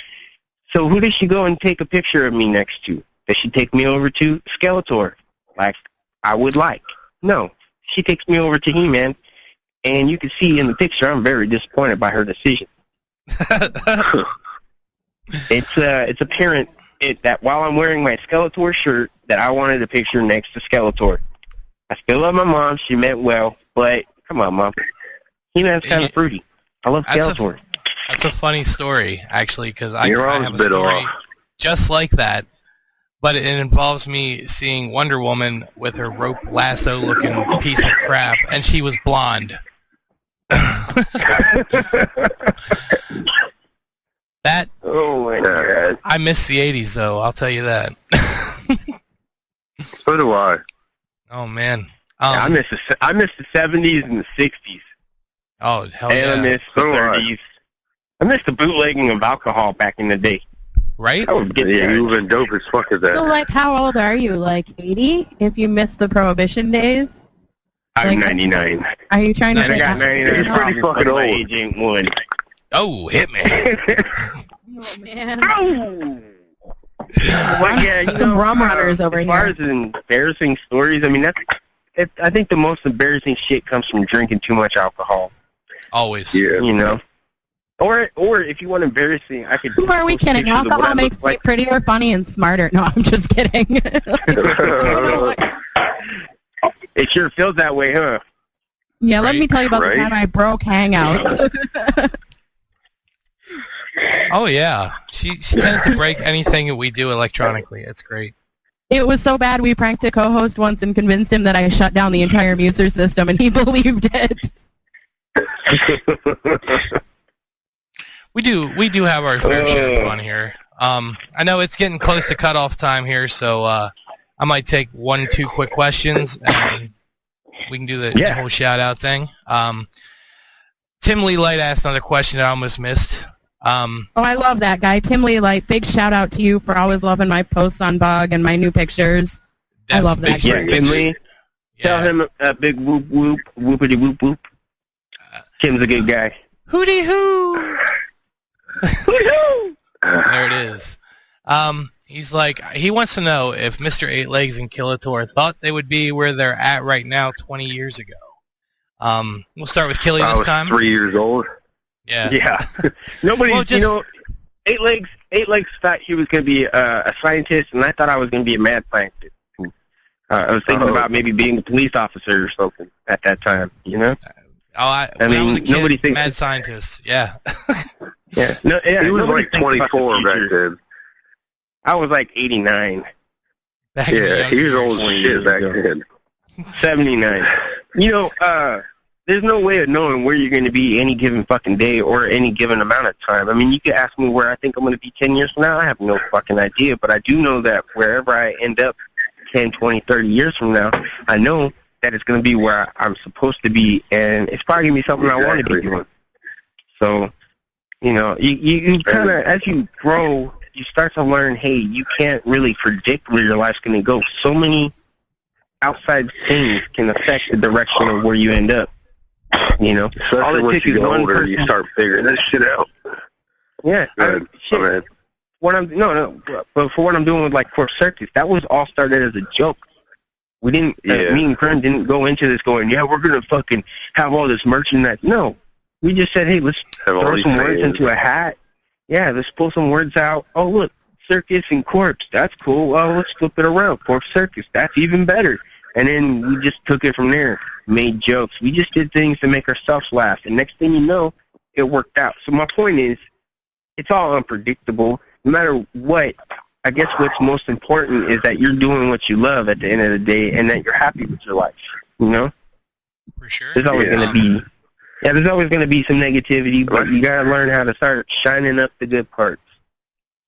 So who does she go and take a picture of me next to? Does she take me over to Skeletor, like I would like? No. She takes me over to He-Man, and you can see in the picture I'm very disappointed by her decision. It's apparent that while I'm wearing my Skeletor shirt, that I wanted a picture next to Skeletor. I still love my mom. She meant well, but come on, Mom. He-Man's kind of fruity. I love Skeletor. That's a funny story, actually, because I have a story just like that, but it involves me seeing Wonder Woman with her rope lasso-looking piece of crap, and she was blonde. That. Oh my God! I miss the '80s, though. I'll tell you that. So do I. Oh man. I miss the '70s and the '60s. Oh hell and yeah! I miss the '30s. I miss the bootlegging of alcohol back in the day. Right? I would get moving dope as fuck as that. So, like, how old are you? Like 80? If you missed the Prohibition days? I'm 99. Are you trying to? I got 99. It's pretty fucking old. My age ain't one. Oh, hit me! Oh man! Well, yeah, some rum runners over as here. far as embarrassing stories, I mean, I think the most embarrassing shit comes from drinking too much alcohol. Always. Yeah. You know? Or if you want embarrassing, I could... Who are we kidding? Alcohol makes me prettier, funny, and smarter. No, I'm just kidding. It sure feels that way, huh? Yeah, let me tell you about the time I broke Hangout. Oh, yeah. She tends to break anything that we do electronically. It's great. It was so bad we pranked a co-host once and convinced him that I shut down the entire M.U.S.E.R system, and he believed it. We do have our fair share of fun here. I know it's getting close to cutoff time here, so I might take 1-2 quick questions, and we can do the whole shout-out thing. Tim Lee Light asked another question that I almost missed. I love that guy. Tim Lee Light, big shout-out to you for always loving my posts on Bug and my new pictures. I love that guy. Yeah, Tim Lee. Tell him a big whoop whoop, whoopity whoop whoop. Tim's a good guy. Hooty hoo! Hoo-hoo! There it is. He's like, he wants to know if Mr. 8 Legs and Killator thought they would be where they're at right now 20 years ago. We'll start with Killy this time. I was 3 years old. Yeah. Nobody, you know, 8 Legs thought he was going to be a scientist, and I thought I was going to be a mad scientist. I was thinking about maybe being a police officer or something at that time, you know? I mean, nobody thinks mad scientist. Yeah. Yeah. No, yeah. He was like 24 back then. I was like 89. He was old as shit back then. 79. You know, there's no way of knowing where you're going to be any given fucking day or any given amount of time. I mean, you could ask me where I think I'm going to be 10 years from now. I have no fucking idea, but I do know that wherever I end up 10, 20, 30 years from now, I know that it's going to be where I'm supposed to be, and it's probably going to be something I want to be doing. So, you know, you kind of, as you grow, you start to learn, hey, you can't really predict where your life's going to go. So many outside things can affect the direction of where you end up. You know, especially once you get older, you start figuring this shit out. Yeah, but for what I'm doing with for Circus, that was all started as a joke. We didn't, me and Kern didn't go into this going, we're gonna fucking have all this merch and that. No, we just said, hey, let's throw some words into a hat. Yeah, let's pull some words out. Oh, look, Circus and Corpse, that's cool. Well, let's flip it around. Corpse Circus, that's even better. And then we just took it from there, made jokes. We just did things to make ourselves laugh. And next thing you know, it worked out. So my point is, it's all unpredictable. No matter what, I guess what's most important is that you're doing what you love at the end of the day and that you're happy with your life, you know? For sure. There's always going to be, there's always going to be some negativity, but you got to learn how to start shining up the good parts.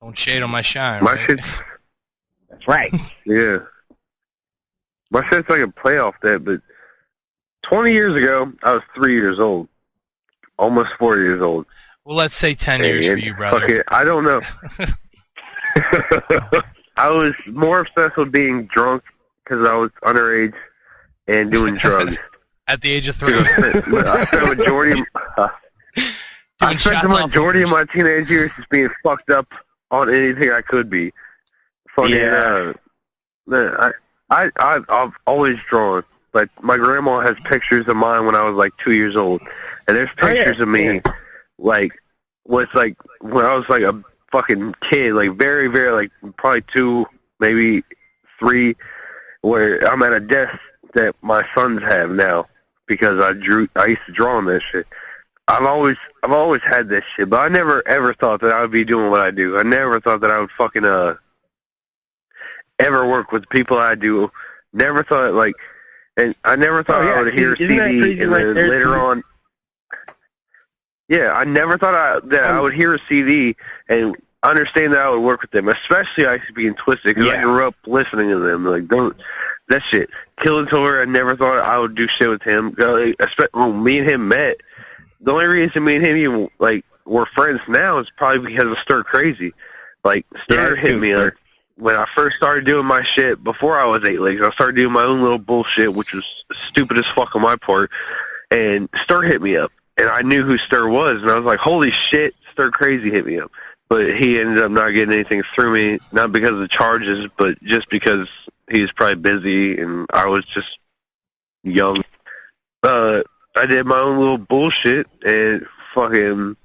Don't shade on my shine, My right? shit's... That's right. Yeah. My shit's like a playoff that, but 20 years ago, I was 3 years old. Almost 4 years old. Well, let's say 10 years for you, brother. Okay, I don't know. I was more obsessed with being drunk because I was underage and doing drugs. At the age of 3. I spent the majority of my teenage years just being fucked up on anything I could be. Fucking, I've always drawn. Like, my grandma has pictures of mine when I was, 2 years old. And there's pictures of me, when I was, a fucking kid, very, very, probably 2, maybe 3, where I'm at a desk that my sons have now because I used to draw on this shit. I've always had this shit, but I never, ever thought that I would be doing what I do. I never thought that I would fucking, ever work with people I do. Never thought and I never thought I would hear a CD and then later on. Yeah, I never thought that I would hear a CD and understand that I would work with them. Especially I used to be in Twisted because I grew up listening to them. That shit. Killator, I never thought I would do shit with him. When me and him met, the only reason me and him even we're friends now is probably because of Stir Crazy. Stir hit me up. When I first started doing my shit, before I was 8 Legs, I started doing my own little bullshit, which was stupid as fuck on my part, and Stir hit me up, and I knew who Stir was, and I was like, holy shit, Stir Crazy hit me up. but he ended up not getting anything through me, not because of the charges, but just because he was probably busy and I was just young. I did my own little bullshit and fucking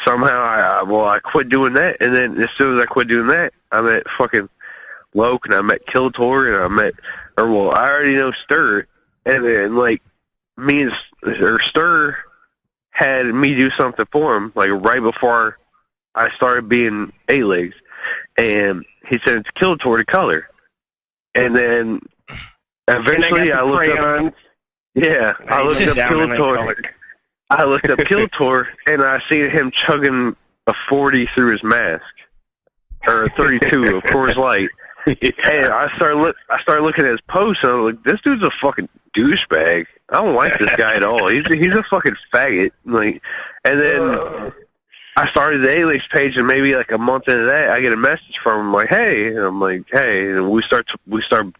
somehow I quit doing that, and then as soon as I quit doing that, I met fucking Loke and I met Killator and I already know M.U.S.E.R, and then like me and M.U.S.E.R had me do something for him like right before I started being Legz, and he sent it to Killator to color, and then eventually I looked up. Yeah, I looked up Killator. I looked up Killator, and I seen him chugging a 40 through his mask, or a 32 of Coors Light. And I started looking at his posts, and I was like, "This dude's a fucking douchebag. I don't like this guy at all. He's a fucking faggot." Like, and then I started the Legz page, and maybe like a month into that, I get a message from him like, "Hey," and I'm like, "Hey," and we start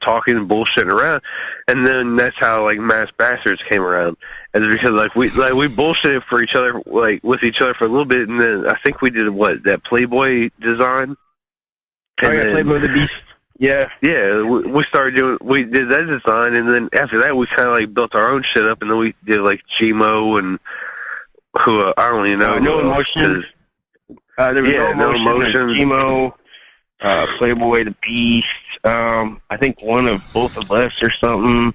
talking and bullshitting around, and then that's how like Mass Bastards came around, and it's because we bullshitted for each other, like with each other for a little bit, and then I think we did that Playboy design. Oh yeah, Playboy the Beast. Yeah. Yeah, we did that design, and then after that we kind of like built our own shit up, and then we did like Gmo and who I don't even know. No Emotion. There was No Emotion. Gmo, Playboy the Beast. I think one of both of us or something.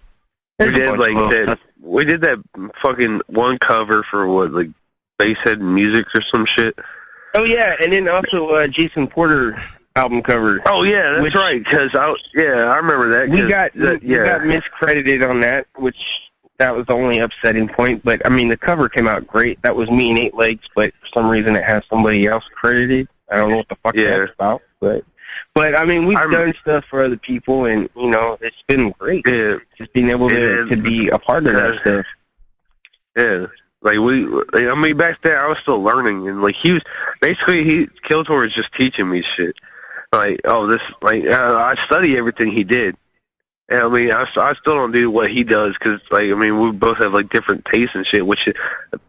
We did like that. We did that fucking one cover for like Basshead Music or some shit. Oh yeah, and then also Jason Porter album cover. Oh yeah, that's right. Because I remember that. We got miscredited on that, which that was the only upsetting point. But I mean, the cover came out great. That was me and 8 Legz, but for some reason it has somebody else credited. I don't know what the fuck that's about, but I mean, we've done stuff for other people, and you know, it's been great. Yeah, just being able to be a part of that stuff. Yeah. Like I mean, back then I was still learning, and like Killator was just teaching me shit. Like, I study everything he did, and I mean, I still don't do what he does because, like, I mean, we both have like different tastes and shit. Which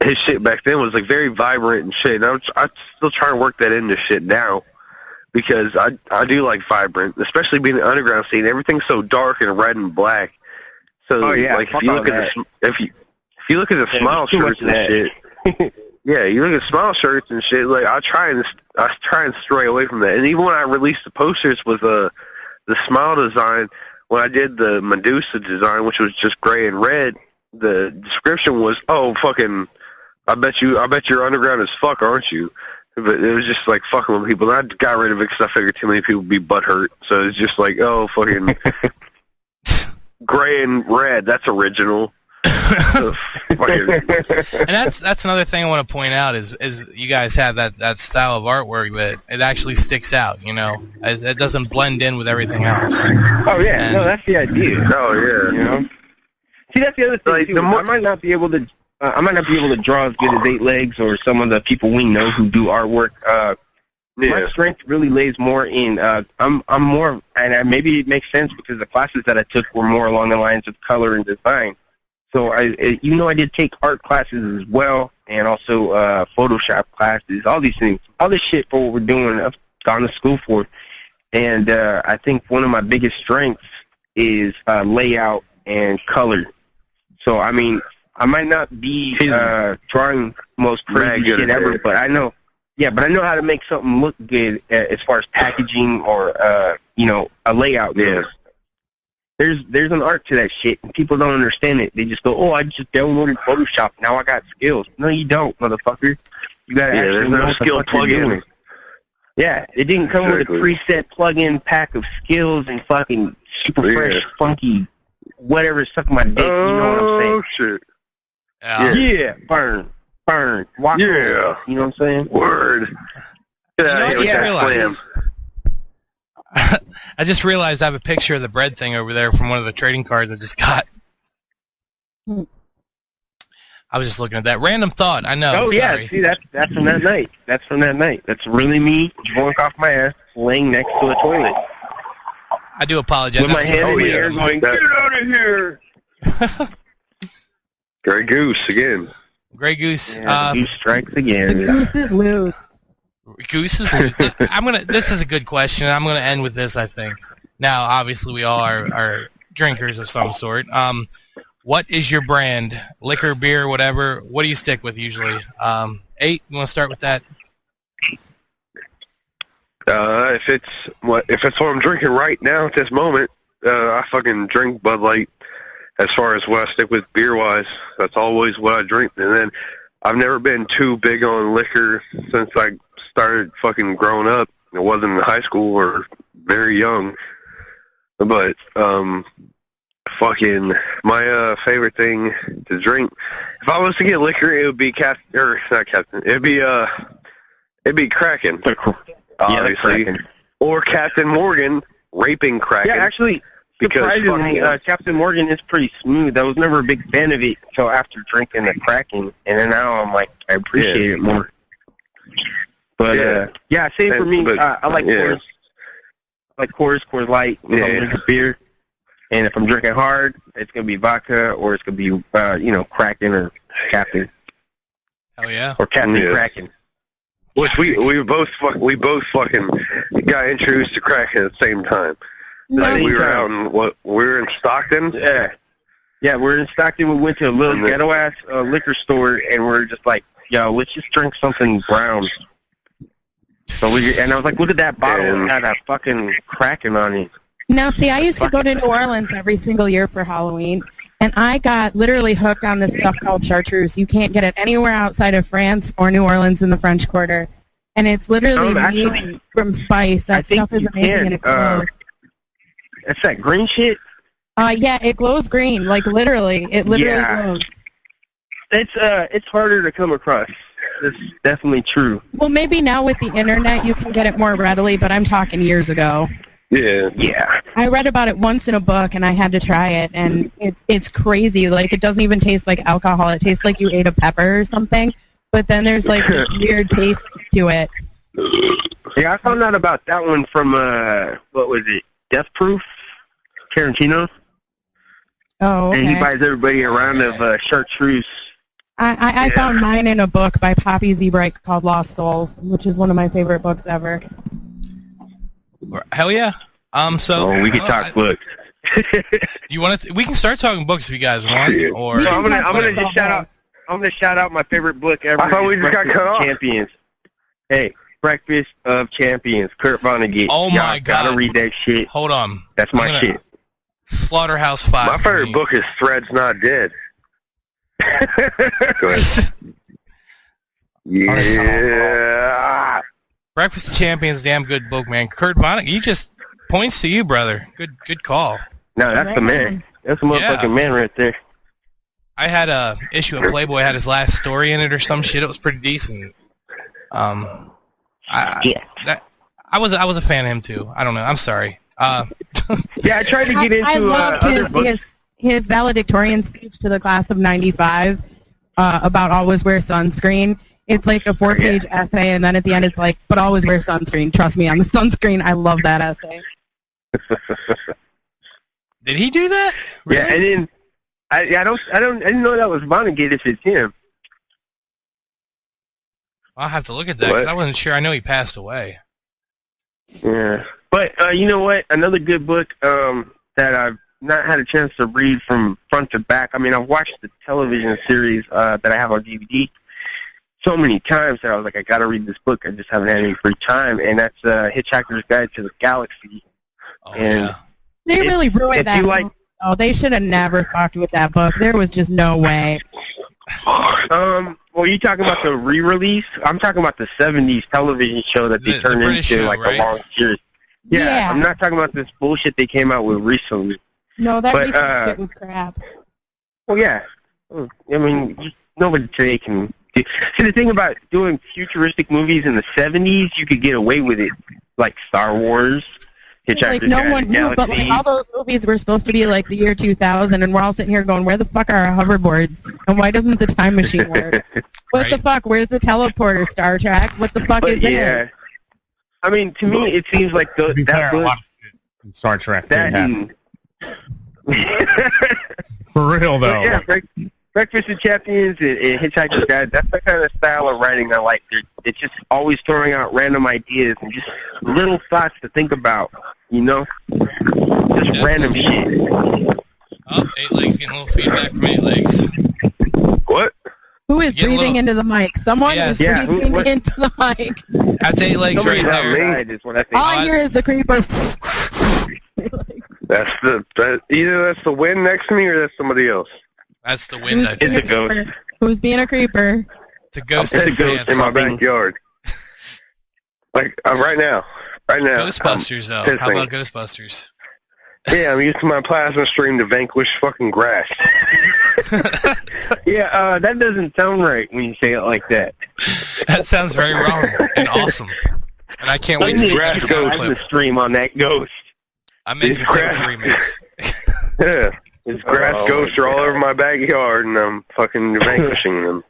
his shit back then was like very vibrant and shit. And I'm still trying to work that into shit now because I do like vibrant, especially being in the underground scene. Everything's so dark and red and black. So like if you look at the Smile shirts and shit. Yeah, you look at Smile shirts and shit. Like I try and stray away from that. And even when I released the posters with the Smile design, when I did the Medusa design, which was just gray and red, the description was, "Oh, fucking, I bet you're underground as fuck, aren't you?" But it was just like fucking with people. And I got rid of it because I figured too many people would be butthurt. So it's just like, oh, fucking gray and red. That's original. And that's another thing I want to point out is you guys have that style of artwork, but it actually sticks out, you know, it doesn't blend in with everything else. Oh yeah, no, that's the idea. Oh yeah, you know. See, that's the other thing like, too. I might not be able to draw as good as 8 Legz or some of the people we know who do artwork. My strength really lays more in. I'm more, and maybe it makes sense because the classes that I took were more along the lines of color and design. So I did take art classes as well, and also Photoshop classes, all these things, all this shit for what we're doing. I've gone to school for, and I think one of my biggest strengths is layout and color. So I mean, I might not be drawing most crazy shit ever, but I know how to make something look good as far as packaging or a layout goes. There's an art to that shit, and people don't understand it. They just go, "Oh, I just downloaded Photoshop. Now I got skills." No, you don't, motherfucker. You gotta actually know what the fuck you're doing. Yeah, it didn't come with a preset plug-in pack of skills and fucking super fresh, funky, whatever stuck in my dick. You know what I'm saying? Oh shit. Yeah, burn, walk away. You know what I'm saying? Word. I just realized I have a picture of the bread thing over there from one of the trading cards I just got. I was just looking at that. Random thought, I know. Oh, yeah, see, that's from that night. That's really me drunk off my ass, laying next to a toilet. I do apologize. With my hand in the air going, "Get out of here!" Grey Goose again. Grey Goose. Yeah, Goose strikes again. The goose is loose. Goose is. This is a good question. I'm gonna end with this. I think. Now, obviously, we all are drinkers of some sort. What is your brand? Liquor, beer, whatever. What do you stick with usually? 8. You want to start with that? If it's what I'm drinking right now at this moment, I fucking drink Bud Light. As far as what I stick with beer-wise, that's always what I drink. And then I've never been too big on liquor since I started fucking growing up. It wasn't in high school or very young. But fucking my favorite thing to drink, if I was to get liquor, it would be it'd be Kraken, obviously, or Captain Morgan raping Kraken. Yeah, actually. Surprisingly, Captain Morgan is pretty smooth. I was never a big fan of it until after drinking the Kraken, and then now I'm like, I appreciate it more. But same for me. I like Coors. I like Coors Light. If I'm drinking beer, and if I'm drinking hard, it's gonna be vodka or it's gonna be Kraken or Captain. Hell yeah. Or Captain Kraken. Which we both fucking got introduced to Kraken at the same time. Like we were in Stockton. Yeah, we're in Stockton. We went to a little ghetto ass liquor store, and we're just like, yo, let's just drink something brown. So I was like, look at that bottle. It had a fucking Kraken on it. Now, see, I used to go to New Orleans every single year for Halloween, and I got literally hooked on this stuff called chartreuse. You can't get it anywhere outside of France or New Orleans in the French Quarter, and it's literally made from spice. That stuff is amazing, and it glows. That's that green shit? Yeah, it glows green, like literally. It literally glows. It's harder to come across. It's definitely true. Well, maybe now with the internet you can get it more readily, but I'm talking years ago. Yeah. I read about it once in a book, and I had to try it, and it's crazy. Like, it doesn't even taste like alcohol. It tastes like you ate a pepper or something, but then there's, like, this weird taste to it. Yeah, I found out about that one from, what was it, Death Proof? Tarantino. Oh, okay. And he buys everybody a round of chartreuse. I found mine in a book by Poppy Zebright called Lost Souls, which is one of my favorite books ever. Hell yeah. We can talk books. Do you want to? We can start talking books if you guys want. Or no, I'm gonna just shout out. I'm gonna shout out my favorite book ever. I thought we just got cut off. Champions. Hey, Breakfast of Champions. Kurt Vonnegut. Oh my God! Gotta read that shit. Hold on. That's my shit. Slaughterhouse 5. My favorite book is Threads Not Dead. Go ahead. Yeah. Breakfast of Champions, damn good book, man. Kurt Vonnegut, he just points to you, brother. Good call. No, that's the man. That's the motherfucking man right there. I had a issue of Playboy, had his last story in it or some shit. It was pretty decent. I was a fan of him too. I don't know. I'm sorry. Yeah, I tried to get into. I loved his valedictorian speech to the class of '95 about always wear sunscreen. It's like a 4-page essay, and then at the end it's like, but always wear sunscreen. Trust me on the sunscreen. I love that essay. Did he do that? Really? Yeah, and then I didn't know that was Vonnegut if it's him. I'll have to look at that because I wasn't sure. I know he passed away. Yeah, but you know what? Another good book that I've not had a chance to read from front to back. I mean, I've watched the television series that I have on DVD so many times that I was like, I got to read this book. I just haven't had any free time, and that's Hitchhiker's Guide to the Galaxy. Oh, and yeah. They really ruined that book. Oh, they should have never fucked with that book. There was just no way. Well, you talking about the re-release? I'm talking about the 70s television show that they turned into show, like right? a long series. Yeah, I'm not talking about this bullshit they came out with recently. No, that recent shit was crap. Well, yeah. I mean, nobody today can... See, the thing about doing futuristic movies in the 70s, you could get away with it, like Star Wars, Hitchhiker's Like, no Guide to one the knew, Galaxy. but like, all those movies were supposed to be like the year 2000, and we're all sitting here going, where the fuck are our hoverboards? And why doesn't the time machine work? What the fuck? Where's the teleporter, Star Trek? What the fuck is it? I mean, to me, it seems like that book... Star Trek. That For real, though. Breakfast of Champions and Hitchhiker's Guide, that's the kind of style of writing I like. It's just always throwing out random ideas and just little thoughts to think about, you know? Just random shit. Oh, 8 Legs getting a little feedback from 8 Legs. What? Who is breathing into the mic? Someone is breathing into the mic. That's 8 Legs right there. All I hear is the creeper. Either that's the wind next to me or that's somebody else. That's the wind. It's a ghost. Who's being a creeper? It's a ghost. It's a ghost in my backyard. Like right now. Ghostbusters though. How about Ghostbusters? Yeah, I'm using my plasma stream to vanquish fucking grass. Yeah, that doesn't sound right when you say it like that. That sounds very wrong and awesome. And I can't wait to get grass plasma stream on that ghost. I'm making a remix. Yeah. His grass ghosts are all over my backyard, and I'm fucking vanquishing them.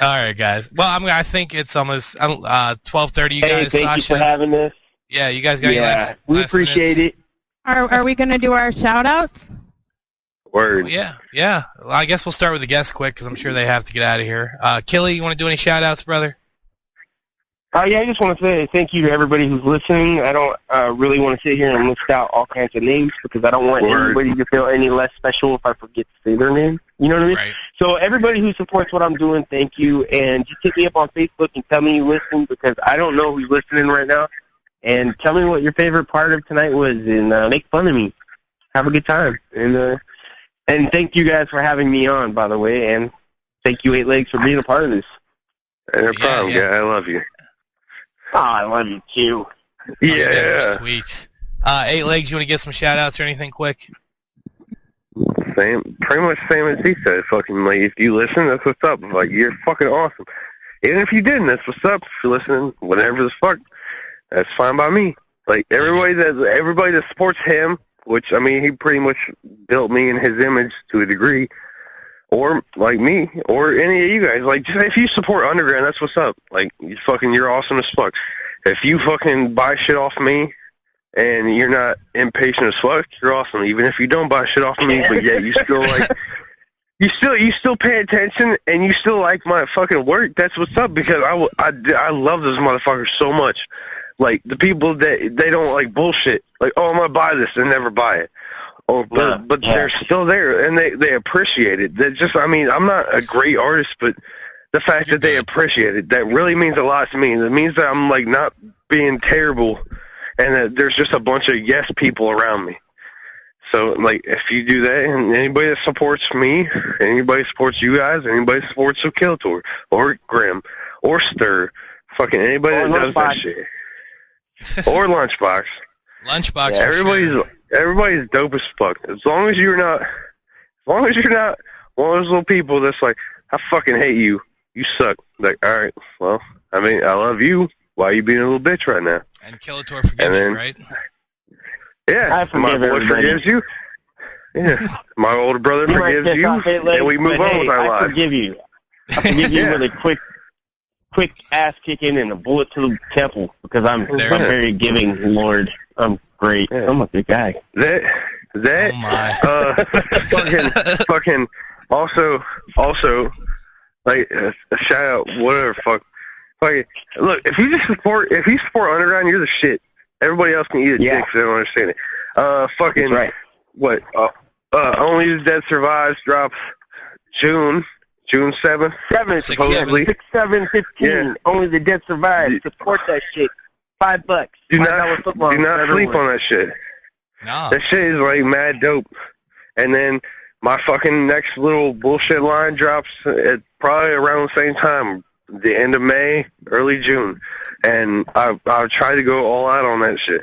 All right, guys. Well, I think it's almost 12:30. You guys, thank you for having us. Yeah, you guys got your last we appreciate minutes. it. Are we going to do our shout-outs? Word. Yeah. Well, I guess we'll start with the guests quick, because I'm sure they have to get out of here. Killy, you want to do any shout-outs, brother? Yeah, I just want to say thank you to everybody who's listening. I don't really want to sit here and list out all kinds of names because I don't want anybody to feel any less special if I forget to say their name. You know what I mean? Right. So everybody who supports what I'm doing, thank you. And just hit me up on Facebook and tell me you listen because I don't know who's listening right now. And tell me what your favorite part of tonight was and make fun of me. Have a good time. And thank you guys for having me on, by the way. And thank you, 8 Legs, for being a part of this. No problem, guy. I love you. Oh, I love you, too. Yeah. Sweet. 8 Legs, you want to get some shout-outs or anything quick? Pretty much same as he said. Fucking, like, if you listen, that's what's up. Like, you're fucking awesome. Even if you didn't, that's what's up. If you're listening, whatever the fuck, that's fine by me. Like, everybody that supports him, which, I mean, he pretty much built me in his image to a degree, or, like, me, or any of you guys. Like, just if you support Underground, that's what's up. Like, you're awesome as fuck. If you fucking buy shit off me, and you're not impatient as fuck, you're awesome. Even if you don't buy shit off me, but yet you still, like, you still pay attention, and you still like my fucking work, that's what's up, because I love those motherfuckers so much. Like, the people that, they don't like bullshit. Like, oh, I'm going to buy this, and never buy it. Oh, but they're still there, and they appreciate it. They just, I mean, I'm not a great artist, but the fact that they appreciate it, that really means a lot to me. It means that I'm, like, not being terrible, and that there's just a bunch of yes people around me. So, like, if you do that, and anybody that supports me, anybody supports you guys, anybody supports Killator, or Grim, or M.U.S.E.R, fucking anybody that does that shit. Or Lunchbox. Lunchbox. Yeah, everybody's dope as fuck. As long as you're not one of those little people that's like, I fucking hate you. You suck. Like, all right, well, I mean, I love you. Why are you being a little bitch right now? And Killator forgives you, right? Yeah, my boy forgives you. Yeah, my older brother forgives you, and we move on with our lives. I forgive you. I forgive you with a quick ass kicking and a bullet to the temple because I'm a very giving Lord. I'm great. Yeah. I'm a good guy. Oh my. fucking also like a shout out whatever fuck. Fucking look, if you support Underground, you're the shit. Everybody else can eat a dick, so they don't understand it. Fucking right. What? Only the Dead Survives drops June 7th. 7th, supposedly. 6, 7, 15. Yeah. Only the Dead Survive. Support that shit. $5. Do not sleep on that shit. No. That shit is like mad dope. And then my fucking next little bullshit line drops at probably around the same time, the end of May, early June. And I'll try to go all out on that shit.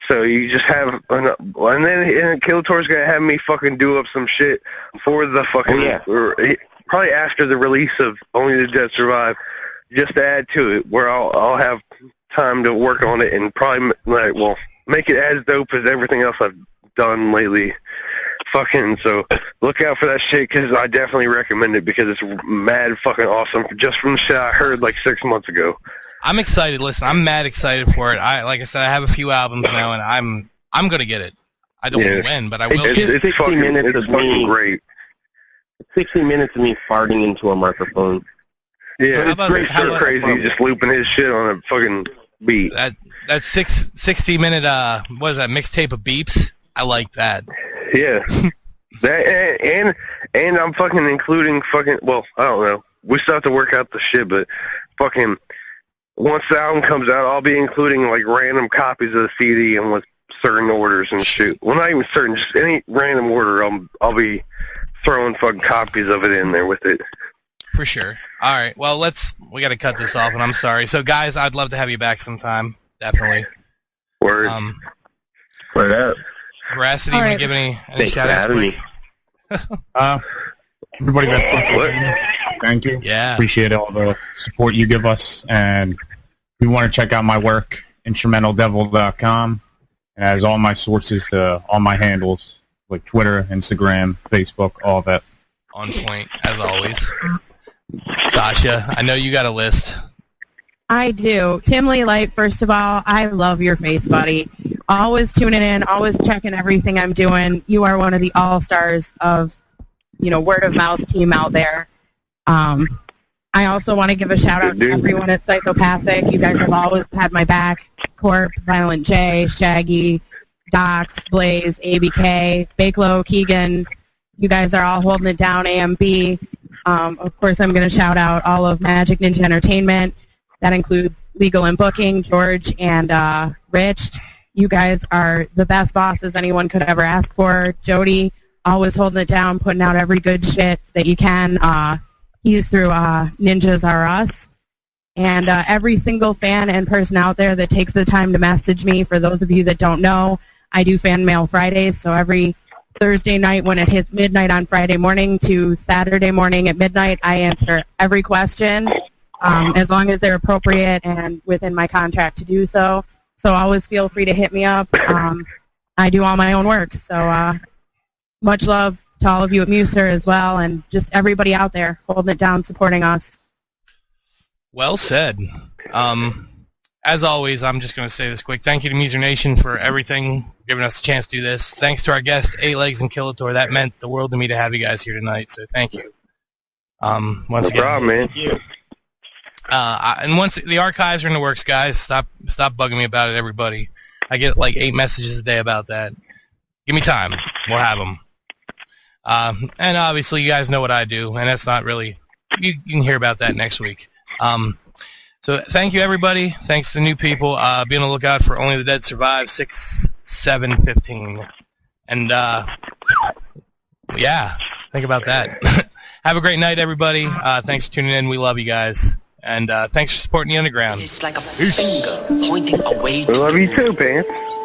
So you just have, and then Killator's gonna have me fucking do up some shit for the fucking, probably after the release of Only the Dead Survive, just to add to it, where I'll have time to work on it and probably, make it as dope as everything else I've done lately. Fucking, so look out for that shit, because I definitely recommend it, because it's mad fucking awesome, just from the shit I heard like 6 months ago. I'm excited. Listen, I'm mad excited for it. Like I said, I have a few albums now, and I'm gonna get it. I don't know when, but I will get it. It's 60 minutes of me. Great. 60 minutes of me farting into a microphone. Yeah, it's so crazy just looping his shit on a fucking beat. That 60-minute what is that, mixtape of beeps? I like that. Yeah. That and I'm fucking including fucking, well, I don't know. We still have to work out the shit, but fucking once the album comes out, I'll be including like random copies of the CD and with certain orders and shit. Well, not even certain, just any random order. I'll be throwing fucking copies of it in there with it. For sure. All right. Well, we got to cut this off, and I'm sorry. So, guys, I'd love to have you back sometime. Definitely. Word. Word up. Veracity, you want to give any shout-outs quick? Everybody that's listening, thank you. Yeah. Appreciate all the support you give us. And if you want to check out my work, instrumentaldevil.com. It has all my sources to all my handles, like Twitter, Instagram, Facebook, all that. On point, as always. Sasha, I know you got a list. I do. Tim Lee Light, first of all, I love your face, buddy. Always tuning in, always checking everything I'm doing. You are one of the all-stars of, word of mouth team out there. I also want to give a shout-out to everyone at Psychopathic. You guys have always had my back. Corp, Violent J, Shaggy, Docs, Blaze, ABK, Bakelo, Keegan. You guys are all holding it down, AMB. Of course, I'm going to shout out all of Magic Ninja Entertainment. That includes Legal and Booking, George, and Rich. You guys are the best bosses anyone could ever ask for. Jody, always holding it down, putting out every good shit that you can. He's through Ninjas R Us. And every single fan and person out there that takes the time to message me, for those of you that don't know, I do Fan Mail Fridays, so every Thursday night when it hits midnight on Friday morning to Saturday morning at midnight, I answer every question as long as they're appropriate and within my contract to do so. So always feel free to hit me up. I do all my own work. So much love to all of you at M.U.S.E.R as well, and just everybody out there holding it down, supporting us. Well said. As always, I'm just going to say this quick. Thank you to M.U.S.E.R Nation for everything, giving us a chance to do this. Thanks to our guests, Legz and Killator. That meant the world to me to have you guys here tonight, so thank you. Once again, no problem, man. And once the archives are in the works, guys, stop bugging me about it, everybody. I get like 8 messages a day about that. Give me time. We'll have them. And obviously, you guys know what I do, and that's not really... You can hear about that next week. So thank you, everybody. Thanks to new people. Be on the lookout for Only the Dead Survive 6/7/15. And, yeah, think about that. Have a great night, everybody. Thanks for tuning in. We love you guys. And thanks for supporting the Underground. It's like a finger pointing away. We love you too, Pants.